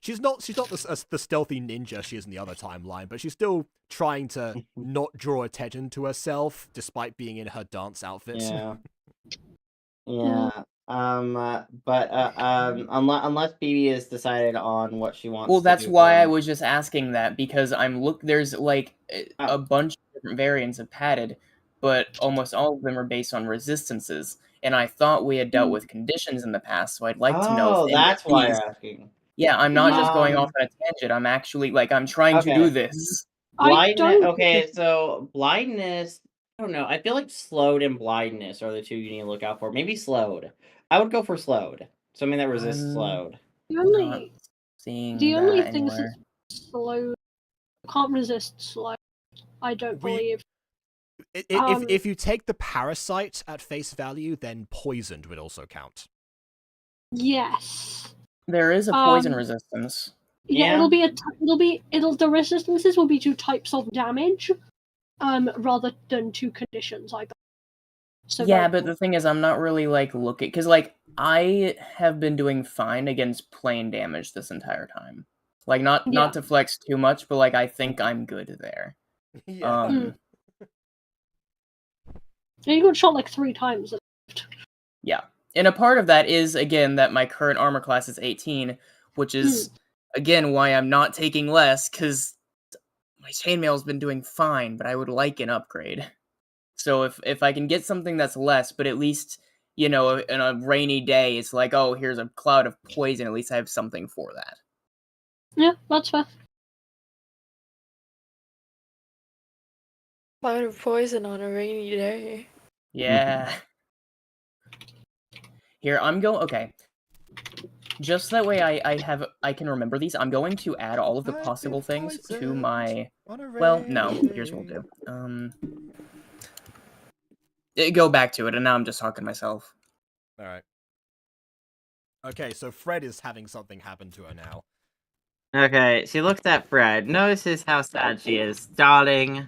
she's not the stealthy ninja she is in the other timeline, but she's still trying to not draw attention to herself despite being in her dance outfit. Yeah. Yeah. Unless BB has decided on what she wants. Well, that's why I was just asking that, because there's like a bunch of different variants of padded, but almost all of them are based on resistances. And I thought we had dealt with conditions in the past, so I'd like to know. Oh, that's why you're asking. Yeah, I'm not just going off on a tangent. I'm actually I'm trying to do this. Blindness. Okay, so blindness. I don't know. I feel like slowed and blindness are the two you need to look out for. Maybe slowed. I would go for slowed. Something that resists slowed. The only thing that's slowed can't resist slow. I don't believe. If you take the parasite at face value, then poisoned would also count. Yes. There is a poison resistance. Yeah, the resistances will be to types of damage, rather than to conditions. I bet. So yeah, but the thing is, I'm not really looking, because I have been doing fine against plane damage this entire time. Like, not to flex too much, but, like, I think I'm good there. Yeah. You got shot like 3 times. Yeah. And a part of that is, again, that my current armor class is 18, which is, again, why I'm not taking less, because my chainmail's been doing fine, but I would like an upgrade. So if I can get something that's less, but at least, you know, in a rainy day, it's like, oh, here's a cloud of poison, at least I have something for that. Yeah, that's fair. Cloud of poison on a rainy day. Yeah. Here, I'm going... Okay. Just that way I can remember these, I'm going to add all of the possible things to my... Well, no. Here's what we'll do. Go back to it, and now I'm just talking to myself. Alright. Okay, so Fred is having something happen to her now. Okay, she looks at Fred, notices how sad she is. Darling,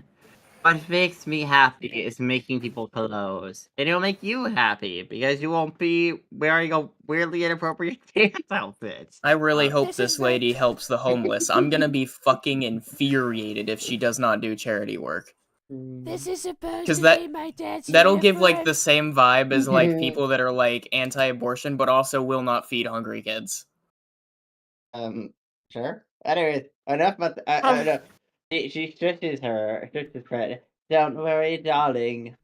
what makes me happy is making people clothes. And it'll make you happy, because you won't be wearing a weirdly inappropriate dance outfit. I really hope this lady helps the homeless. I'm gonna be fucking infuriated if she does not do charity work. This is supposed Because to be my dad's that'll give, like, uniform. the same vibe as, like, people that are, like, anti-abortion, but also will not feed hungry kids. Sure. Anyways, enough about the, she stretches Fred. Don't worry, darling.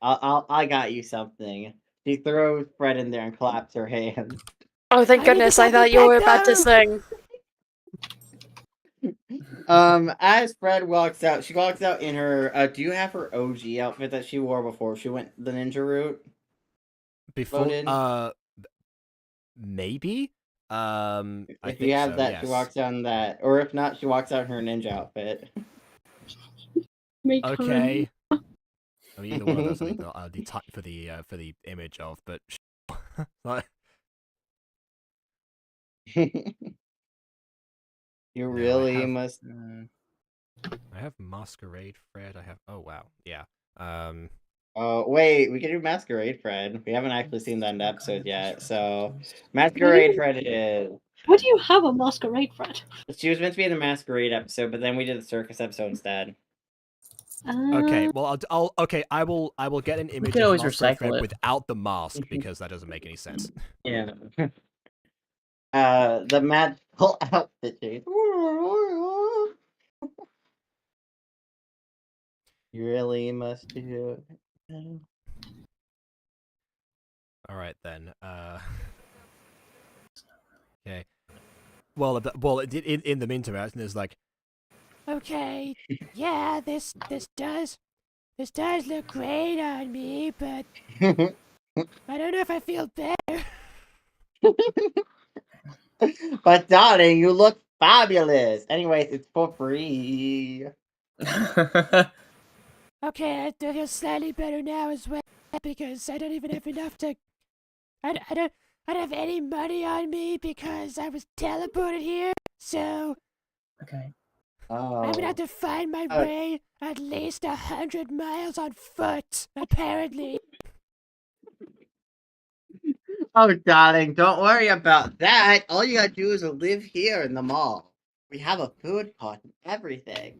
I got you something. She throws Fred in there and claps her hands. Oh, thank goodness, I thought you were about to sing. As Fred walks out, she walks out in her, do you have her OG outfit that she wore before she went the ninja route? Before, maybe? If you have that, yes. She walks out in that. Or if not, she walks out in her ninja outfit. Okay. I mean, either one of those, I think the type for the image of, but like... You really must. I have Masquerade Fred. I have. Oh wow, yeah. Oh wait, we can do Masquerade Fred. We haven't actually seen that in the episode yet, so Masquerade Fred it is. Why do you have a Masquerade Fred? She was meant to be in the Masquerade episode, but then we did the circus episode instead. Okay, well, I will get an image of Masquerade Fred without the mask because that doesn't make any sense. Yeah. The magical outfit change. You really must do it. Alright then, okay. Well, in the meantime, there's like... Okay, yeah, this does look great on me, but I don't know if I feel better. But darling, you look fabulous. Anyways, it's for free. Okay, I feel slightly better now as well because I don't even have enough to. I don't have any money on me because I was teleported here. So. Okay. I'm gonna have to find my way at least 100 miles on foot, apparently. Oh, darling, don't worry about that. All you gotta do is live here in the mall. We have a food court and everything.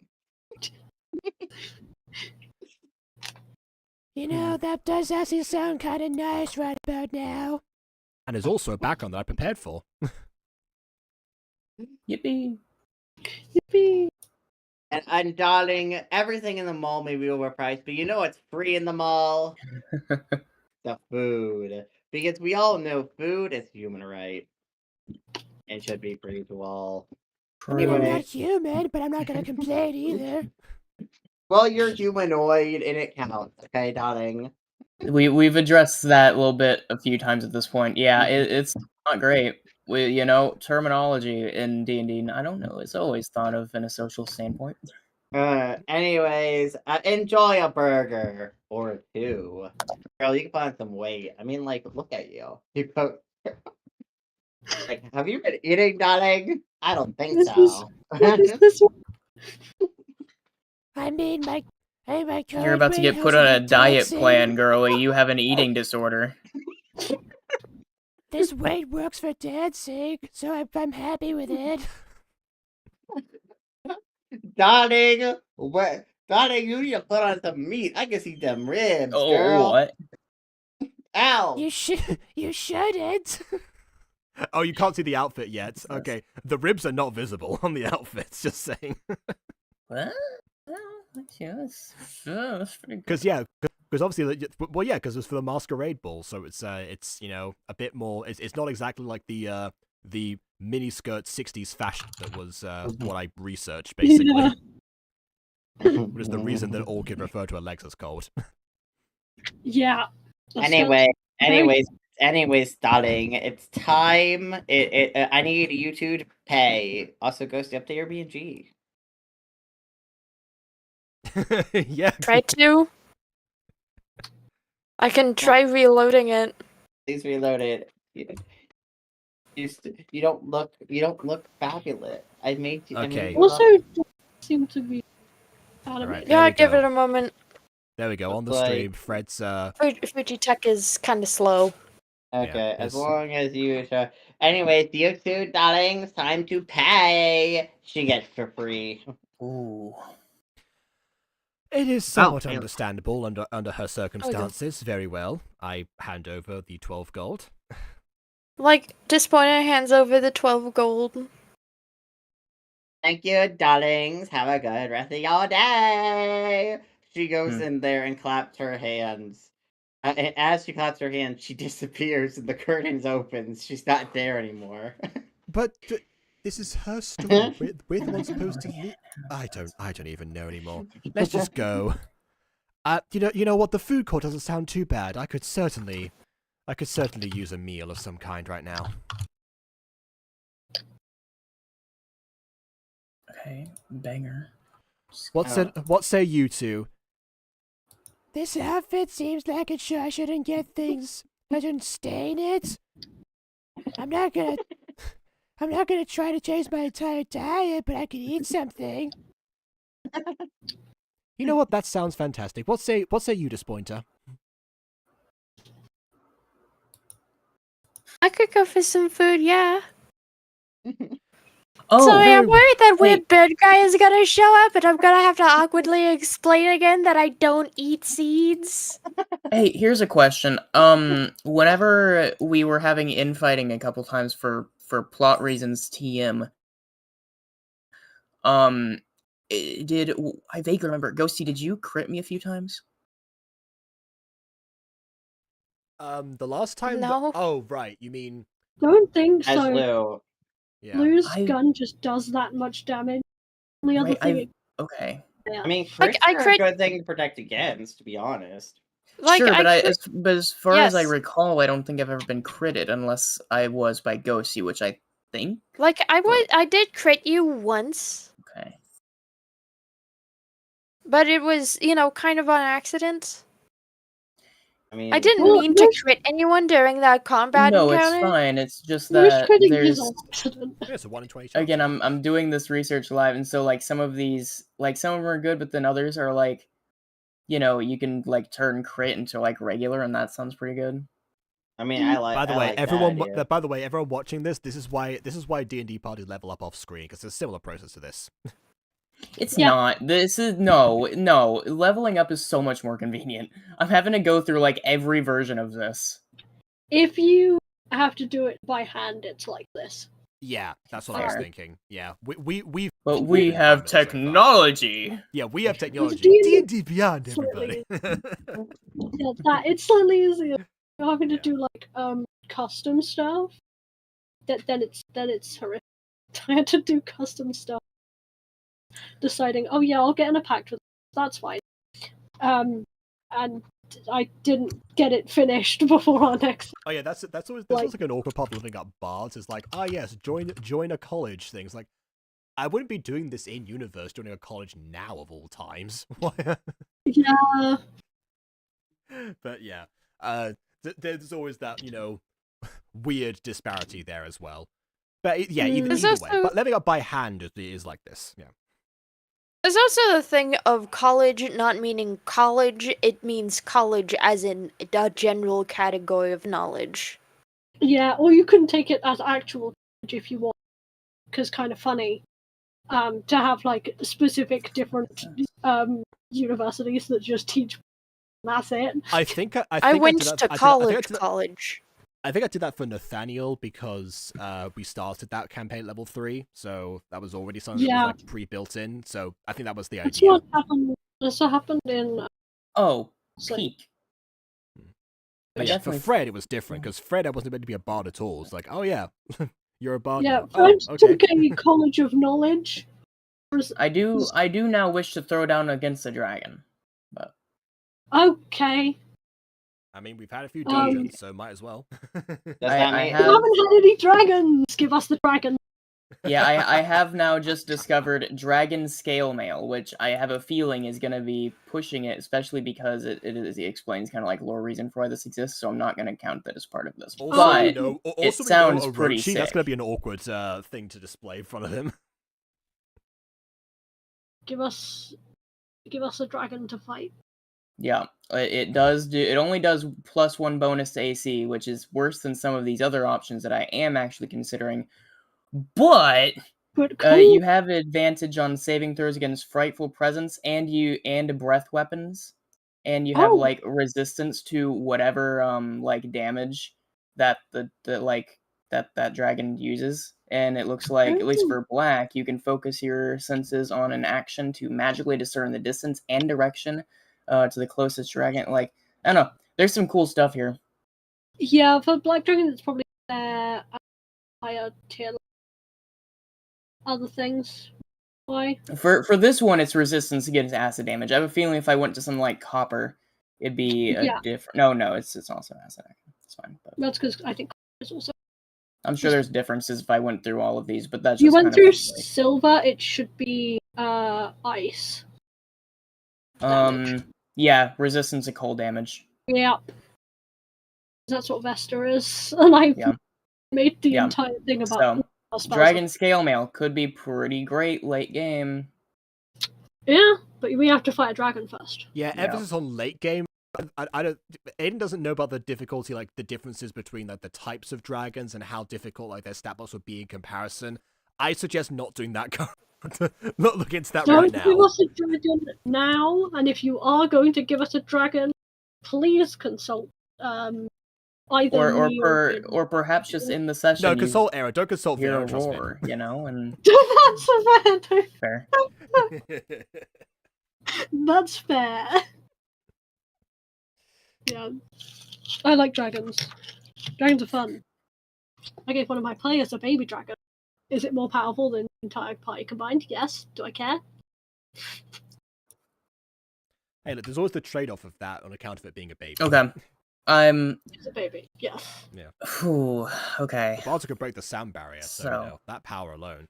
You know, that does actually sound kind of nice right about now. And there's also a background that I prepared for. Yippee. Yippee. And darling, everything in the mall may be overpriced, but you know what's free in the mall? The food. Because we all know food is human right. And should be free to all. I mean, I'm not human, but I'm not gonna complain either. Well, you're humanoid and it counts, okay, darling? We've addressed that a little bit a few times at this point. Yeah, it's not great. You know, terminology in D&D, I don't know, it's always thought of in a social standpoint. Anyways, enjoy a burger or two. Girl, you can find some weight. I mean, like, look at you. You go... Like, have you been eating, darling? I don't think so. What is this one? I mean, my You're about to get put on a diet plan, girlie. You have an eating disorder. this weight works for dancing, so I'm happy with it. Darling, what? Darling, you need to put on some meat. I can see them ribs, Oh, girl. what? Ow! You shouldn't. Oh, you can't see the outfit yet. Okay, the ribs are not visible on the outfits. Just saying. What? Yes. Yeah, that's pretty good. Because obviously, well, yeah, because it's for the masquerade ball, so it's a bit more. It's not exactly like the miniskirt '60s fashion that was what I researched basically. Which is the reason that Orchid referred to her legs as cold. Yeah. Anyways, darling, it's time. I need you two to pay. Also, Ghostie, up to your BNG. Yeah. Try to. I can try reloading it. Please reload it. You don't look fabulous. I made you. Okay. Also, seem to be out of Alright, it. there Yeah, we give go. it a moment. There we go. On the Looks stream, like- Fred's Fuji Tech is kind of slow. Okay, Yeah, as long as you. Anyways, you two, darlings, time to pay. She gets for free. Ooh. It is somewhat damn. understandable under her circumstances. Very well. I hand over the 12 gold. Like, Disappointed hands over the 12 gold. Thank you, darlings. Have a good rest of your day. She goes Hmm. in there and claps her hands. And as she claps her hands, she disappears and the curtains opens. She's not there anymore. But this is her store. We're the ones supposed to leave. I don't even know anymore. Let's just go. You know what? The food court doesn't sound too bad. I could certainly use a meal of some kind right now. Okay, banger. What say you two? This outfit seems like I shouldn't get things. I shouldn't stain it. I'm not gonna try to change my entire diet, but I can eat something. You know what? That sounds fantastic. What say you, Dispointer? I could go for some food, yeah. Oh, Sorry, I'm very worried that wait. weird bird guy is gonna show up and I'm gonna have to awkwardly explain again that I don't eat seeds. hey, here's a question. Whenever we were having infighting a couple times for plot reasons, TM, I vaguely remember, Ghostie, did you crit me a few times? The last time. No. Oh, right. You mean? Don't think As so. Lou. Yeah. Lou's I- gun just does that much damage. The other Right, thing, okay. I mean, Like, crits I are a crit- good thing to protect against, to be honest. Like, sure, but crit- but as far as I Yes. recall, I don't think I've ever been critted unless I was by Ghostie, which I think. I did crit you once, Okay. but it was, kind of on accident. I mean, I didn't Well, mean to crit anyone during that combat No, it's encounter. fine. It's just Lou's that critting there's is an accident. Yeah, it's a 1 in 20 chance. again, I'm doing this research live, and so like some of these, like some of them are good, but then others are like, you can like turn crit into like regular, and that sounds pretty good. I mean, I like. By the I way, like that everyone. idea. By the way, everyone watching this is why D&D parties level up off screen because it's a similar process to this. It's Yeah. not. This is no. Leveling up is so much more convenient. I'm having to go through like every version of this. If you have to do it by hand, it's like this. Yeah, that's what I was Fair. thinking. Yeah, we. But we have technology. Yeah, we have technology. D&D D&D beyond slightly- everybody. Yeah, it's slightly easier. You're having to do like custom stuff. Then it's horrific. I had to do custom stuff. Deciding, oh yeah, I'll get in a pact with. That's fine. And I didn't get it finished before our next. Oh yeah, that's always like an awkward part of living up bards. It's like, yes, join a college thing. It's like, I wouldn't be doing this in universe, joining a college now of all times. Yeah. But yeah, there's always that weird disparity there as well. But yeah, either There's way. also- But leveling up by hand is like this. Yeah. There's also the thing of college not meaning college, it means college as in a general category of knowledge. Yeah, or you can take it as actual if you want, because kind of funny. To have like specific different universities that just teach. That's it. I think I went did that, to college. I think I did that for Nathaniel because we started that campaign at level 3, so that was already something that was like pre-built in. So I think that was the That's idea. what happened. That's what happened in. Peak. But yeah, for Fred it was different because Fred I wasn't meant to be a bard at all. It's like, oh yeah, you're a bard. Yeah, now. Fred okay. took a college of knowledge. I do now wish to throw down against the dragon, but okay. I mean, we've had a few dungeons, so might as well. We haven't had any dragons. Give us the dragon. Yeah, I have now just discovered Dragon Scale Mail, which I have a feeling is going to be pushing it, especially because it explains kind of like lore reason for why this exists, so I'm not going to count that as part of this. Also, but it sounds pretty sick. That's going to be an awkward thing to display in front of him. Give us a dragon to fight. Yeah, it only does +1 bonus to AC, which is worse than some of these other options that I am actually considering. But you have advantage on saving throws against frightful presence and breath weapons, and you have like resistance to whatever like damage that that dragon uses. And it looks like, at least for black, you can focus your senses on an action to magically discern the distance and direction to the closest dragon. Like, I don't know, there's some cool stuff here. Yeah, for black dragon, it's probably higher tier. Other things. Why? For this one, it's resistance against acid damage. I have a feeling if I went to something like copper, it'd be a different. No, it's also acid. It's fine. But that's because I think it's also. I'm sure there's differences if I went through all of these, but that's you just went through silver. It should be ice. Yeah, resistance to cold damage. Yep. That's what Vesta is, and I made the entire thing about. Dragon Scale Mail could be pretty great late game. Yeah, but we have to fight a dragon first. Yeah, emphasis on late game. I don't. Aiden doesn't know about the difficulty, like the differences between like the types of dragons and how difficult like their stat box would be in comparison. I suggest not doing that. Not looking into that right now. Don't give us a dragon now, and if you are going to give us a dragon, please consult. Or perhaps just in the session. No, consult Error. Don't consult Vera. Roar, you know, and that's fair. That's fair. Yeah, I like dragons. Dragons are fun. I gave one of my players a baby dragon. Is it more powerful than the entire party combined? Yes. Do I care? Hey, look, there's always the trade-off of that on account of it being a baby. Okay. It's a baby, yes. Yeah. Ooh, okay. The Barter could break the sound barrier, so you know, that power alone.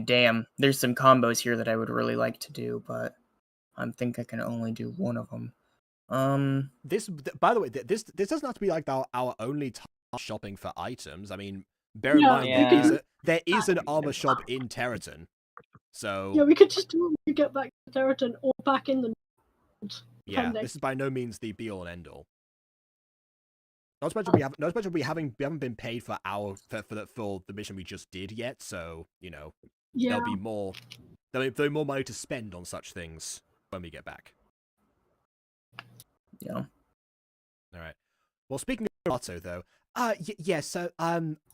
Damn. There's some combos here that I would really like to do, but I think I can only do one of them. This, by the way, this doesn't have to be like our only time shopping for items. I mean, bear in mind there is an armor shop in Terraton. So yeah, we could just do it when we get back to Terraton or back in the. Yeah, this is by no means the be all and end all. Not to mention we haven't been paid for for the mission we just did yet. So you know, there'll be more more money to spend on such things when we get back. Yeah. All right. Well, speaking of Otto, though, so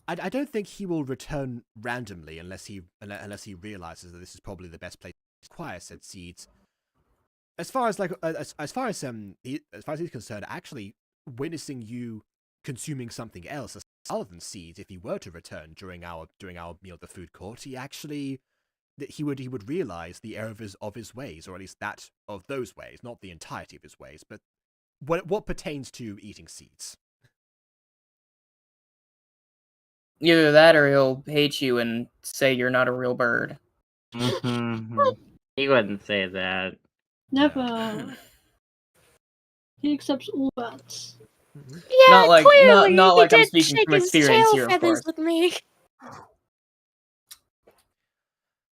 I don't think he will return randomly unless he realizes that this is probably the best place to acquire said seeds. As far as he's concerned, actually witnessing you consuming something else other than seeds, if he were to return during our meal at the food court, he would realize the error of his ways, or at least that of those ways, not the entirety of his ways, but what pertains to eating seeds. Either that or he'll hate you and say you're not a real bird. He wouldn't say that. Never. He accepts all bats. Yeah, clearly not he like I'm did speaking shake from his experience tail here, of feathers course. with me.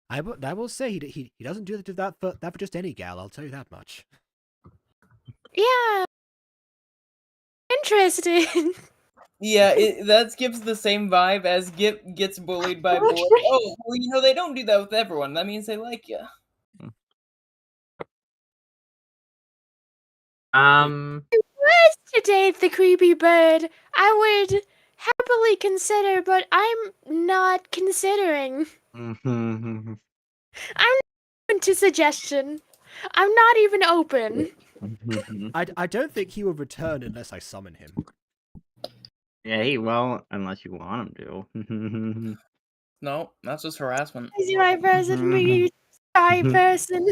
I will say he doesn't do that for just any gal. I'll tell you that much. Yeah. Interesting. Yeah, that gives the same vibe as Gip gets bullied by boys. Oh, well, you know, they don't do that with everyone. That means they like you. Was to date the creepy bird, I would happily consider, but I'm not considering. I'm not open to suggestion. I'm not even open. I don't think he will return unless I summon him. Yeah, he won't unless you want him to. No, that's just harassment. Is right person, me shy person.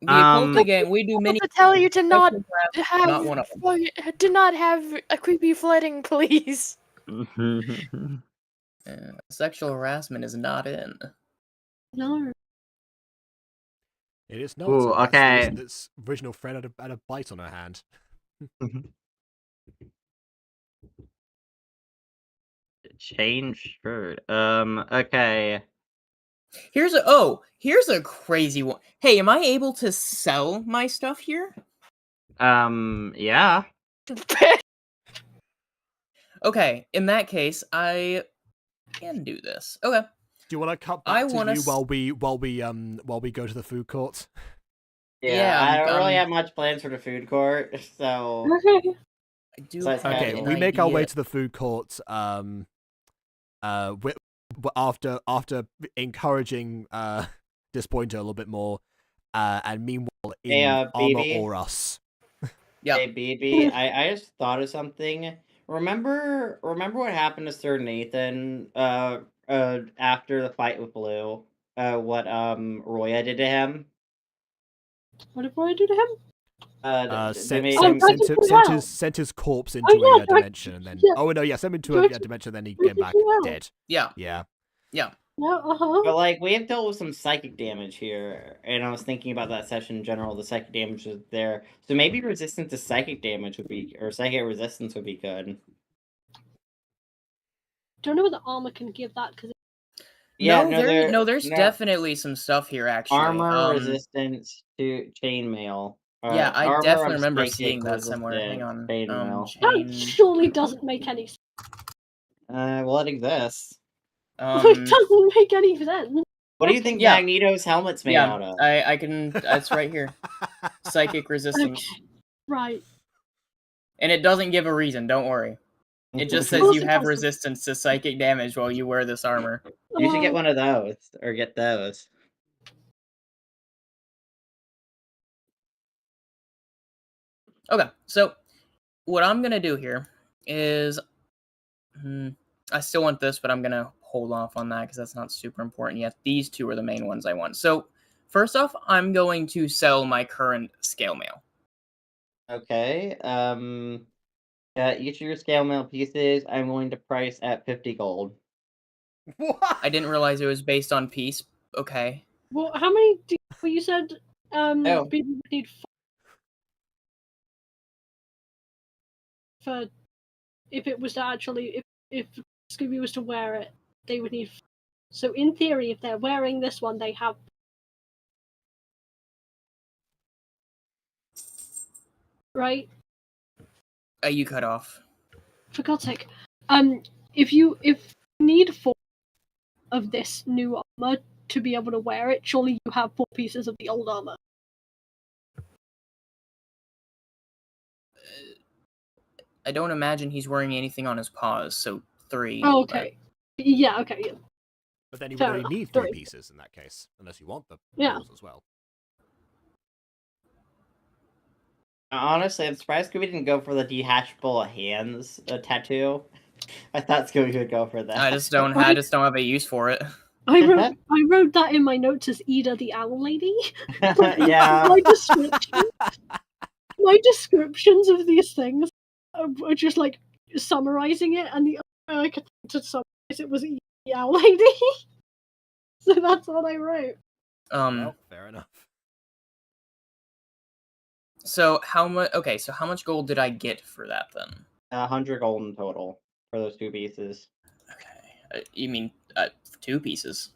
The Okulta gang, we do many. To tell you to not have Not one of them. do not have a creepy flirting, please. Sexual harassment is not in. No. It is not. Ooh, That's the okay. reason its original friend had a bite on her hand. Change shirt. Okay. Here's a crazy one. Hey, am I able to sell my stuff here? Yeah. Okay, in that case, I can do this. Okay. Do you want to cut back to you while we go to the food court? Yeah, I don't really have much plans for the food court, so. I do. Okay, we make our way to the food court. After encouraging Disappointer a little bit more, and meanwhile in Armor BB? or Us. Yeah. Hey, BB, I just thought of something. Remember what happened to Sir Nathan after the fight with Blue? What Roya did to him? What did Roya do to him? Sent his corpse into a dimension, and then sent him into a dimension, and then he came back dead. Yeah. But like we have dealt with some psychic damage here, and I was thinking about that session in general. The psychic damage is there, so maybe resistance to psychic damage would be, or psychic resistance would be good. Don't know whether armor can give that because. Yeah, there's definitely some stuff here actually. Armor resistance to chainmail. Yeah, I definitely remember seeing that somewhere. Hang on. That surely doesn't make any sense. Well, it exists. It doesn't make any sense. What do you think Magneto's helmet's made out of? I can. It's right here. Psychic resistance. Okay. Right. And it doesn't give a reason. Don't worry. It just says you have resistance to psychic damage while you wear this armor. You should get one of those, or get those. Okay, so what I'm gonna do here is, I still want this, but I'm gonna hold off on that because that's not super important yet. These two are the main ones I want. So first off, I'm going to sell my current scale mail. Okay. Each of your scale mail pieces, I'm willing to price at 50 gold. What? I didn't realize it was based on piece. Okay. Well, how many? You said people would need for if it was to actually if Scooby was to wear it, they would need. So in theory, if they're wearing this one, they have. Right. You cut off. For God's sake, if you need 4 of this new armor to be able to wear it, surely you have 4 pieces of the old armor. I don't imagine he's wearing anything on his paws, so 3. Oh, okay. But... Yeah, okay, yeah. But then you would only need 3 pieces in that case, unless you want the paws as well. Honestly, I'm surprised Scooby didn't go for the detachable hands tattoo. I thought Scooby would go for that. I just don't have a use for it. I wrote that in my notes as Ida the Owl Lady. Yeah. My descriptions of these things are just like summarizing it, and the only way I could think to summarize it was Ida the Owl Lady. So that's what I wrote. Well, fair enough. So how much? Okay, so how much gold did I get for that then? 100 gold in total for those 2 pieces. Okay, you mean 2 pieces?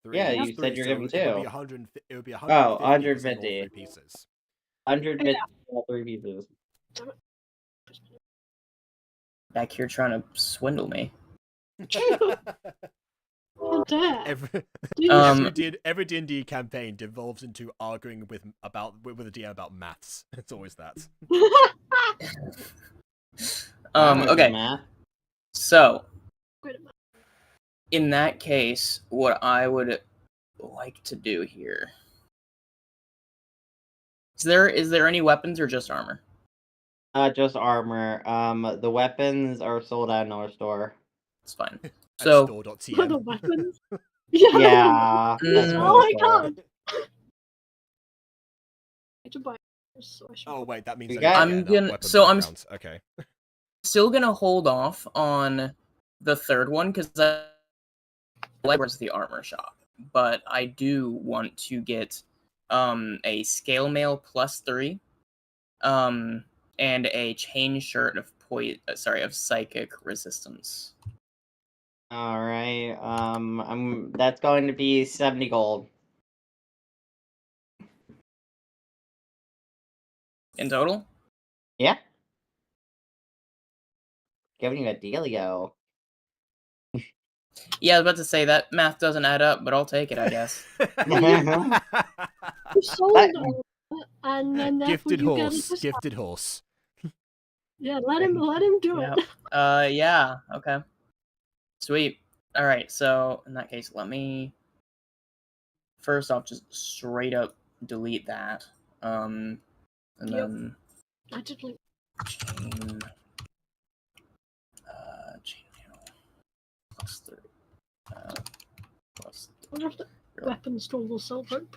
3. Yeah, It's you 3, said you're so giving it would be 2. 100. It would be 150 Oh, if you're saying all 150. 3 pieces. 150 all 3 pieces. Back here trying to swindle me. How dare. Every D&D campaign devolves into arguing with a DM about maths. It's always that. Okay. Math. So, in that case, what I would like to do here is there any weapons or just armor? Just armor. The weapons are sold at another store. It's fine. At So, store.tm. The weapons? Yeah. Yeah. Mm. Oh my god. Oh wait, that means You I got- need to I'm get enough gonna- weapon so I'm- backgrounds. Okay. still gonna hold off on the third one because I like the armor shop, but I do want to get a scale mail +3, and a chain shirt of of psychic resistance. All right. That's going to be 70 gold In total? Yeah. Giving you a dealio. Yeah, I was about to say that math doesn't add up, but I'll take it, I guess. You sold all that, and then therefore Gifted you get a horse. discount. Gifted horse. Yeah, let him do it. Yeah, okay. Sweet. Alright, so in that case, let me first off just straight up delete that. And Yep. then Magically. chain channel +3. +3. I wonder if the weapon store will sell rope.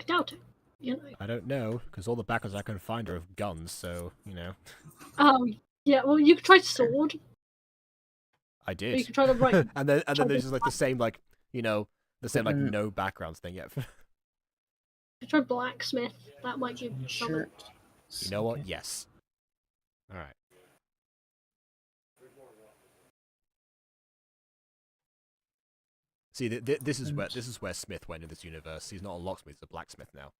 I doubt it. You know. I don't know, because all the backgrounds I can find are of guns, so, you know. Yeah, well, you could try sword. I Or you did. could try the right. and then try there's the just like the same, like, you know, the same, like, Mm. no backgrounds thing. Yeah. You try blacksmith. That might give you something. Shirt. You know what? Yes. Alright. See, this is where Smith went in this universe. He's not a locksmith; he's a blacksmith now.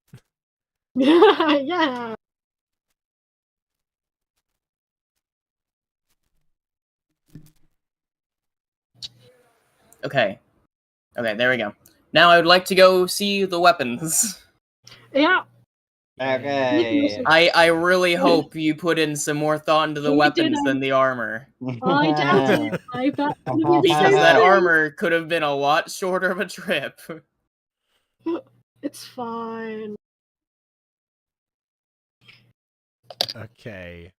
Yeah. Okay. Okay, there we go. Now I would like to go see the weapons. Yeah. Okay. I really hope you put in some more thought into the We weapons didn't. than the armor. I doubt it. I bet it's gonna be the Because same that thing. armor could have been a lot shorter of a trip. It's fine. Okay.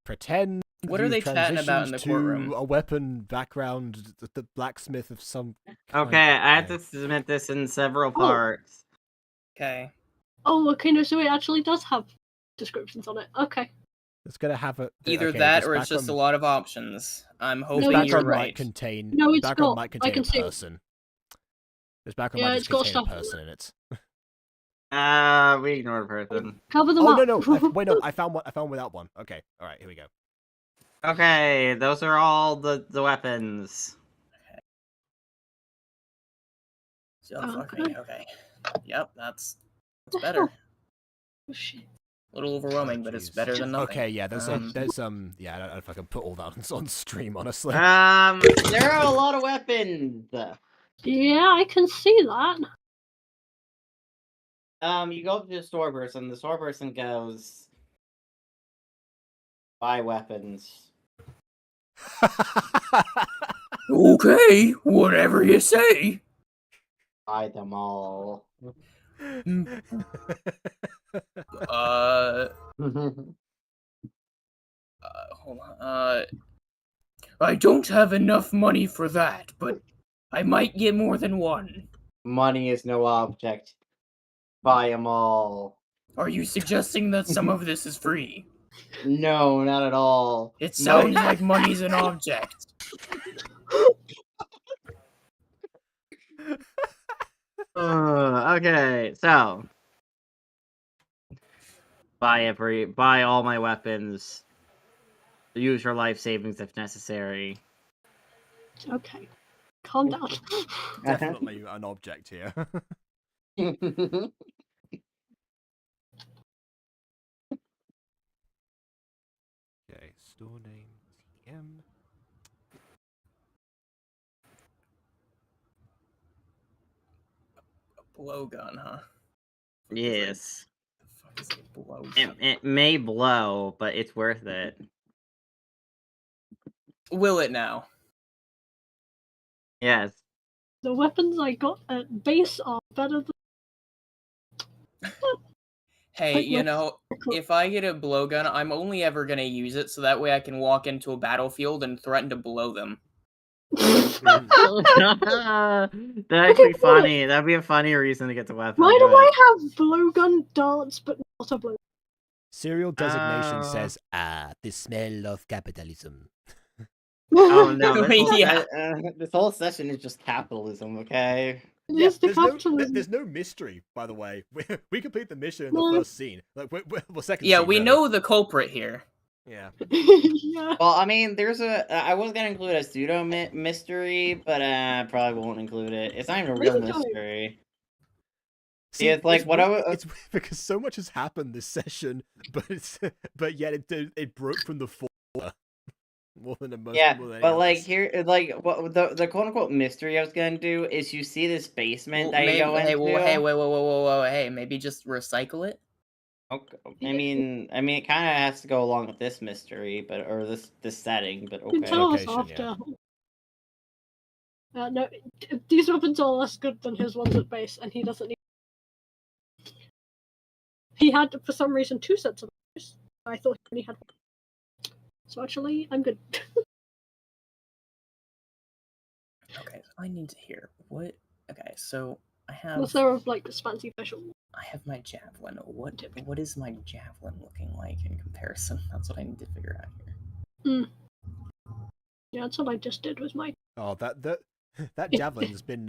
Pretend. What are you've they chatting about in the transitioned courtroom? to a weapon background, the blacksmith of some. Kind. Okay, I have to submit this in several parts. Okay. Oh, okay, no, so it actually does have descriptions on it. Okay. It's gonna have a Either okay, that this or it's just a background- lot of options. I'm This hoping No, you're background right. might contain. No, it's background got- might I contain can a see it. person. This background Yeah, might it's just got contain a stuff on person in it. We ignore the person. Cover them Oh up. no! Wait, no! I found one. I found without one. Okay, all right, here we go. Okay, those are all the weapons. So Oh, fuck okay. me. Okay. Yep, that's better. Oh, shit. A little overwhelming, but it's Jeez. better than nothing. Okay, yeah. There's yeah. I don't know if I can put all that on stream, honestly. There are a lot of weapons. Yeah, I can see that. You go up to the store person. The store person goes, buy weapons. Okay, whatever you say. Buy them all. Hold on. I don't have enough money for that, but I might get more than one. Money is no object. Buy them all. Are you suggesting that some of this is free? No, not at all. It sounds like money's an object. Okay, so buy all my weapons. Use your life savings if necessary. Okay. Calm down. Definitely an object here. Okay, store name TM. Blowgun, huh? Yes. The fuck is a blowgun? It may blow, but it's worth it. Will it now? Yes. The weapons I got at base are better than. Hey, Like you my- know, if I get a blowgun, I'm only ever gonna use it so that way I can walk into a battlefield and threaten to blow them. That'd actually be funny. That'd be a funny reason to get the weapon. Why Go do ahead. I have blowgun darts but not a blow? Serial designation says, the smell of capitalism. Oh no! Yeah. This whole session is just capitalism. Okay. Yeah, It's the capitalism. there's no mystery, by the way. We complete the mission in No. the first scene. Like, well, second Yeah, scene, we really. know the culprit here. Yeah. Yeah. Well, I mean, there's a. I was gonna include a pseudo mystery, but I probably won't include it. It's not even a real Really don't. mystery. See, it's like what weird, I. It's weird because so much has happened this session, but yet it broke from the formula more than most. Yeah, more than but any like others. here, like what the quote unquote mystery I was gonna do is you see this basement that you go hey, into. hey, whoa, hey, maybe just recycle it. Okay. I mean, it kind of has to go along with this mystery, but or this setting, but You can okay. tell us Location, after. No, these weapons are less good than his ones at base, and he doesn't need. He had, for some reason, 2 sets of those. I thought he only had one. So actually, I'm good. Okay, so I need to hear what. Okay, so I have. Unless they're of like this fancy special. I have my javelin. What is my javelin looking like in comparison? That's what I need to figure out here. Yeah, that's what I just did with my. Oh, that javelin has been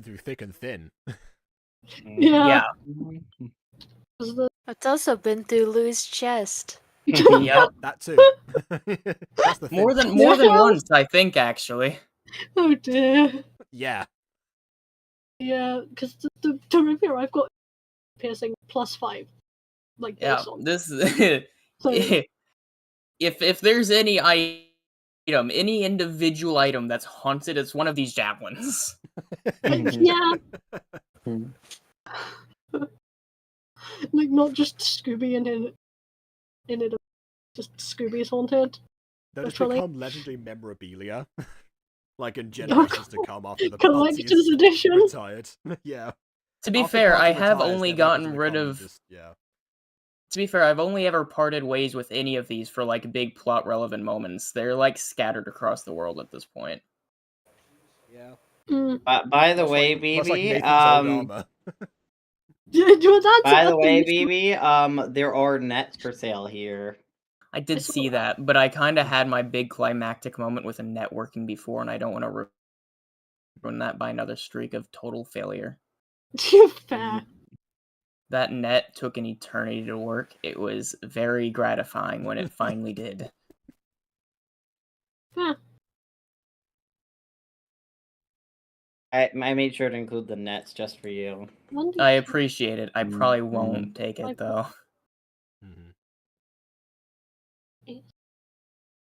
through thick and thin. Yeah. It's also been through Lou's chest. Yep. That too. That's the thing. More than Yeah. once, I think, actually. Oh dear. Yeah. Yeah, because the rapier I've got piercing +5. Like Yeah, base on. this So if there's any item, any individual item that's haunted, it's one of these javelins. yeah. Like not just Scooby in it, just Scooby's haunted. They'll just Literally. become legendary memorabilia. Like in generations to come after the Collector's party is edition. retired. Yeah. To be After fair, party I have retires, only their weapons gotten will rid become of. just- yeah. To be fair, I've only ever parted ways with any of these for like big plot relevant moments. They're like scattered across the world at this point. Yeah. By the Much way, much like BB, Nathan's old armor. by the way, BB, there are nets for sale here. I did see that, but I kind of had my big climactic moment with a networking before, and I don't want to ruin that by another streak of total failure. Fair. That net took an eternity to work. It was very gratifying when it finally did. Fair. I made sure to include the nets just for you. I appreciate it. I probably won't take it, though.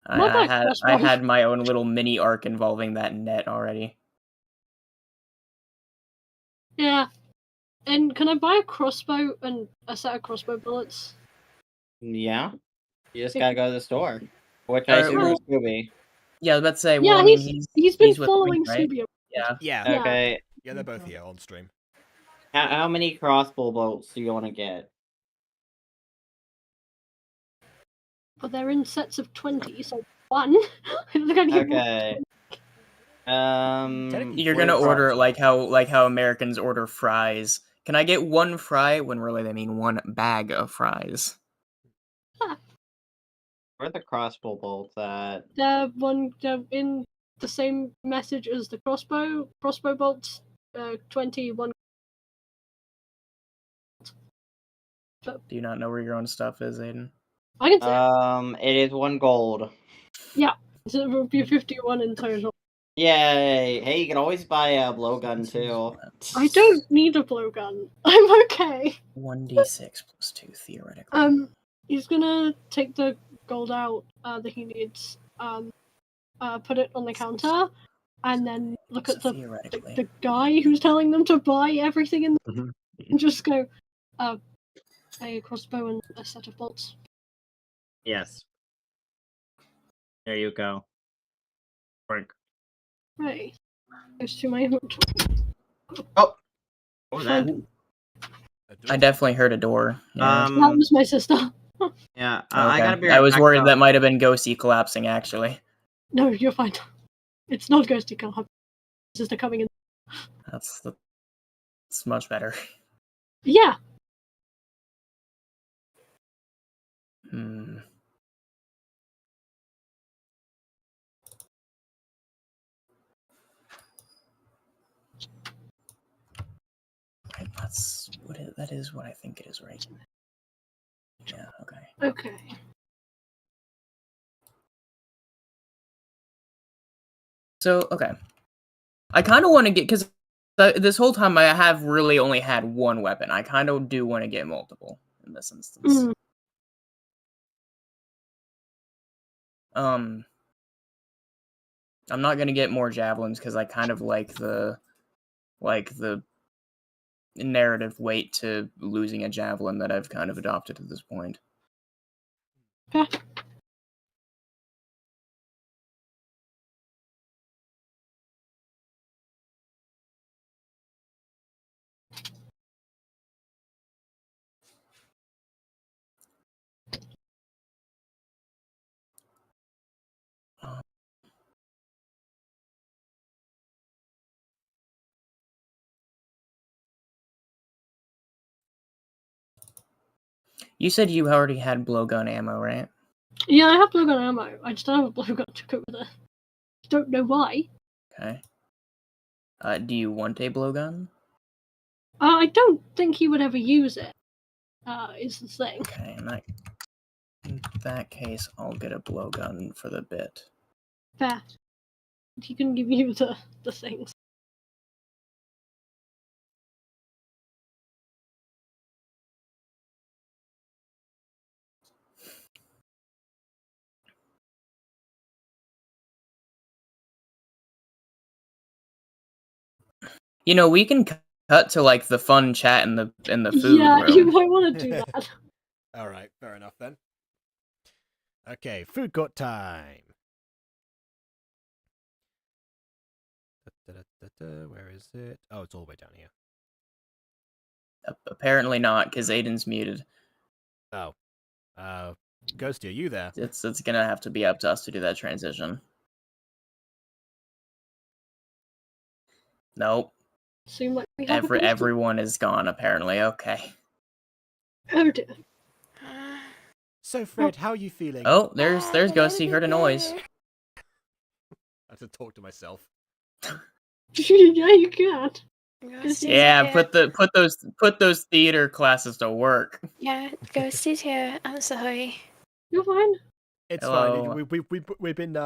I had my own little mini arc involving that net already. Yeah. And can I buy a crossbow and a set of crossbow bullets? Yeah, you just gotta go to the store, which I assume is Scooby. Yeah, I was about to say. Yeah, well, I mean, he's been with following me, right? Scooby. Yeah. Yeah. Okay. Yeah, they're both here on stream. How many crossbow bolts do you want to get? But they're in sets of 20, so 1. Okay. You're gonna order it like how Americans order fries. Can I get 1 fry when really they mean 1 bag of fries? Where are the crossbow bolts at? They're in the same message as the crossbow bolts. 21. Do you not know where your own stuff is, Aiden? I can say It is 1 gold. yeah, so it will be 51 in total. Yay! Hey, you can always buy a blowgun too. I don't need a blowgun. I'm okay. 1d6 plus 2, theoretically. He's gonna take the gold out that he needs, put it on the counter, and then look at the guy who's telling them to buy everything in the and just go, a crossbow and a set of bolts. Yes. There you go. Work. Right. Goes to my inventory. Oh! What was that? I definitely heard a door. Yeah. That was my sister. Yeah, Okay. I gotta be right I was back, worried though. that might have been Ghostie collapsing, actually. No, you're fine. It's not Ghostie collapse. Sister coming in. That's much better. Yeah. Hmm. Right, that is what I think it is, right? Yeah, okay. Okay. So, okay. I kind of want to get, because this whole time I have really only had one weapon. I kind of do want to get multiple in this instance. I'm not going to get more javelins because I kind of like the narrative weight to losing a javelin that I've kind of adopted at this point. Okay. You said you already had blowgun ammo, right? Yeah, I have blowgun ammo. I just don't have a blowgun to go with it. Don't know why. Okay. Do you want a blowgun? I don't think he would ever use it. Is the thing. Okay, in that case, I'll get a blowgun for the bit. Fair. He can give you the things. You know, we can cut to like the fun chat in the food room. You might want to do that. All right, fair enough then. Okay, food court time. Where is it? Oh, it's all the way down here. Apparently not, because Aiden's muted. Oh. Ghostie, are you there? It's gonna have to be up to us to do that transition. Nope. Seem like we have Everyone is gone, apparently. Okay. Oh dear. So, Fred, how are you feeling? Oh, there's Ghostie. Heard a noise. I have to talk to myself. Yeah, you can. Yeah, put those theater classes to work. Yeah, Ghostie's here. I'm sorry. You're fine. It's Hello. fine. We've been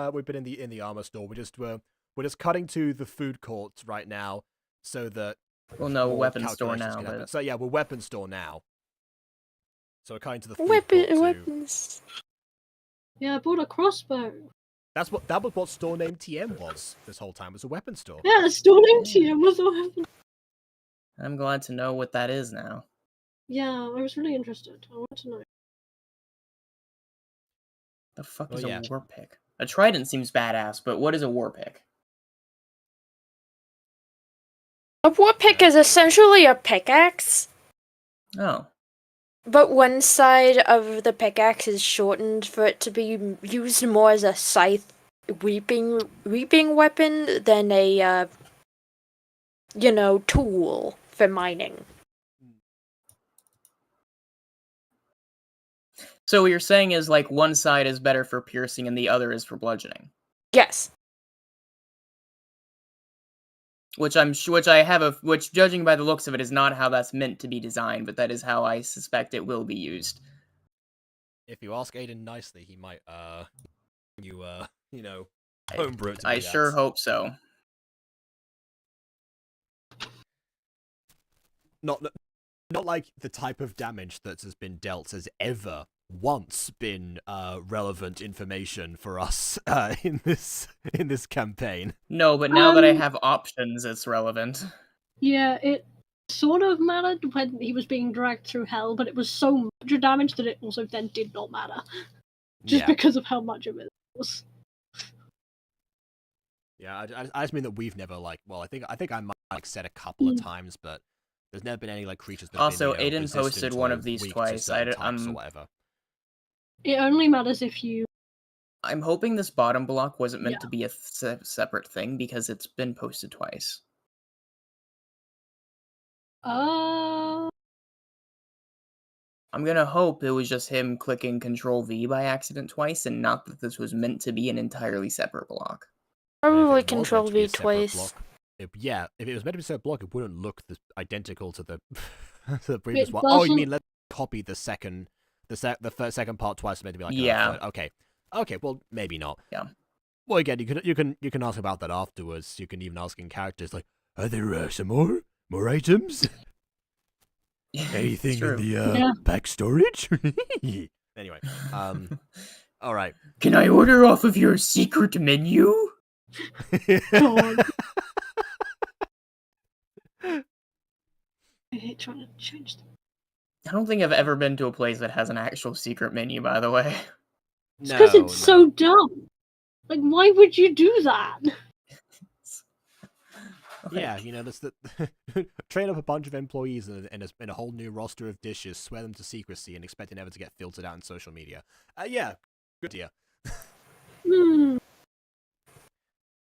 in the armor store. We're just cutting to the food court right now, so that. Well, no, more weapon store calculations now. can happen. But... So yeah, we're weapon store now. So we're cutting to the food court Weapons. Yeah, I bought a crossbow. That was what store name TM was this whole time. It was a weapon store. Yeah, the store name TM was a weapon. I'm glad to know what that is now. Yeah, I was really interested. I want to know. The fuck is a war pick? A trident seems badass, but what is a war pick? A war pick is essentially a pickaxe. Oh. But one side of the pickaxe is shortened for it to be used more as a scythe reaping weapon than a, tool for mining. So what you're saying is, like, one side is better for piercing and the other is for bludgeoning? Yes. Which, judging by the looks of it, is not how that's meant to be designed, but that is how I suspect it will be used. If you ask Aiden nicely, he might, Homebrew to be I sure that. hope so. Not like the type of damage that has been dealt has ever once been relevant information for us in this campaign. No, but now that I have options, it's relevant. Yeah, it sort of mattered when he was being dragged through hell, but it was so much damage that it also then did not matter. Just because of how much of it was. Yeah, I just mean that we've never like. Well, I think I might like said a couple of times, but there's never been any like creatures that Also, have been, Aiden resistant posted or one of these weak to twice. certain types or whatever. It only matters if you. I'm hoping this bottom block wasn't meant to be a separate thing because it's been posted twice. Uh. I'm gonna hope it was just him clicking Control V by accident twice, and not that this was meant to be an entirely separate block. Probably Control V twice. If it was meant to be a separate block, it wouldn't look identical to the to the previous It one. Oh, you doesn't- mean let's copy the second part twice? Meant to be like Yeah. Okay. Well, maybe not. Yeah. Well, again, you can ask about that afterwards. You can even ask in characters like, are there some more items? Anything in the back storage? Anyway, all right. Can I order off of your secret menu? God. I hate trying to change them. I don't think I've ever been to a place that has an actual secret menu, by the way. It's because it's so dumb. Like, why would you do that? Yeah, that's the train up a bunch of employees in a whole new roster of dishes, swear them to secrecy, and expect it never to get filtered out in social media. Yeah, good idea.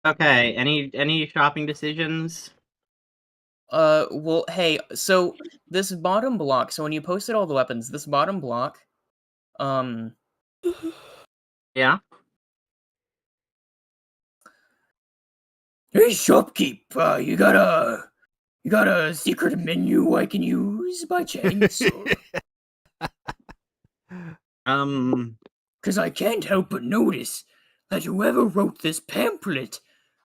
Okay, any shopping decisions? Well, hey, so this bottom block, so when you posted all the weapons, this bottom block, Yeah? Hey, shopkeep, you got a secret menu I can use by chance? Because I can't help but notice that whoever wrote this pamphlet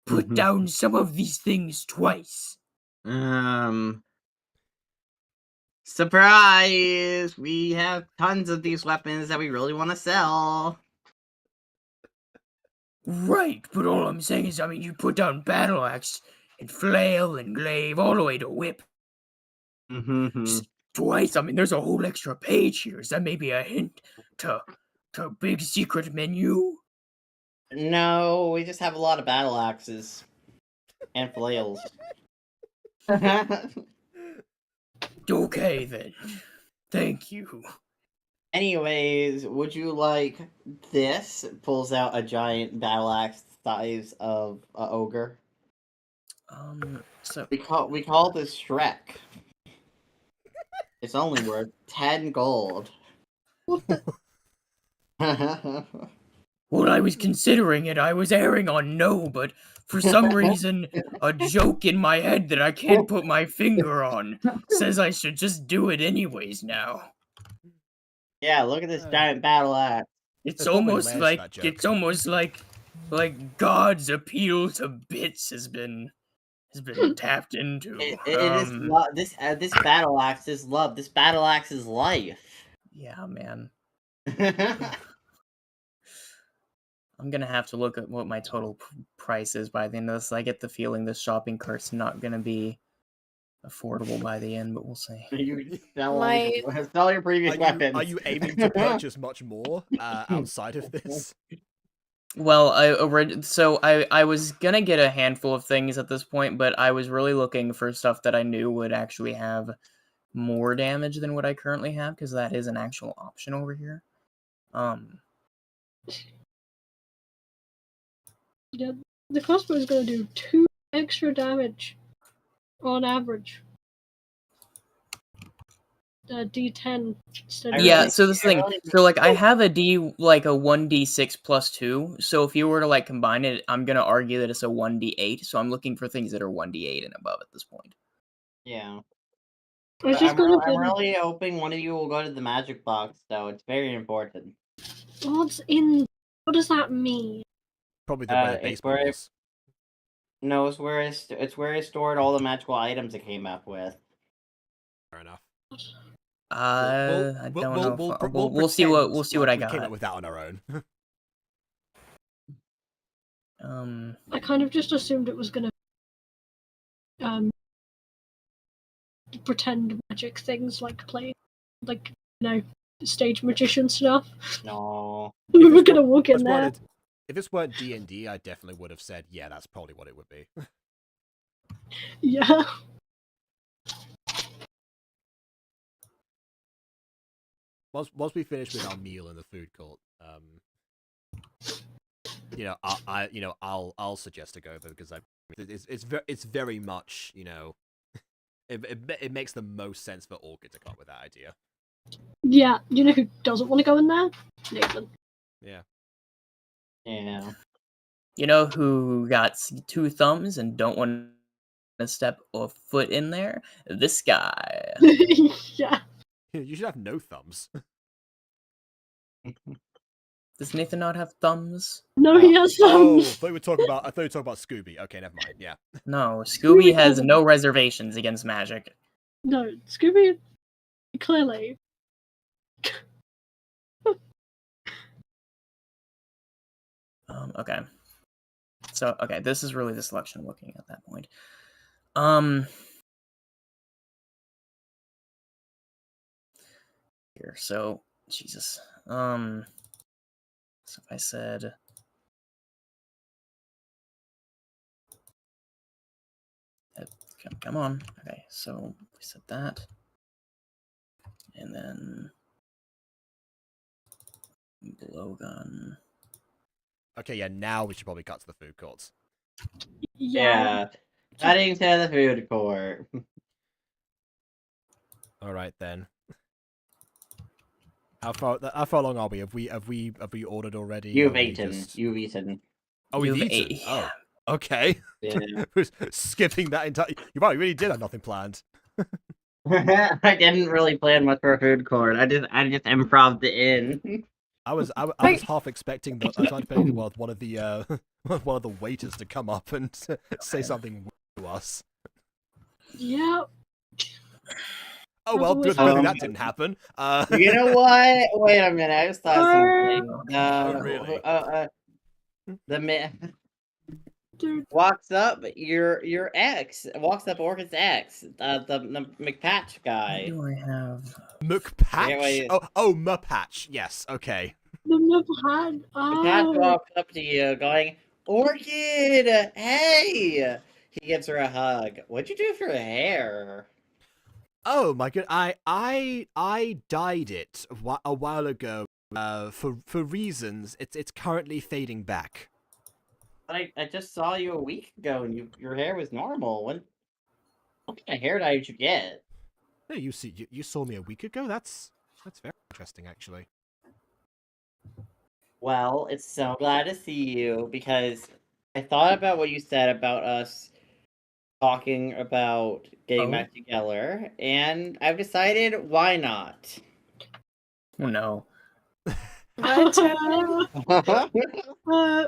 put down some of these things twice. Surprise! We have tons of these weapons that we really want to sell. Right, but all I'm saying is, you put down battle axe and flail and glaive all the way to whip. Twice, there's a whole extra page here. Is that maybe a hint to big secret menu? No, we just have a lot of battle axes. And flails. Okay, then. Thank you. Anyways, would you like this? Pulls out a giant battle axe the size of an ogre. So we call this Shrek. It's only worth 10 gold. What the? Well, I was considering it. I was erring on no, but for some reason, a joke in my head that I can't put my finger on says I should just do it anyways now. Yeah, look at this giant battle axe. It's almost like God's appeal to bits has been tapped into. This battle axe is love. This battle axe is life. Yeah, man. I'm gonna have to look at what my total price is by the end of this. I get the feeling this shopping cart's not gonna be affordable by the end, but we'll see. You sell your previous weapons. Are you aiming to purchase much more outside of this? Well, I was gonna get a handful of things at this point, but I was really looking for stuff that I knew would actually have more damage than what I currently have, because that is an actual option over here. Yeah, the crossbow is going to do 2 extra damage on average. D10 instead of Yeah, so this thing, so I have a 1d6 plus 2, so if you were to combine it, I'm gonna argue that it's a 1d8, so I'm looking for things that are 1d8 and above at this point. Yeah. I'm really hoping one of you will go to the magic box, though. It's very important. What's in? What does that mean? probably the where the It's basement where was. no, it's where I stored all the magical items it came up with. Fair enough. I don't know. We'll see pretend what I we came got. up with that on our own. I kind of just assumed it was gonna pretend magic things, like play, like, you know, stage magician stuff. No. We were gonna walk in there. If this weren't D&D, I definitely would have said, yeah, that's probably what it would be. Yeah. Once we finish with our meal in the food court, I'll suggest to go over because it's very much, it makes the most sense for Orchid to come up with that idea. Yeah, you know who doesn't want to go in there? Nathan. Yeah. Yeah. You know who got 2 thumbs and don't want to step a foot in there? This guy. Yeah. You should have no thumbs. Does Nathan not have thumbs? No, he has Oh, I thumbs. thought you were talking about Scooby. Okay, never mind. Yeah. No, Scooby has doesn't. no reservations against magic. No, Scooby, clearly. Okay. So, okay, this is really the selection I'm looking at that point. Here, so, Jesus. So if I said... Come on. Okay, so we said that. And then... blowgun. Okay, yeah, now we should probably cut to the food courts. Yeah. Cutting to the food court. Alright then. How far along are we? Have we ordered already? You've eaten. You've eaten. Oh, we've You've eaten. ate. Oh, okay. Yeah. Skipping that entire. You probably really did have nothing planned. I didn't really plan much for a food court. I just improv'd it in. I was half expecting that. I was expecting one of the one of the waiters to come up and say something to us. Yeah. Oh well, good thing that didn't happen. You know what? Wait a minute. I just thought something. Oh, really? The Dude. walks up your ex. Walks up Orchid's ex. The McPatch guy. What do I have? McPatch? Oh, McPatch. Yes. Okay. The McPatch. McPatch walks up to you, going, "Orchid, hey!" He gives her a hug. What'd you do for your hair? Oh my god! I dyed it a while ago. For reasons. It's currently fading back. But I just saw you a week ago, and your hair was normal. What kind of hair dye did you get? No, you saw me a week ago. That's very interesting, actually. Well, it's so glad to see you, because I thought about what you said about us talking about getting back together, and I've decided why not. Oh no.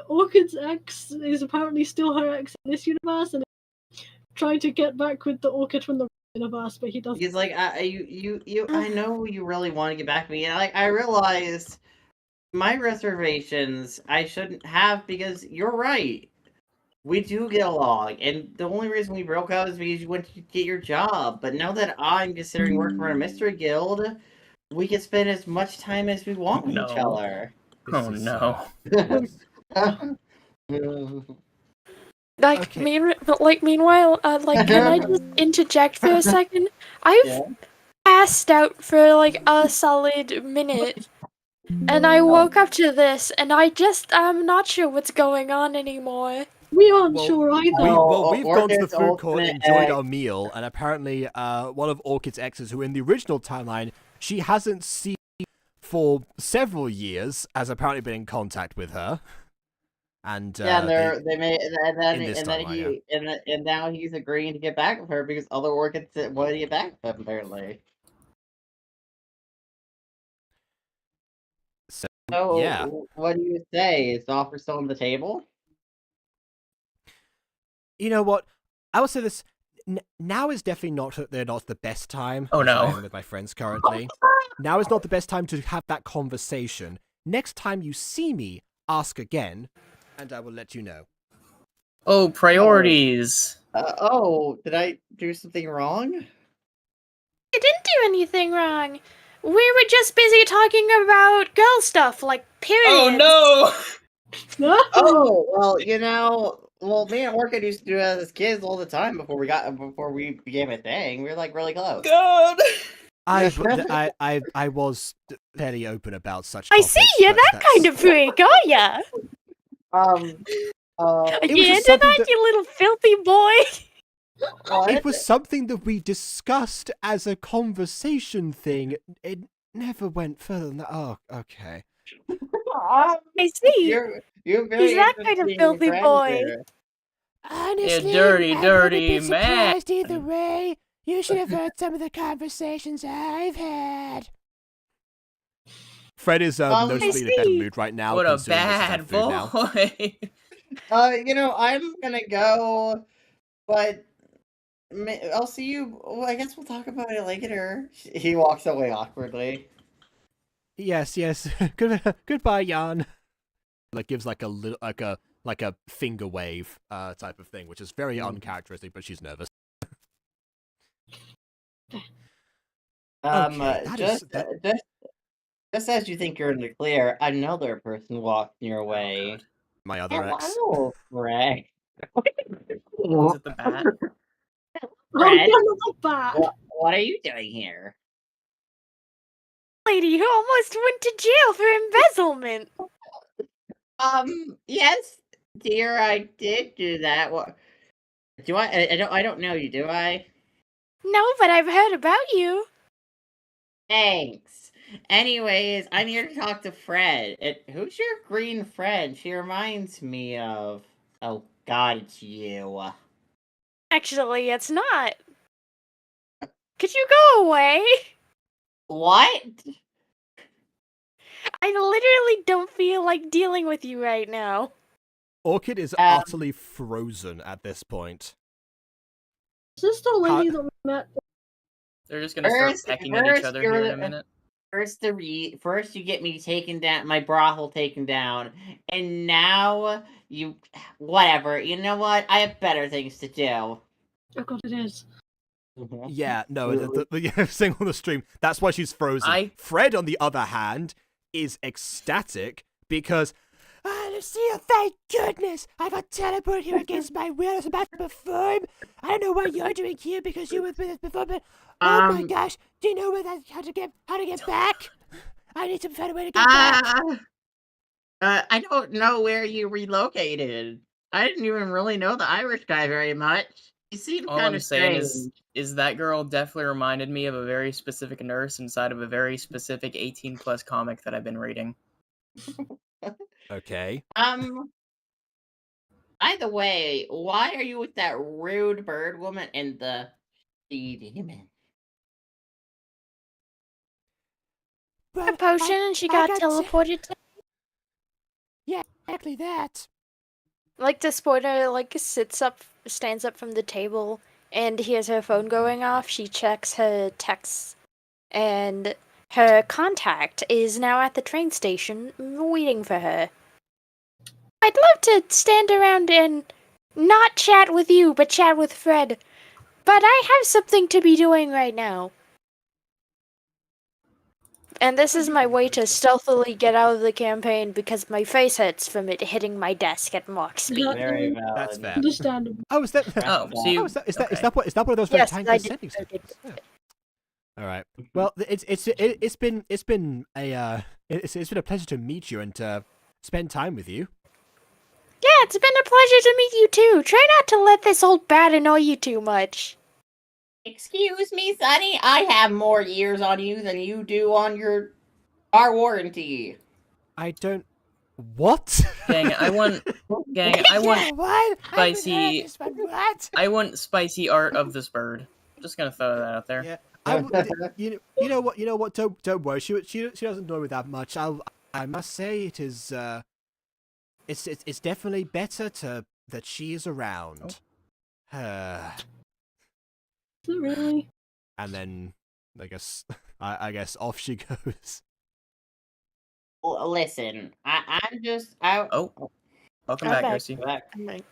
Orchid's ex is apparently still her ex in this universe, and trying to get back with the Orchid from the universe, but he doesn't. He's like, I know you really want to get back to me, and I realized my reservations I shouldn't have, because you're right. We do get along, and the only reason we broke up is because you went to get your job. But now that I'm considering working for a mystery guild, we can spend as much time as we want with each other. Oh no. Meanwhile, can I just interject for a second? I've passed out for like a solid minute, and I woke up to this, and I'm not sure what's going on anymore. We aren't sure either. We've gone to the food court, enjoyed our meal, and apparently one of Orchid's exes, who in the original timeline, she hasn't seen for several years, has apparently been in contact with her. And and now he's agreeing to get back with her because other Orchids want to get back with him, apparently. So, yeah. what do you say? Is the offer still on the table? You know what? I will say this. Now is definitely not the best time. Oh, no. I'm with my friends currently. Now is not the best time to have that conversation. Next time you see me, ask again, and I will let you know. Oh, priorities. Did I do something wrong? You didn't do anything wrong. We were just busy talking about girl stuff, like periods. Oh no! Oh, well, me and Orchid used to do that as kids all the time before we became a thing. We were like really close. God. I was fairly open about such I topics. see you're but that kind of freak, are ya? Are It you was just into something that, that- you little filthy boy? It was something that we discussed as a conversation thing. It never went further than that. Oh, okay. I see. You're very He's that kind of interesting filthy friend boy. here. Honestly, dirty, I dirty wouldn't be man. surprised either way. You should have heard some of the conversations I've had. Fred is noticeably in a better see. mood right now. What a considering this is bad that food now. boy. I'm gonna go, but I'll see you. Well, I guess we'll talk about it later. He walks away awkwardly. Yes. Goodbye, Jan. Like gives like a little like a finger wave type of thing, which is very uncharacteristic. But she's nervous. Just as you think you're in the clear, another person walks your way. My other ex. Hello, Fred. Is it the bat? Fred? Oh, bad. What are you doing here? Lady who almost went to jail for embezzlement. Yes, dear, I did do that. What? Do I? I don't know you, do I? No, but I've heard about you. Thanks. Anyways, I'm here to talk to Fred. Who's your green friend? She reminds me of... Oh, God, it's you. Actually, it's not. Could you go away? What? I literally don't feel like dealing with you right now. Orchid is utterly frozen at this point. Is this the lady that we met? They're just gonna start pecking at each other here in a minute. First you get me taken down, my brothel taken down, and now you... Whatever, you know what? I have better things to do. Oh god, it is. Yeah, no, the thing on the stream, that's why she's frozen. Fred, on the other hand, is ecstatic because... Lucia, thank goodness! I got teleported here against my will. I was about to perform. I don't know what you're doing here because you were with us before, but oh my gosh, do you know how to get back? I need to find a way to get back. I don't know where you relocated. I didn't even really know the Irish guy very much. He seemed All kind I'm of saying strange. is that girl definitely reminded me of a very specific nurse inside of a very specific 18+ comic that I've been reading. Okay. By the way, why are you with that rude bird woman and the demon? A potion and she got teleported to... Yeah, exactly that. Like, the spoiler, stands up from the table and hears her phone going off. She checks her texts and her contact is now at the train station waiting for her. I'd love to stand around and not chat with you, but chat with Fred. But I have something to be doing right now. And this is my way to stealthily get out of the campaign because my face hurts from it hitting my desk at Mach speed. Very valid. That's fair. Understandable. Oh, is that? Oh, so you... is that one of those Yes, very I tiny did. sending stations? Yeah. All right. Well, it's been a pleasure to meet you and to spend time with you. Yeah, it's been a pleasure to meet you too. Try not to let this old bat annoy you too much. Excuse me, Sonny. I have more years on you than you do on our warranty. I don't. What? Gang, I want What? spicy. What? I want spicy art of this bird. Just gonna throw that out there. Yeah. You know what? Don't worry. She doesn't annoy me that much. I must say it is. It's definitely better that she is around. Is it really? And then I guess off she goes. Well, listen, I'm just Oh, welcome back, back. Ghostie. I'm like,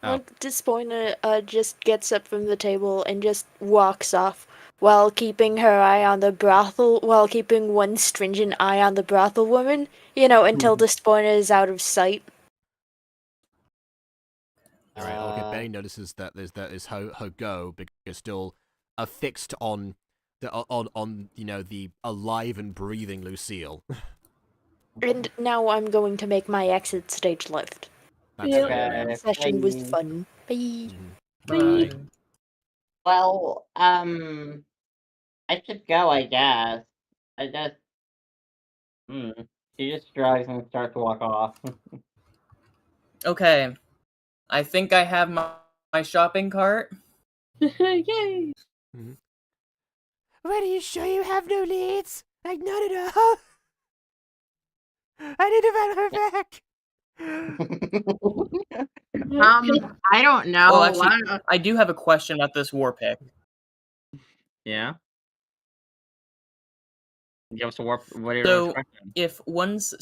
Oh. Disappointed, just gets up from the table and just walks off while keeping her eye on the brothel, while keeping one stringent eye on the brothel woman, until Despoina is out of sight. All right. Okay. Benny notices that is her go because still affixed on the alive and breathing Lucille. And now I'm going to make my exit stage left. That's Yeah. fair. Okay. Session was Bye. fun. Bye. Mhm. Bye. Bye. Well, I should go, I guess. I just, she just shrugs and starts to walk off. Okay. I think I have my shopping cart. Yay! What, are you sure you have no leads? Like, none at all? I need to find her back. I don't know. Well, actually, I do have a question about this war pick. Yeah. Give us a warp. What are your So, question? if one's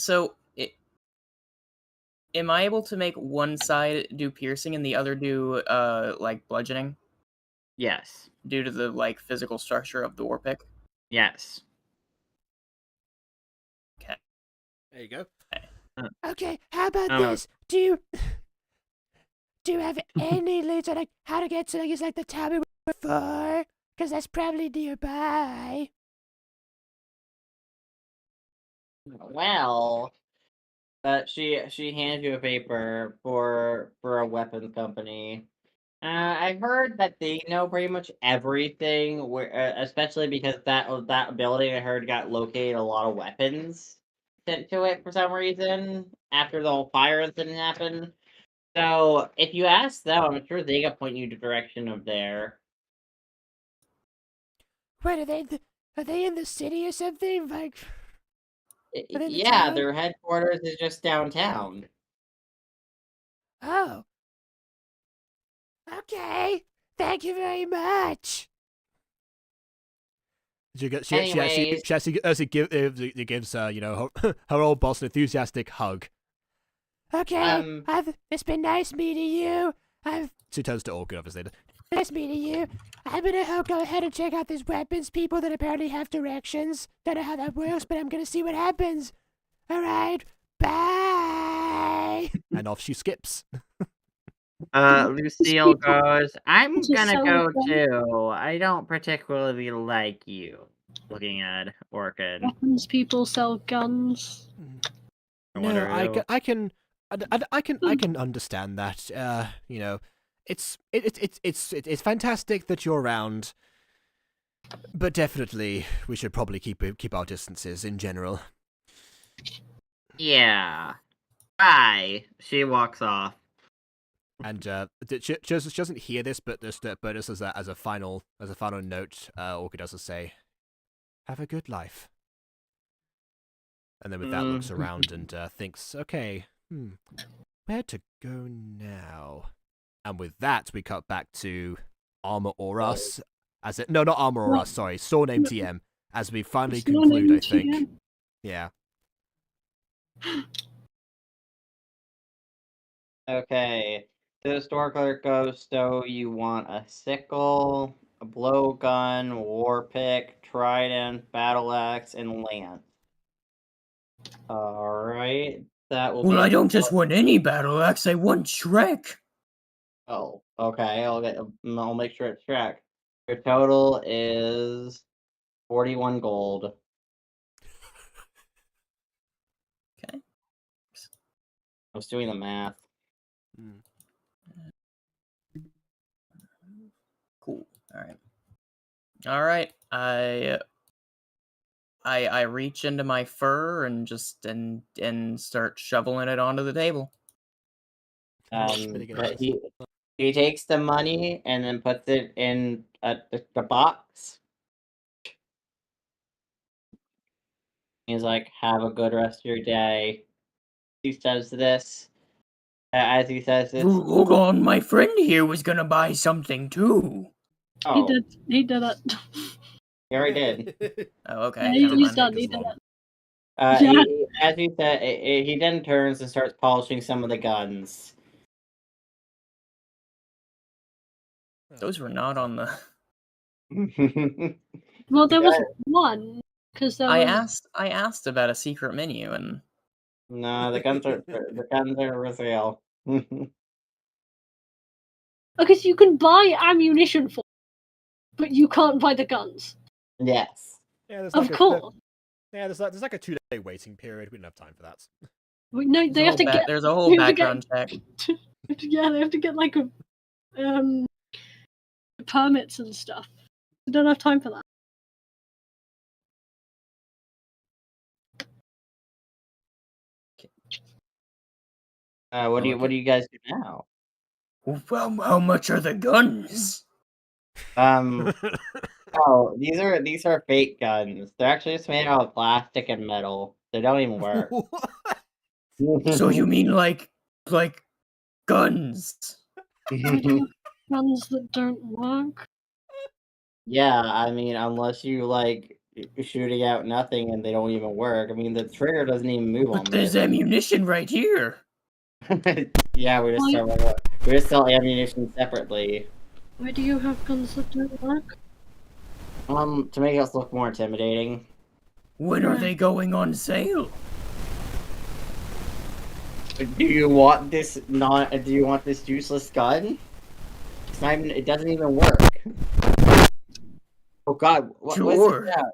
am I able to make one side do piercing and the other do like bludgeoning Yes. due to the like physical structure of the war pick? Yes. Okay. There you go. Okay, how about Oh. this? Do you have any leads on like how to get to like the town we were before? Because that's probably nearby. Well, she hands you a paper for a weapons company. I've heard that they know pretty much everything, where especially because that building I heard got located a lot of weapons sent to it for some reason after the whole fire incident happened. So if you ask them, I'm sure they can point you to direction of there. Wait, are they in the city or something? Like, are they in the Yeah, town? their headquarters is just downtown. Oh. Okay. Thank you very much. She Anyways. actually gives her old boss an enthusiastic hug. Okay. It's been nice meeting you. She turns to Orchid, obviously. Nice meeting you. I'm gonna go ahead and check out these weapons people that apparently have directions. Don't know how that works, but I'm gonna see what happens. Alright. Bye. And off she skips. Lucille goes, I'm This is gonna so go fun. too. I don't particularly like you. Looking at Orchid. Weapons people sell guns. No, I can understand that. It's fantastic that you're around, but definitely we should probably keep our distances in general. Yeah. Bye. She walks off. And she doesn't hear this, but just as a final note, Orchid does say, "Have a good life." And then with that, looks around and thinks, "Okay, where to go now?" And with that, we cut back to Armor or Us. Not Armor or Us. Sorry, Saw Name TM. As we finally conclude, I think. Yeah. Okay. The store clerk goes, so you want a sickle, a blowgun, war pick, trident, battle axe, and lance. Alright. That will be. Well, I don't just want any battle axe. I want Shrek. Oh, okay. I'll make sure it's tracked. Your total is 41 gold. Okay. I was doing the math. Cool. All right. I reach into my fur and just and start shoveling it onto the table. He takes the money and then puts it in the box. He's like, "Have a good rest of your day." He says this, As he says this. Hold on, my friend here was gonna buy something too. Oh, He did it. he already did. Oh, okay. Yeah, never he's mind. done. He did it. Yeah. As he said, he then turns and starts polishing some of the guns. Those were not on the. Well, there was one because there was. I asked about a secret menu, and No, the guns are for sale. Okay, so you can buy ammunition for, but you can't buy the guns. Yes. Yeah, there's Of like course. there's like a 2-day waiting period. We don't have time for that. No, they have to get. There's a whole they have to background check. Yeah, they have to get like a permits and stuff. I don't have time for that. What do you guys do now? Well, how much are the guns? Oh, these are fake guns. They're actually just made out of plastic and metal. They don't even work. So you mean like guns? Guns that don't work. Yeah, I mean, unless you like shooting out nothing and they don't even work. I mean, the trigger doesn't even move on But there's them. ammunition right here. Yeah, we just sell ammunition separately. Why do you have guns that don't work? To make us look more intimidating. When are they going on sale? Do you want this useless gun? It's not even, it doesn't even work. Oh God! What's Sure. this about?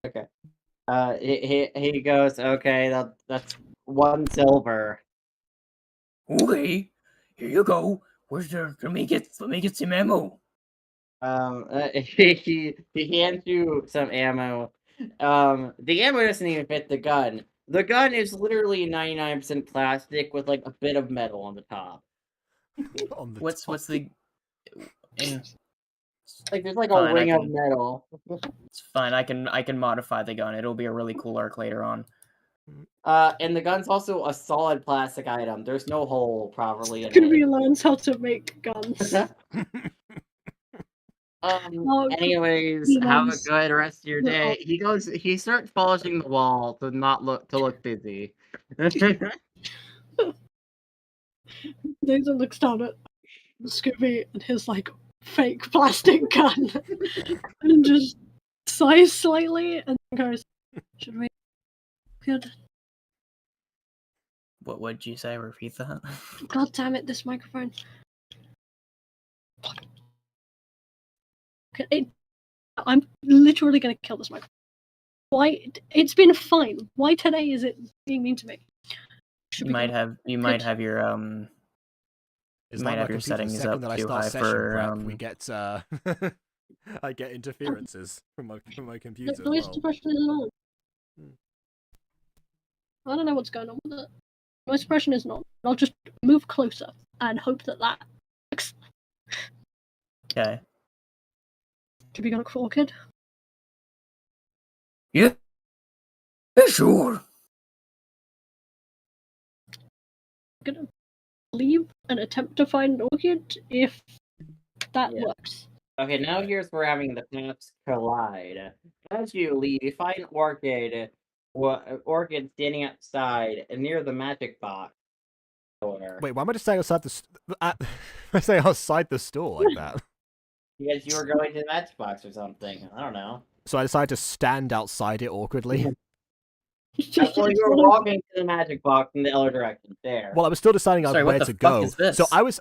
Okay. He goes. Okay, that's 1 silver. Okay, here you go. Where's the? Let me get some ammo. He hands you some ammo. The ammo doesn't even fit the gun. The gun is literally 99% plastic with like a bit of metal on the top. What's the? Like there's like Fine, a ring of metal. It's fine. I can modify the gun. It'll be a really cool arc later on. And the gun's also a solid plastic item. There's no hole properly in It's gonna it. be learns how to make guns. Anyways, have a good rest of your day. He starts polishing the wall to look busy. Nathan looks down at Scooby and his like fake plastic gun and just sighs slightly and goes, "Should we? Good. What would you say? Repeat that. God damn it! This microphone. I'm literally gonna kill this microphone. Why? It's been fine. Why today is it being mean to me? You might have your settings up too high for we get I get interferences from my computer. Noise suppression is on. I don't know what's going on with it. Noise suppression is not. I'll just move closer and hope that works. Okay. Should we go look for Orchid? Yeah. Sure. I'm gonna leave and attempt to find Orchid if that works. Okay, now here's where having the paths collide. As you leave, you find Orchid standing outside near the magic box door. Wait, why am I just saying outside the store like that? Because you were going to the magic box or something. I don't know. So I decided to stand outside it awkwardly. Well, you were walking to the magic box in the other direction. There. Well, I was still deciding on where to go. Is this? So I was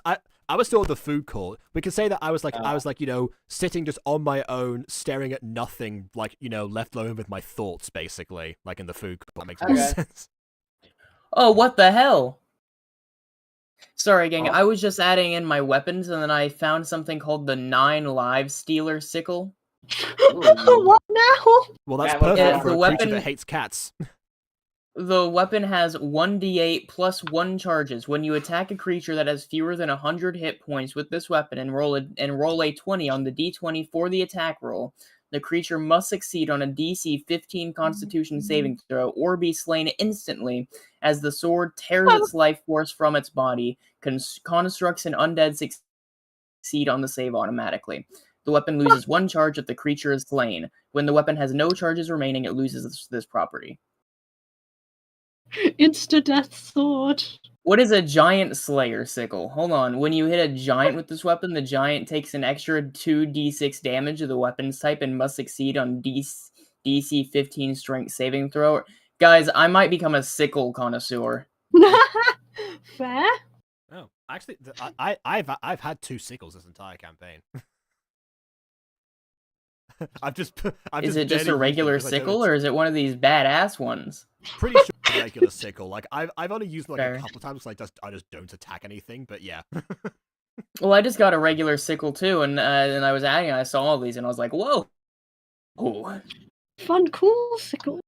still at the food court. We could say that I was like, you know, sitting just on my own, staring at nothing, like, you know, left alone with my thoughts, basically, like in the food court. That makes more sense. Oh, what the hell? Sorry, gang. I was just adding in my weapons, and then I found something called the 9 Lives Stealer Sickle. What now? Well, that's perfect for the a weapon creature that hates cats. The weapon has 1d8 plus 1 charges. When you attack a creature that has fewer than 100 hit points with this weapon and roll a 20 on the d20 for the attack roll, The creature must succeed on a DC 15 Constitution saving throw or be slain instantly as the sword tears its life force from its body. Constructs and undead succeed on the save automatically. The weapon loses 1 charge if the creature is slain. When the weapon has no charges remaining, it loses this property. Insta-death sword. What is a giant slayer sickle? Hold on. When you hit a giant with this weapon, the giant takes an extra 2d6 damage of the weapon's type and must succeed on DC 15 strength saving throw. Guys, I might become a sickle connoisseur. Fair. Oh, actually, I've had 2 sickles this entire campaign. Is it just a regular sickle, or is it one of these badass ones? Pretty sure it's a regular sickle. Like I've only used it like a couple times. Like I just don't attack anything. But yeah. Well, I just got a regular sickle too, and I was adding, and I saw all these, and I was like, whoa, fun, cool sickle.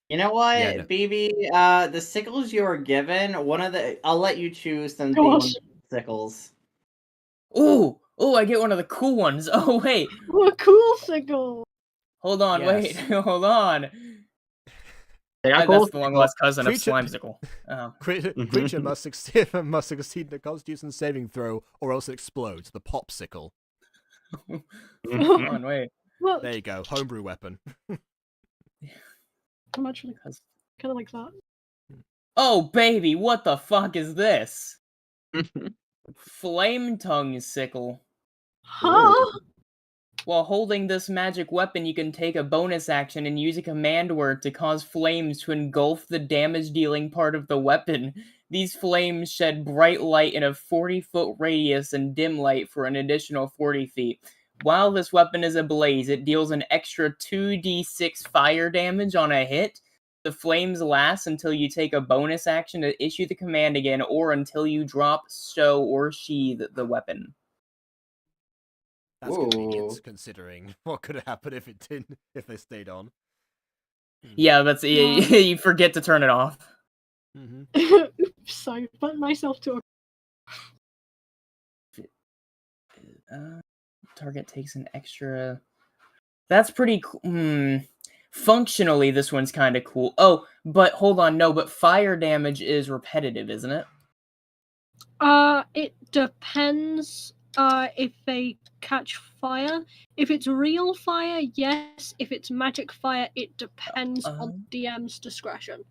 You know what, Yeah, no. BB? The sickles you were given, I'll let you choose some themed sickles. Ooh, I get one of the cool ones. Oh wait, what a cool sickle! Hold on, Yes. wait, hold on. That's the long-lost cousin of Slimesicle. Oh. Creature must succeed in the Constitution saving throw, or else it explodes. The popsicle. Hold on, wait. Well, There you go. Homebrew weapon. I'm actually kind of like that. Oh baby, what the fuck is this? Flame tongue sickle. Huh? While holding this magic weapon, you can take a bonus action and use a command word to cause flames to engulf the damage-dealing part of the weapon. These flames shed bright light in a 40-foot radius and dim light for an additional 40 feet. While this weapon is ablaze, it deals an extra 2d6 fire damage on a hit. The flames last until you take a bonus action to issue the command again, or until you drop, stow, or sheathe the weapon. That's convenient, considering what could have happened if it didn't, if they stayed on. Yeah, that's you forget to turn it off. Oops, so put myself to a target takes an extra. That's pretty cool. Functionally, this one's kind of cool. Oh, but hold on, no, but fire damage is repetitive, isn't it? It depends. If they catch fire. If it's real fire, yes. If it's magic fire, it depends on DM's discretion.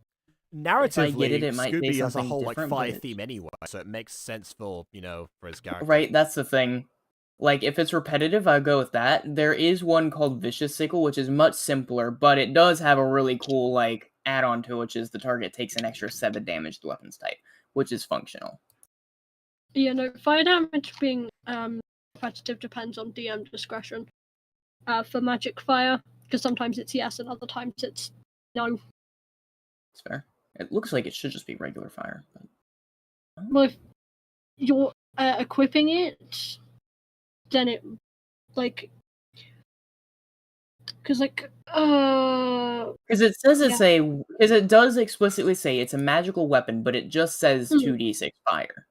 Narratively, it might be Scooby has a something whole like different, fire but theme anyway, so it makes sense for for his character. Right, that's the thing. Like, if it's repetitive, I'll go with that. There is one called Vicious Sickle, which is much simpler, but it does have a really cool like add-on to it, which is the target takes an extra 7 damage to weapons type, which is functional. Yeah, no, fire damage being repetitive depends on DM discretion. For magic fire, because sometimes it's yes and other times it's no. It's fair. It looks like it should just be regular fire. But... Well, if you're equipping it, then it like because it says because it does explicitly say it's a magical weapon, but it just says 2d6 fire.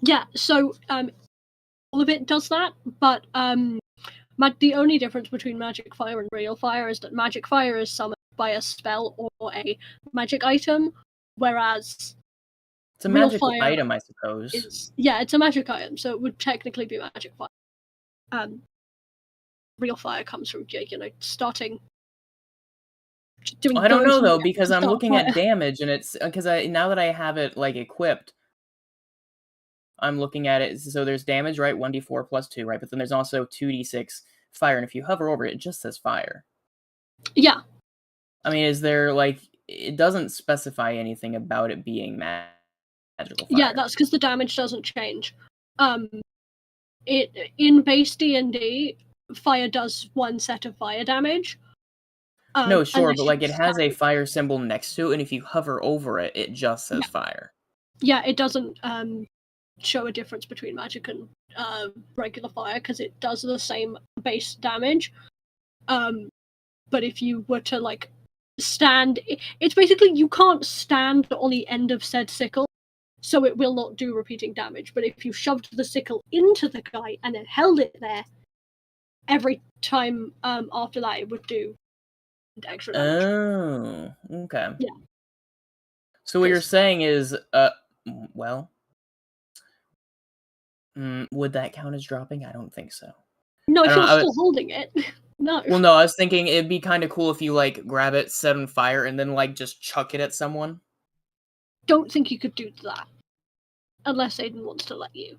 Yeah, so all of it does that, but the only difference between magic fire and real fire is that magic fire is summoned by a spell or a magic item, whereas it's a magical item, I suppose. It's a magic item, so it would technically be magic fire. Real fire comes from starting. I don't know though, because I'm looking at damage, and it's because now that I have it like equipped. I'm looking at it, so there's damage, right? 1d4 plus 2, right? But then there's also 2d6 fire, and if you hover over it, it just says fire. Yeah. I mean, is there, like, it doesn't specify anything about it being magical fire. Yeah, that's because the damage doesn't change. In base D&D, fire does 1 set of fire damage. No, sure, but, like, it has a fire symbol next to it, and if you hover over it, it just says fire. Yeah, it doesn't, show a difference between magic and regular fire because it does the same base damage. But if you were to like stand, it's basically you can't stand on the end of said sickle, so it will not do repeating damage. But if you shoved the sickle into the guy and then held it there, every time after that it would do extra damage. Oh, okay. Yeah. So what you're 'Cause- saying is, well, would that count as dropping? I don't think so. No, I if don't you're know, still holding it. No. Well, no, I was thinking it'd be kind of cool if you like grab it, set on fire, and then like just chuck it at someone. Don't think you could do that. Unless Aiden wants to let you.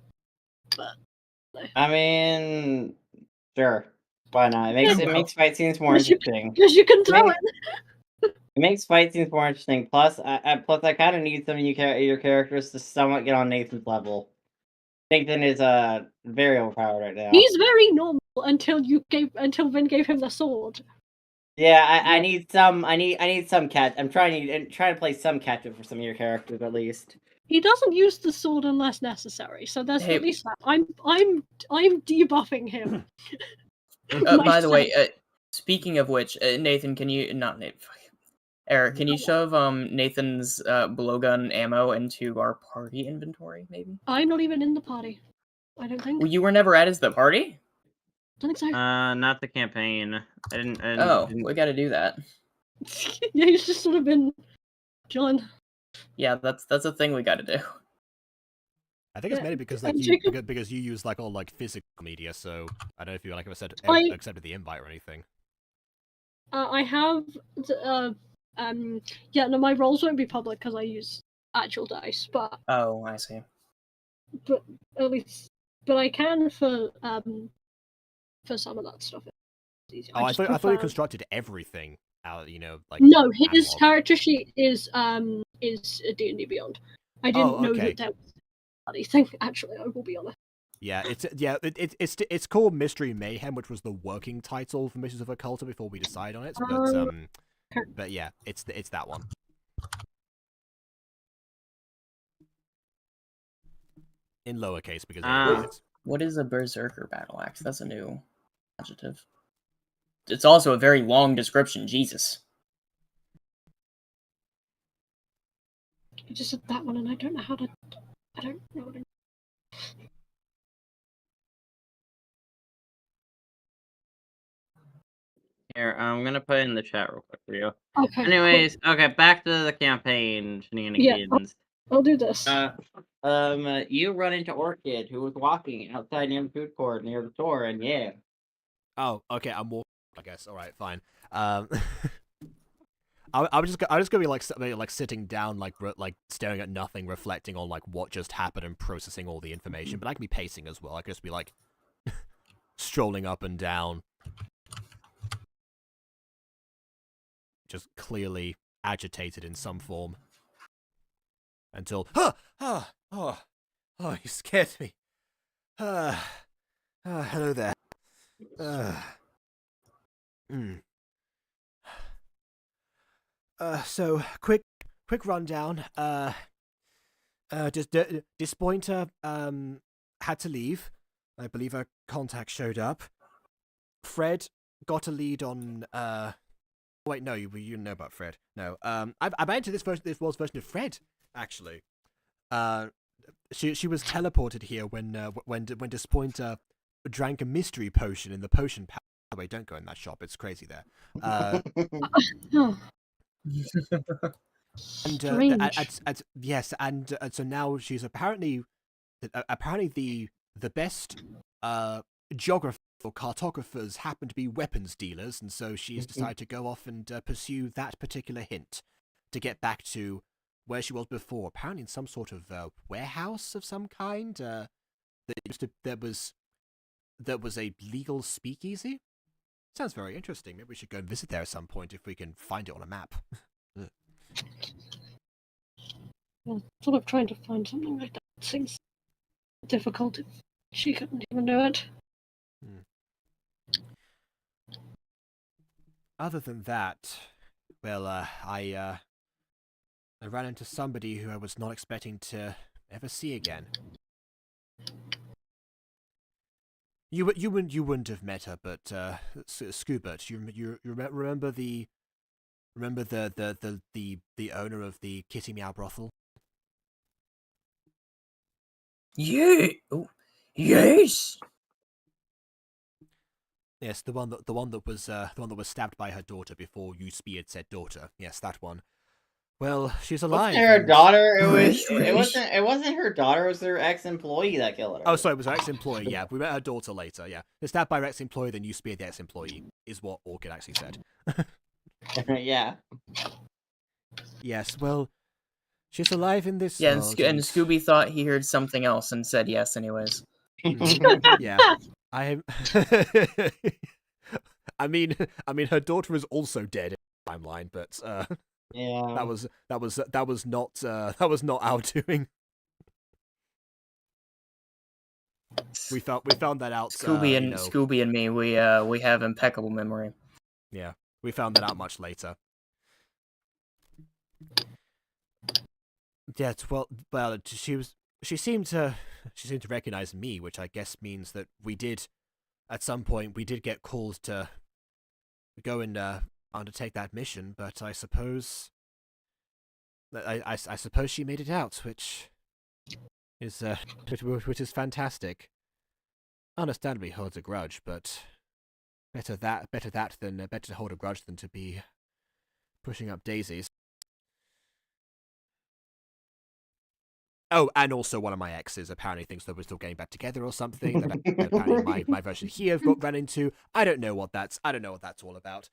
But no. I mean, sure. Why not? It makes fight scenes more Because interesting. you can throw it. It makes fight scenes more interesting. Plus, I kind of need some of your characters to somewhat get on Nathan's level. Nathan is very overpowered right now. He's very normal until Vin gave him the sword. Yeah, I need some. I need some catch. I'm trying to play some catch up for some of your characters at least. He doesn't use the sword unless necessary, so there's Hey. at least that. I'm debuffing him. By the way, speaking of which, Nathan, can you not Nathan? Eric, can you shove Nathan's blowgun ammo into our party inventory, maybe? I'm not even in the party. I don't think. Well, you were never added to the party? Don't think so. Not the campaign. I didn't. We got to do that. Yeah, he's just sort of been chilling. Yeah, that's a thing we got to do. I think it's mainly because like because you use like all like physical media, so I don't know if you like ever said accepted the invite or anything. I have yeah, no, my rolls won't be public because I use actual dice, but Oh, I see. But at least, but I can for some of that stuff. It's easy. Oh, I thought you constructed everything out. You know, like no, his analog. character sheet is a D&D Beyond. I didn't know that there was anything. Actually, I will be honest. Yeah, it's called Mystery Mayhem, which was the working title for Missions of Okulta before we decide on it. But yeah, it's that one. In lowercase because what is a berserker battle axe? That's a new adjective. It's also a very long description. Jesus. You just said that one, and I don't know how to. I don't know what. Here, I'm gonna put it in the chat real quick for you. Okay. Anyways, okay, back to the campaign shenanigans. Yeah, I'll do this. You run into Orchid, who was walking outside near the food court near the store, and yeah. Oh, okay, I'm walking. I guess. All right, fine. I'm just gonna be like sitting down, like staring at nothing, reflecting on like what just happened and processing all the information. But I can be pacing as well. I can just be like strolling up and down, just clearly agitated in some form. Until you scared me. Hello there. So quick rundown. Dispointer had to leave. I believe her contact showed up. Fred got a lead on wait, no, you know about Fred. No. I ran into this was version of Fred, actually. She was teleported here when Dispointer drank a mystery potion in the potion pack. Wait, don't go in that shop. It's crazy there. Yes, and so now she's apparently the best geographers or cartographers happen to be weapons dealers, and so she's decided to go off and pursue that particular hint to get back to where she was before. Apparently, in some sort of warehouse of some kind. That was a legal speakeasy. Sounds very interesting. Maybe we should go and visit there at some point if we can find it on a map. Well, sort of trying to find something like that seems difficult if she couldn't even do it. Other than that, well, I ran into somebody who I was not expecting to ever see again. You wouldn't have met her, but Scoobert, you remember the owner of the Kitty Meow brothel? Yeah. Oh, yes. Yes, the one that was stabbed by her daughter before you speared said daughter. Yes, that one. Well, she's alive. Wasn't her and- daughter? It Right. wasn't her daughter. It was her ex-employee that killed her. Oh, sorry, it was her ex-employee. Yeah, we met her daughter later. Yeah, they're stabbed by her ex-employee, then you speared the ex-employee. Is what Orchid actually said. Yeah. Yes, well, she's alive in this Yeah, and, world. and Scooby thought he heard something else and said yes anyways. Yeah, I. I mean, her daughter is also dead in the timeline, but Yeah. that was not our doing. We found that out. Scooby and me, we have impeccable memory. Yeah, we found that out much later. Yeah, well, she seemed to recognize me, which I guess means that at some point we did get called to go and undertake that mission. But I suppose I suppose she made it out, which is fantastic. Understandably holds a grudge, but better to hold a grudge than to be pushing up daisies. Oh, and also one of my exes apparently thinks that we're still getting back together or something. That apparently my version here ran into. I don't know what that's all about.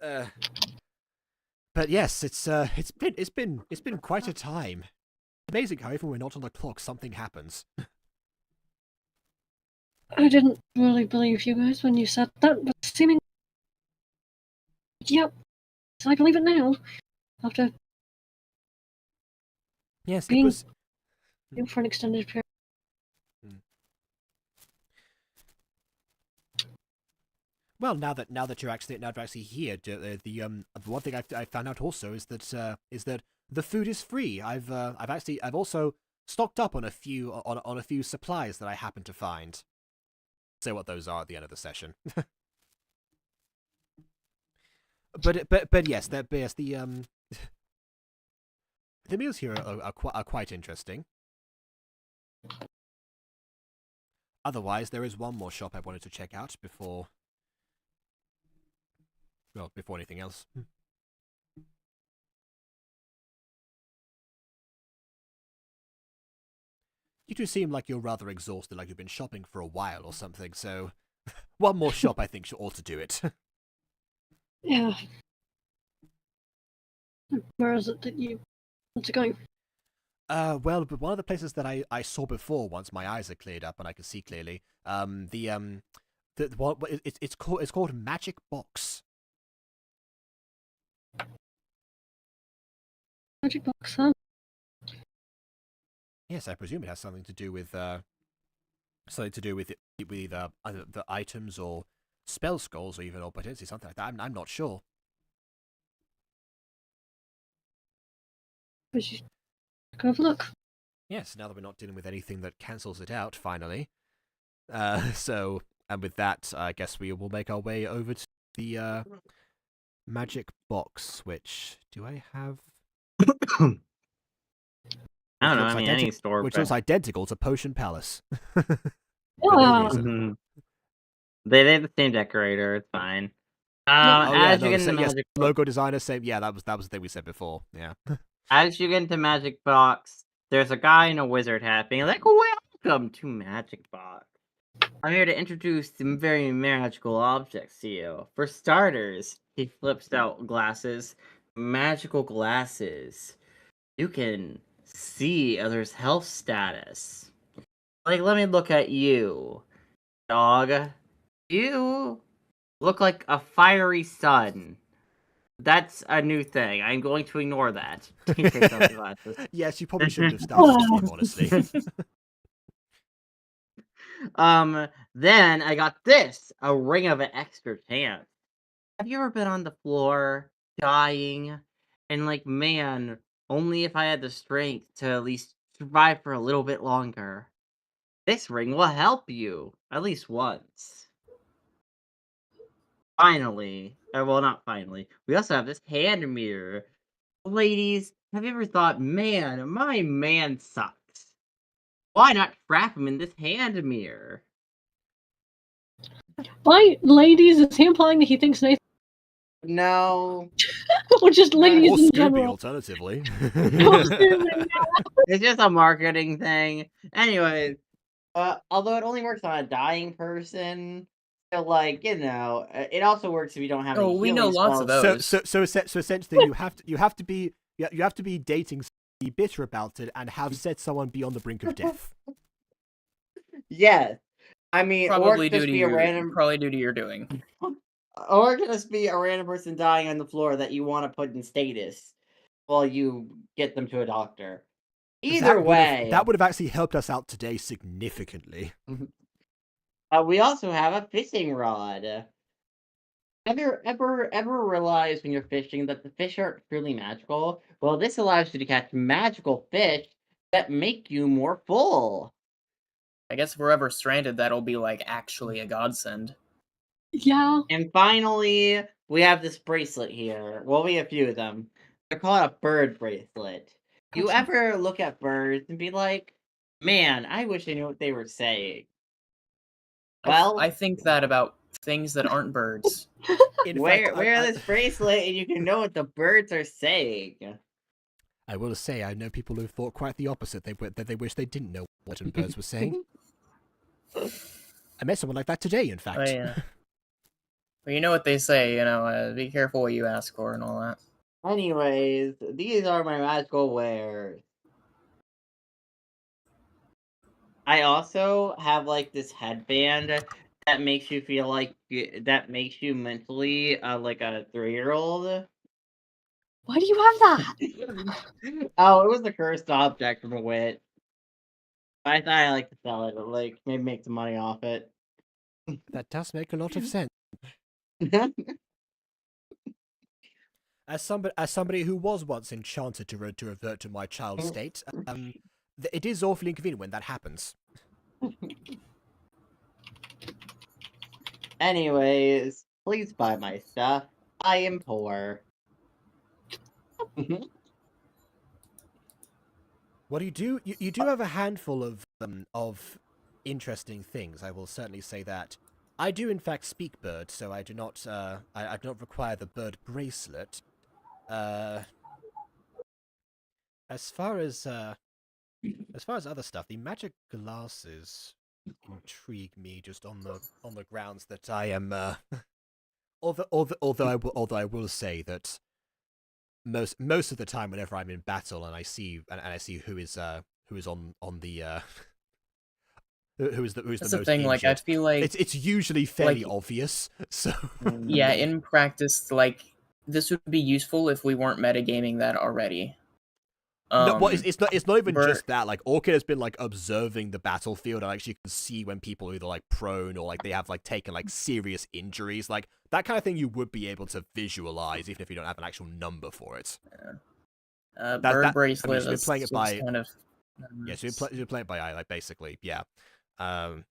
But yes, it's been quite a time. Amazing how even when we're not on the clock, something happens. I didn't really believe you guys when you said that, but seeming. Yep. I believe it now. After Yes, being it was. for an extended period. Well, now that you're actually here, the one thing I found out also is that the food is free. I've also stocked up on a few supplies that I happen to find. Say what those are at the end of the session. but yes, the meals here are quite interesting. Otherwise, there is one more shop I wanted to check out before anything else. You two seem like you're rather exhausted, like you've been shopping for a while or something, so one more shop I think ought to do it. Yeah. Where is it that you want to go? Well, but one of the places that I saw before, once my eyes are cleared up and I can see clearly, it's called Magic Box. Magic box, huh? Yes, I presume it has something to do with either the items or spell scrolls or even or potentially something like that. I'm not sure. We should go have a look. Yes, now that we're not dealing with anything that cancels it out, finally. So, and with that, I guess we will make our way over to the magic box, which do I have? I don't know. I mean, any store, which looks identical to Potion Palace. They have the same decorator. It's fine. Logo designer, same. Yeah, that was the thing we said before. Yeah. As you get into Magic Box, there's a guy in a wizard hat being like, "Welcome to Magic Box. I'm here to introduce some very magical objects to you. For starters," he flips out glasses, magical glasses. You can see others' health status. Like, let me look at you, dog. You look like a fiery sun. That's a new thing. I'm going to ignore that. He takes off the glasses. Yes, you probably shouldn't have started with him, honestly. Then I got this, a ring of an extra chance. Have you ever been on the floor, dying, and like, man, only if I had the strength to at least survive for a little bit longer. This ring will help you, at least once. Finally, well, not finally, we also have this hand mirror. Ladies, have you ever thought, man, my man sucks? Why not trap him in this hand mirror? By ladies, is he implying that he thinks Nathan? No. Or just ladies Or in Scooby, general? alternatively. It's just a marketing thing. Anyways, although it only works on a dying person, so like it also works if you don't have any we know healing lots of spells. those. So essentially, you have to be dating, be bitter about it, and have said someone be on the brink of death. Yes. I mean, Probably or just be a random. Probably due to your doing. Or just be a random person dying on the floor that you want to put in status while you get them to a doctor. Either way, that would have actually helped us out today significantly. We also have a fishing rod. Ever realize when you're fishing that the fish aren't truly magical? Well, this allows you to catch magical fish that make you more full. I guess if we're ever stranded, that'll be like actually a godsend. Yeah. And finally, we have this bracelet here. Well, we have a few of them. They're called a bird bracelet. You ever look at birds and be like, man, I wish I knew what they were saying? Well, I think that about things that aren't birds. Wear this bracelet and you can know what the birds are saying. I will say, I know people who thought quite the opposite. That they wish they didn't know what birds were saying. I met someone like that today, in fact. Oh, yeah. Well, you know what they say, be careful what you ask for and all that. Anyways, these are my magical wares. I also have like this headband that makes you feel like makes you mentally like a 3-year-old. Why do you have that? Oh, it was a cursed object from a wit. I thought I like to sell it, like maybe make some money off it. That does make a lot of sense. As somebody who was once enchanted to revert to my child state, it is awfully inconvenient when that happens. Anyways, please buy my stuff. I am poor. What you do have a handful of interesting things. I will certainly say that. I do in fact speak bird, so I do not I do not require the bird bracelet. As far as other stuff, the magic glasses intrigue me just on the grounds that I am although I will say that most of the time whenever I'm in battle and I see who is on the who's the That's most the thing, injured, I feel like it's usually fairly obvious. So yeah, in practice, this would be useful if we weren't metagaming that already. No, well, it's not even just that. Like, Orchid has been observing the battlefield, and you can see when people are either prone or they have taken serious injuries. That kind of thing you would be able to visualize even if you don't have an actual number for it. Yeah. Bird bracelet. So you're playing it by kind of. Yeah, so you're playing it by eye, basically, yeah. I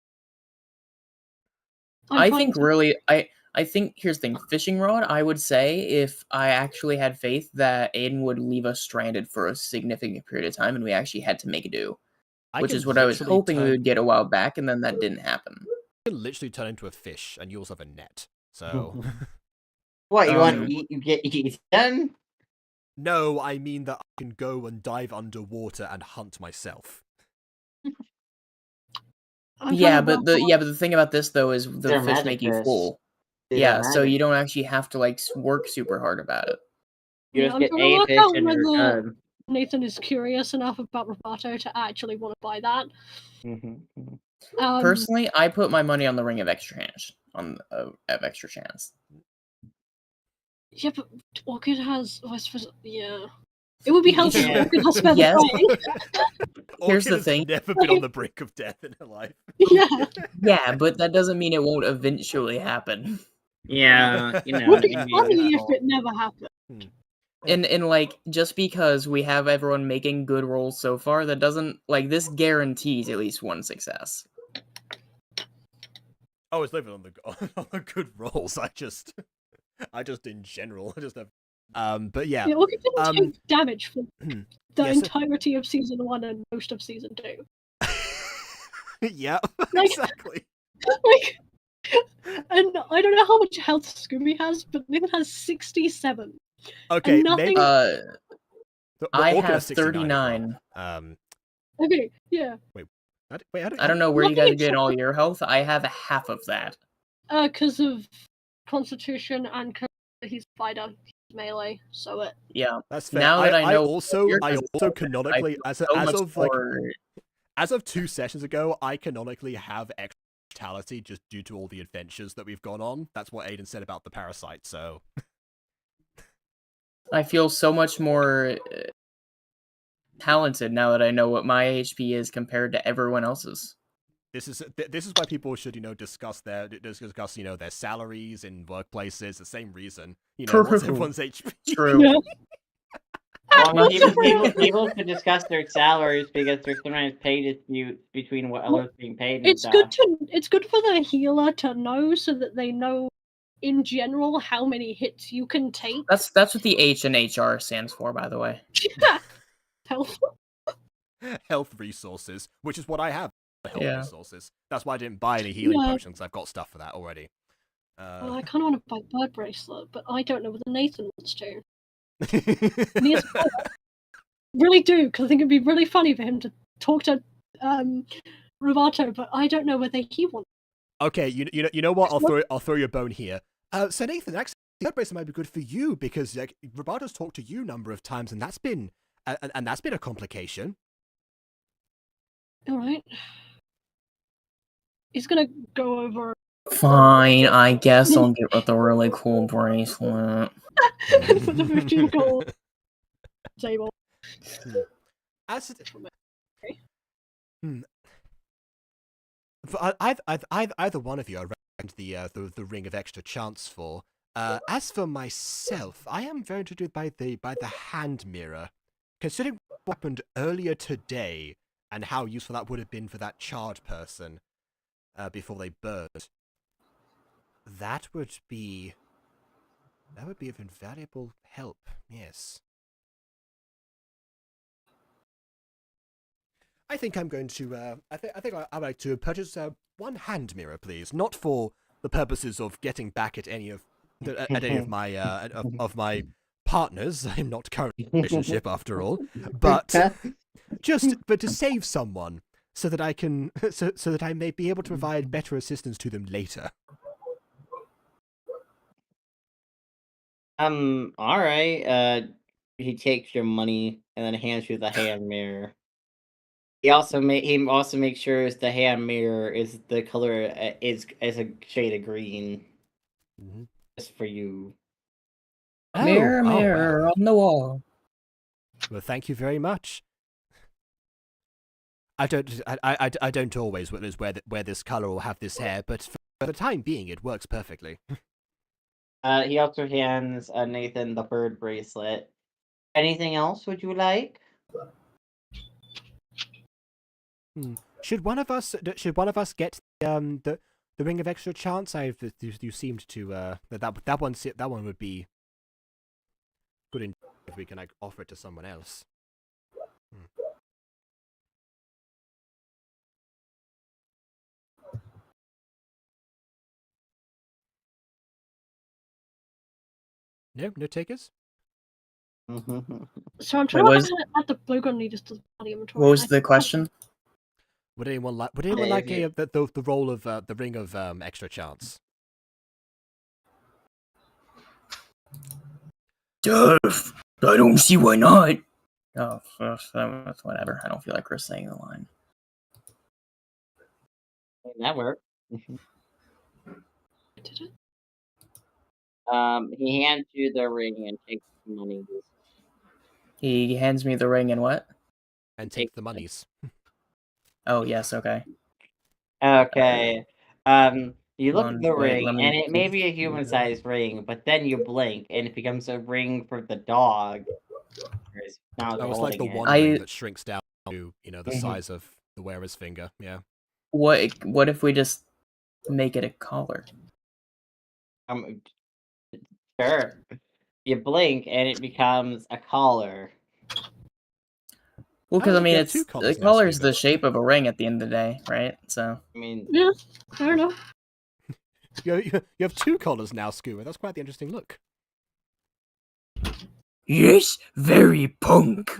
think really, I think here's the thing. Fishing rod, I would say, if I actually had faith that Aiden would leave us stranded for a significant period of time and we actually had to make a do. Which is what I was hoping we would get a while back, and then that didn't happen. You can literally turn into a fish, and you also have a net, so... What, you want to eat, you get eaten? No, I mean that I can go and dive underwater and hunt myself. Yeah, but the thing about this though is the fish make you full. Yeah, so you don't actually have to work super hard about it. You just get a fish and you're done. Nathan is curious enough about Roboto to actually want to buy that. Personally, I put my money on the Ring of Extra Chance. Yeah, but Orchid has. Yeah. It would be helpful if Orchid has spent Here's the thing. Never been on the brink of death in her life. Yeah. Yeah, but that doesn't mean it won't eventually happen. Yeah, It would be funny if it never happened. And just because we have everyone making good rolls so far, that doesn't this guarantees at least one success. Oh, it's living on the good rolls. I just in general, I just have but yeah. Orchid didn't take damage for the entirety of season 1 and most of season 2. Yeah, exactly. And I don't know how much health Scooby has, but Nathan has 67. Okay, And nothing. maybe I Orca have has 69 as well. 39. Okay, yeah. Wait, I don't know where you Nothing guys get all your health. I have half of that. Because of Constitution and because he's fighter, he's melee, so it. Yeah. That's fair. Now that I know, I also canonically, as of 2 sessions ago, I canonically have extra vitality just due to all the adventures that we've gone on. That's what Aiden said about the parasite. So I feel so much more talented now that I know what my HP is compared to everyone else's. this is why people should discuss their salaries in workplaces. The same reason, what's everyone's HP. True. Yeah. Well, people should discuss their salaries because there's sometimes pay disputes between what others being paid. And It's stuff. it's good for the healer to know so that they know in general how many hits you can take. That's what the H in HR stands for, by the way. Health. Health resources, which is what I have. Health Yeah. resources. That's why I didn't buy any healing Yeah. potions. I've got stuff for that already. Well, I kind of want to buy Bird Bracelet, but I don't know whether Nathan wants to. And he has really do, because I think it'd be really funny for him to talk to Rovato, but I don't know whether he wants. Okay, you know what? I'll throw you a bone here. So Nathan, actually, the Bird Bracelet might be good for you because Robato's talked to you a number of times, and that's been a complication. All right. He's gonna go over. Fine, I guess I'll get with the really cool bracelet. for the 15 gold table. As for either one of you, I recommend the ring of extra chance for. As for myself, I am very intrigued by the hand mirror, considering what happened earlier today and how useful that would have been for that charred person before they burned. That would be of invaluable help. Yes. I think I'm going to. I think I'd like to purchase one hand mirror, please. Not for the purposes of getting back at any of my of my partners. I'm not currently in a relationship after all, but to save someone so that I can so that I may be able to provide better assistance to them later. All right. He takes your money and then hands you the hand mirror. He also makes sure the hand mirror is the color is a shade of green, just for you. Mirror, mirror wow. on the wall. Well, thank you very much. I don't always wear this color or have this hair, but for the time being, it works perfectly. He also hands Nathan the bird bracelet. Anything else would you like? Should one of us get the ring of extra chance? You seemed to that one would be good if we can offer it to someone else. No takers? So I'm trying to add the blue gun leaders to the inventory. What was the question? Would anyone like the role of the ring of extra chance? Duff, I don't see why not. Oh, that's whatever. I don't feel like Chris saying the line. That worked. Did it? He hands you the ring and takes the money. He hands me the ring and what? And take the monies. Oh, yes, okay. Okay. You look at the ring, and it may be a human-sized ring, but then you blink, and it becomes a ring for the dog. That was like the one ring that shrinks down to, the size of the wearer's finger. Yeah. What if we just make it a collar? Sure. You blink, and it becomes a collar. Well, because I mean, the collar is the shape of a ring at the end of the day, right? So. I mean, yeah, I don't know. You have two collars now, Scuba. That's quite the interesting look. Yes, very punk.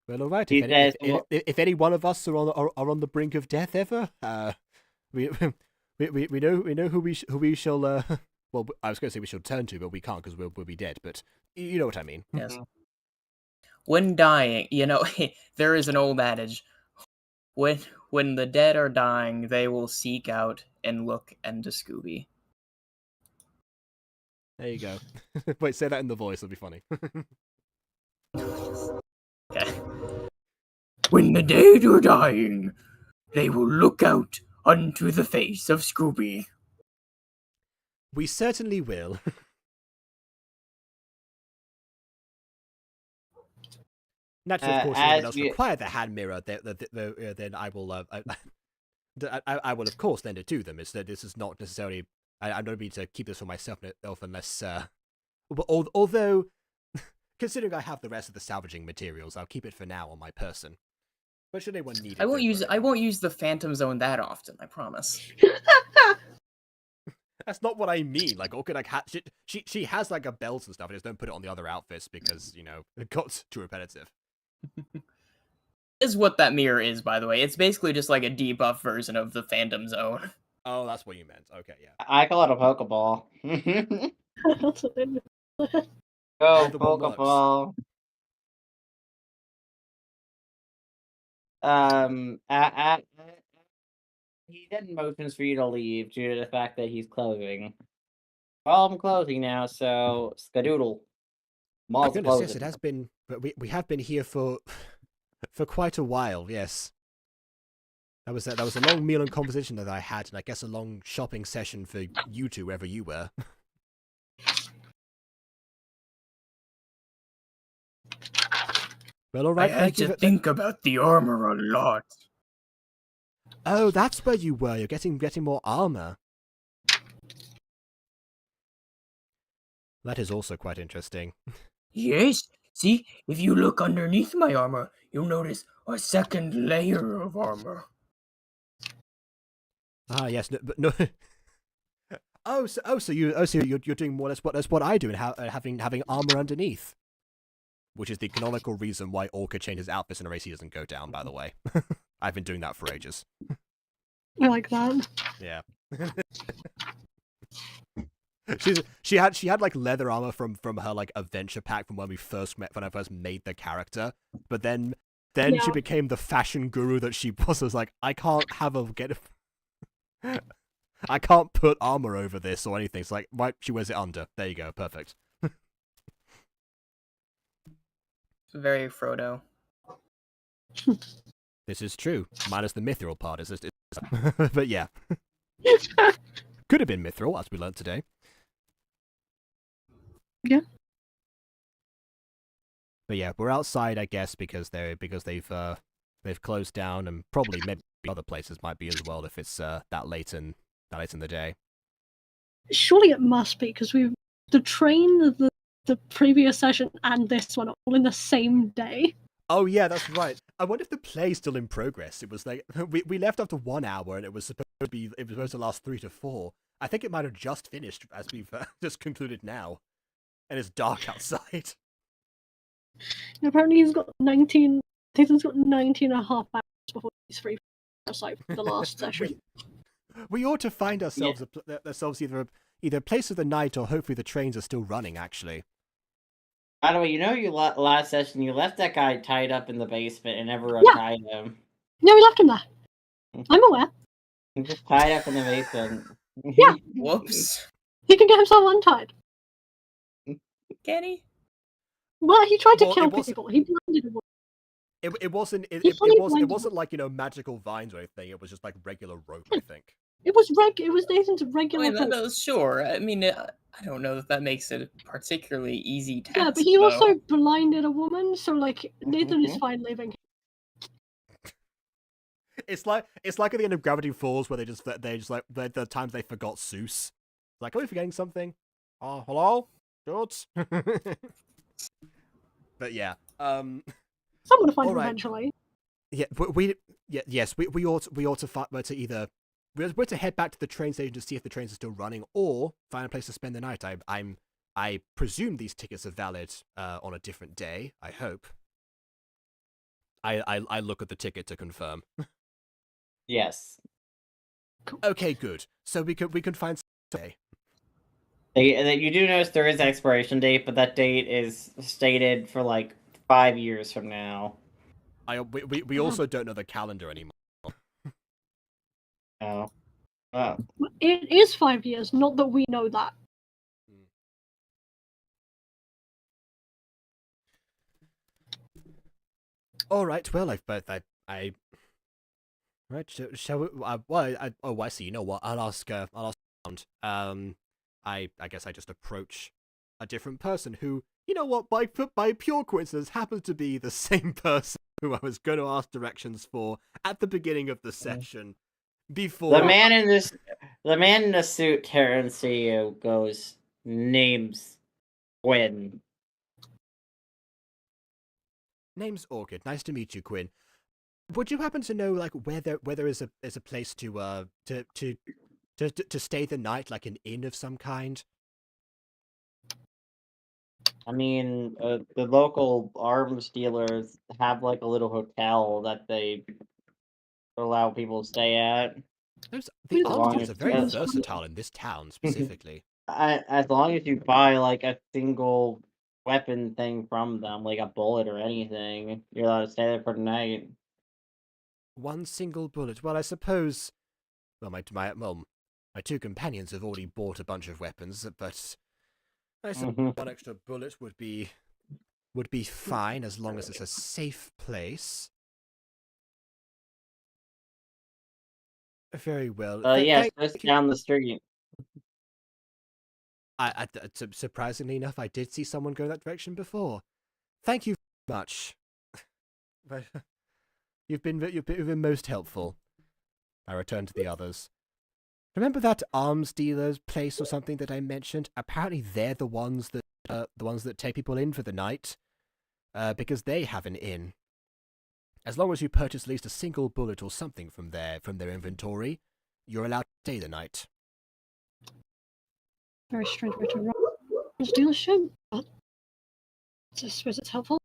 Well, all right. He says, If any one of us are on the brink of death ever, we know who we shall. Well, I was going to say we shall turn to, but we can't because we'll be dead. But you know what I mean. Yes. When dying, there is an old adage. When the dead are dying, they will seek out and look into Scooby. There you go. Wait, say that in the voice. It'll be funny. Okay. When the dead are dying, they will look out unto the face of Scooby. We certainly will. Naturally, of course, if anyone else require the hand mirror, then I will. I will, of course, lend it to them. It's that this is not necessarily. I don't mean to keep this for myself unless. Although, considering I have the rest of the salvaging materials, I'll keep it for now on my person. But should anyone need it, I won't use the Phantom Zone that often. I promise. That's not what I mean. Like, okay, like she has like a belt and stuff. I just don't put it on the other outfits because it got too repetitive. Is what that mirror is, by the way. It's basically just like a debuff version of the Phantom Zone. Oh, that's what you meant. Okay, yeah. I call it a Pokeball. That's what they mean. Go, Pokeball. He did motions for you to leave due to the fact that he's closing. Well, I'm closing now, so skadoodle. My goodness, yes, it has been. But we have been here for quite a while. Yes. That was a long meal and conversation that I had, and I guess a long shopping session for you two, wherever you were. Well, all right. I had to think about the armor a lot. Oh, that's where you were. You're getting more armor. That is also quite interesting. Yes. See, if you look underneath my armor, you'll notice a second layer of armor. Ah, yes, but no. So you're doing more or less what I do, and having armor underneath, which is the canonical reason why Orca changed his outfits in a race he doesn't go down. By the way, I've been doing that for ages. I like that. Yeah. She had like leather armor from her like adventure pack from when I first made the character, but then she became the fashion guru that she was. I was like, I can't I can't put armor over this or anything. It's like, right, she wears it under. There you go, perfect. Very Frodo. This is true, minus the mithril part. But yeah, could have been mithril, as we learned today. Yeah. But yeah, we're outside, I guess, because they've closed down, and probably maybe other places might be as well if it's that late in the day. Surely it must be because the train, the previous session, and this one are all in the same day. Oh yeah, that's right. I wonder if the play's still in progress. It was like we left after 1 hour, and it was supposed to last 3 to 4. I think it might have just finished as we've just concluded now, and it's dark outside. Apparently, he's got 19. I think he's got 19 and a half hours before he's free outside for the last session. We ought to find ourselves either a place of the night, or hopefully the trains are still running. Actually. By the way, you last session you left that guy tied up in the basement and never untied him. No, we left him there. I'm aware. He's just tied up in the basement. Yeah. Whoops. He can get himself untied. Can he? Well, he tried to kill people. He blinded a woman. It wasn't like magical vines or anything. It was just like regular rope, I think. It was Nathan's regular rope. Sure. I mean, I don't know if that makes it a particularly easy task. Yeah, but he also blinded a woman, so like Nathan is fine leaving. It's like at the end of Gravity Falls where they just like the times they forgot Seuss. Like, are we forgetting something? Oh, hello, George. But yeah, Someone will find him eventually. Yeah, yes, we ought to either we're to head back to the train station to see if the trains are still running, or find a place to spend the night. I presume these tickets are valid on a different day. I hope. I look at the ticket to confirm. Yes. Okay, good. So we could find some day. You do notice there is expiration date, but that date is stated for like 5 years from now. We also don't know the calendar anymore. Oh. Oh. It is 5 years, not that we know that. All right. Well, right. Shall we? I see. You know what? I'll ask around. I guess I just approach a different person who, you know what, by pure coincidence, happens to be the same person who I was going to ask directions for at the beginning of the session. Before the man in the suit turns to you, goes, "Name's Quinn." Name's Orchid. Nice to meet you, Quinn. Would you happen to know like where there is a place to stay the night, like an inn of some kind? I mean, the local arms dealers have like a little hotel that they allow people to stay at. The arms long dealers are as- very as- versatile in this town, specifically. As long as you buy like a single weapon thing from them, like a bullet or anything, you're allowed to stay there for the night. One single bullet. Well, I suppose. Well, my two companions have already bought a bunch of weapons, but I suppose one extra bullet would be fine as long as it's a safe place. Very well. Yes, just down the street. Surprisingly enough, I did see someone go that direction before. Thank you very much. But you've been most helpful. I return to the others. Remember that arms dealer's place or something that I mentioned? Apparently, they're the ones that take people in for the night, because they have an inn. As long as you purchase at least a single bullet or something from their inventory, you're allowed to stay the night. Very strange way to run a dealership, but I suppose it's helpful.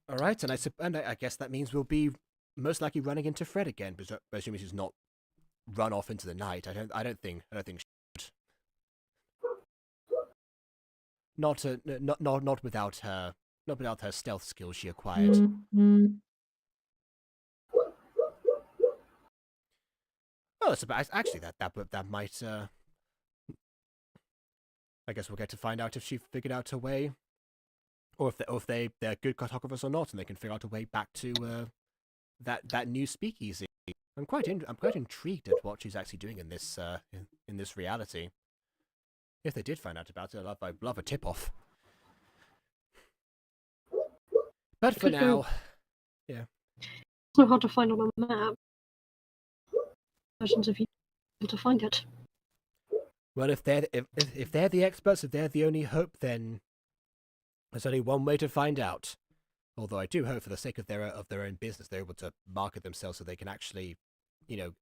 All right, and I guess that means we'll be most likely running into Fred again, but assuming she's not run off into the night. I don't think she would. Not without her stealth skills she acquired. Oh, actually that might. I guess we'll get to find out if she figured out her way, or if they're good cartographers or not, and they can figure out a way back to that new speakeasy. I'm quite intrigued at what she's actually doing in this reality. If they did find out about it, I'd love a tip off. But for now, yeah. It's not hard to find on a map. Versions of you able to find it. Well, if they're the experts, if they're the only hope, then there's only one way to find out. Although I do hope, for the sake of their own business, they're able to market themselves so they can actually,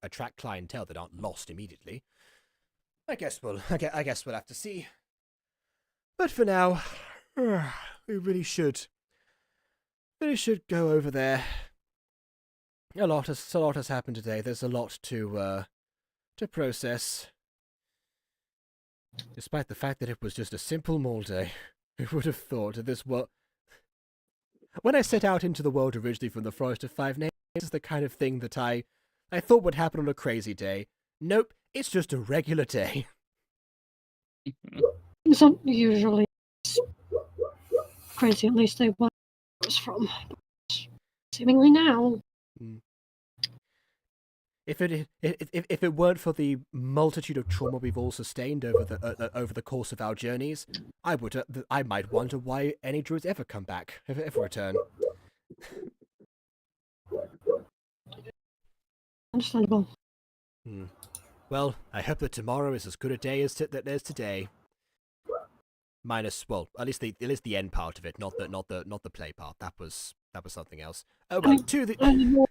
attract clientele that aren't lost immediately. I guess we'll have to see. But for now, we really should go over there. A lot has happened today. There's a lot to process. Despite the fact that it was just a simple mall day, who would have thought that this was... When I set out into the world originally from the Forest of Five Names, this is the kind of thing that I thought would happen on a crazy day. Nope, it's just a regular day. It's not usually crazy, at least they were from. Seemingly now. If it weren't for the multitude of trauma we've all sustained over the course of our journeys, I might wonder why any druids ever come back, ever return. Understandable. Well, I hope that tomorrow is as good a day as there's today. Minus, well, at least the end part of it, not the play part. That was that was something else. Oh, well, to the...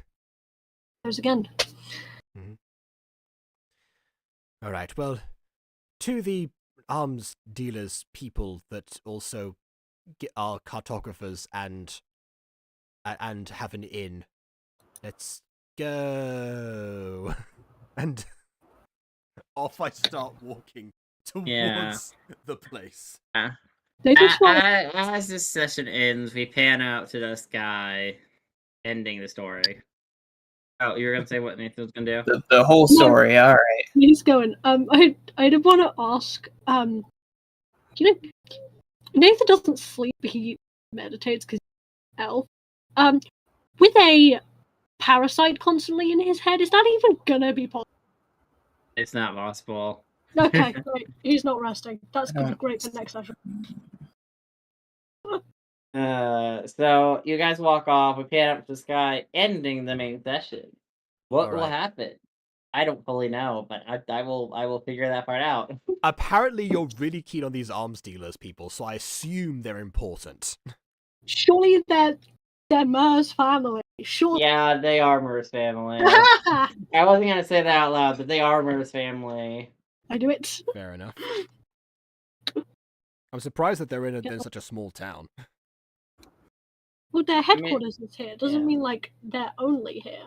There's again. Alright, well, to the arms dealers people that also are cartographers and have an inn, let's go. And off I start walking towards the place. They just want As this session ends, we pan out to this guy ending the story. Oh, you were gonna say what Nathan was gonna do? The whole story, alright. he's going. I did want to ask. You know, Nathan doesn't sleep; he meditates because he's an elf. With a parasite constantly in his head, is that even gonna be possible? It's not possible. Okay, right. He's not resting. That's great for next session. So you guys walk off. We pan up to the sky, ending the main session. What will happen? I don't fully know, but I will figure that part out. Apparently, you're really keen on these arms dealers people, so I assume they're important. Surely they're Mer's family. Sure. Yeah, they are Mer's family. I wasn't gonna say that out loud, but they are Mer's family. I do it. Fair enough. I'm surprised that they're in such a small town. Well, their headquarters is here. Doesn't mean like they're only here.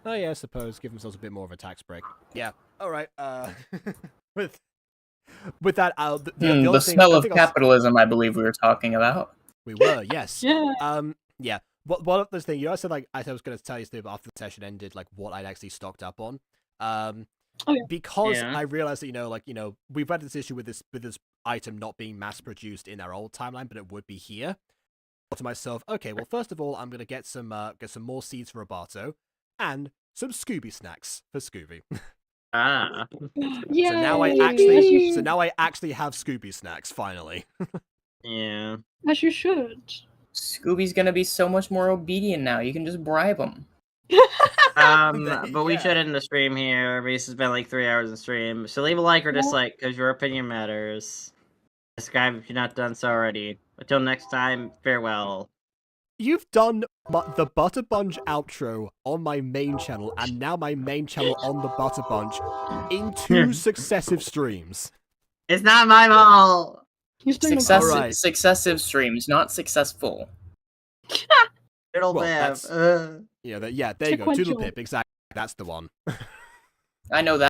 Oh yeah, I suppose. Give themselves a bit more of a tax break. Yeah. All right. With that, the smell of capitalism. I believe we were talking about. We were, yes. Yeah. Yeah. One of those things, you know, I said like I was going to tell you after the session ended, like what I'd actually stocked up on. Because I realized that we've had this issue with this item not being mass produced in our old timeline, but it would be here. I thought to myself, okay, well, first of all, I'm going to get some more seeds for Roberto and some Scooby snacks for Scooby. Yay! So now I actually have Scooby snacks finally. Yeah. As you should. Scooby's gonna be so much more obedient now. You can just bribe him. But we should end the stream here. This has been like 3 hours of stream. So leave a like or dislike, because your opinion matters. Subscribe if you're not done so already. Until next time, farewell. You've done the Butter Bunch outro on my main channel, and now my main channel on the Butter Bunch in 2 successive streams. It's not my fault! Successive streams, not successful. Toodle pip. Yeah, there you go. Toodle pip, exactly. That's the one. I know that.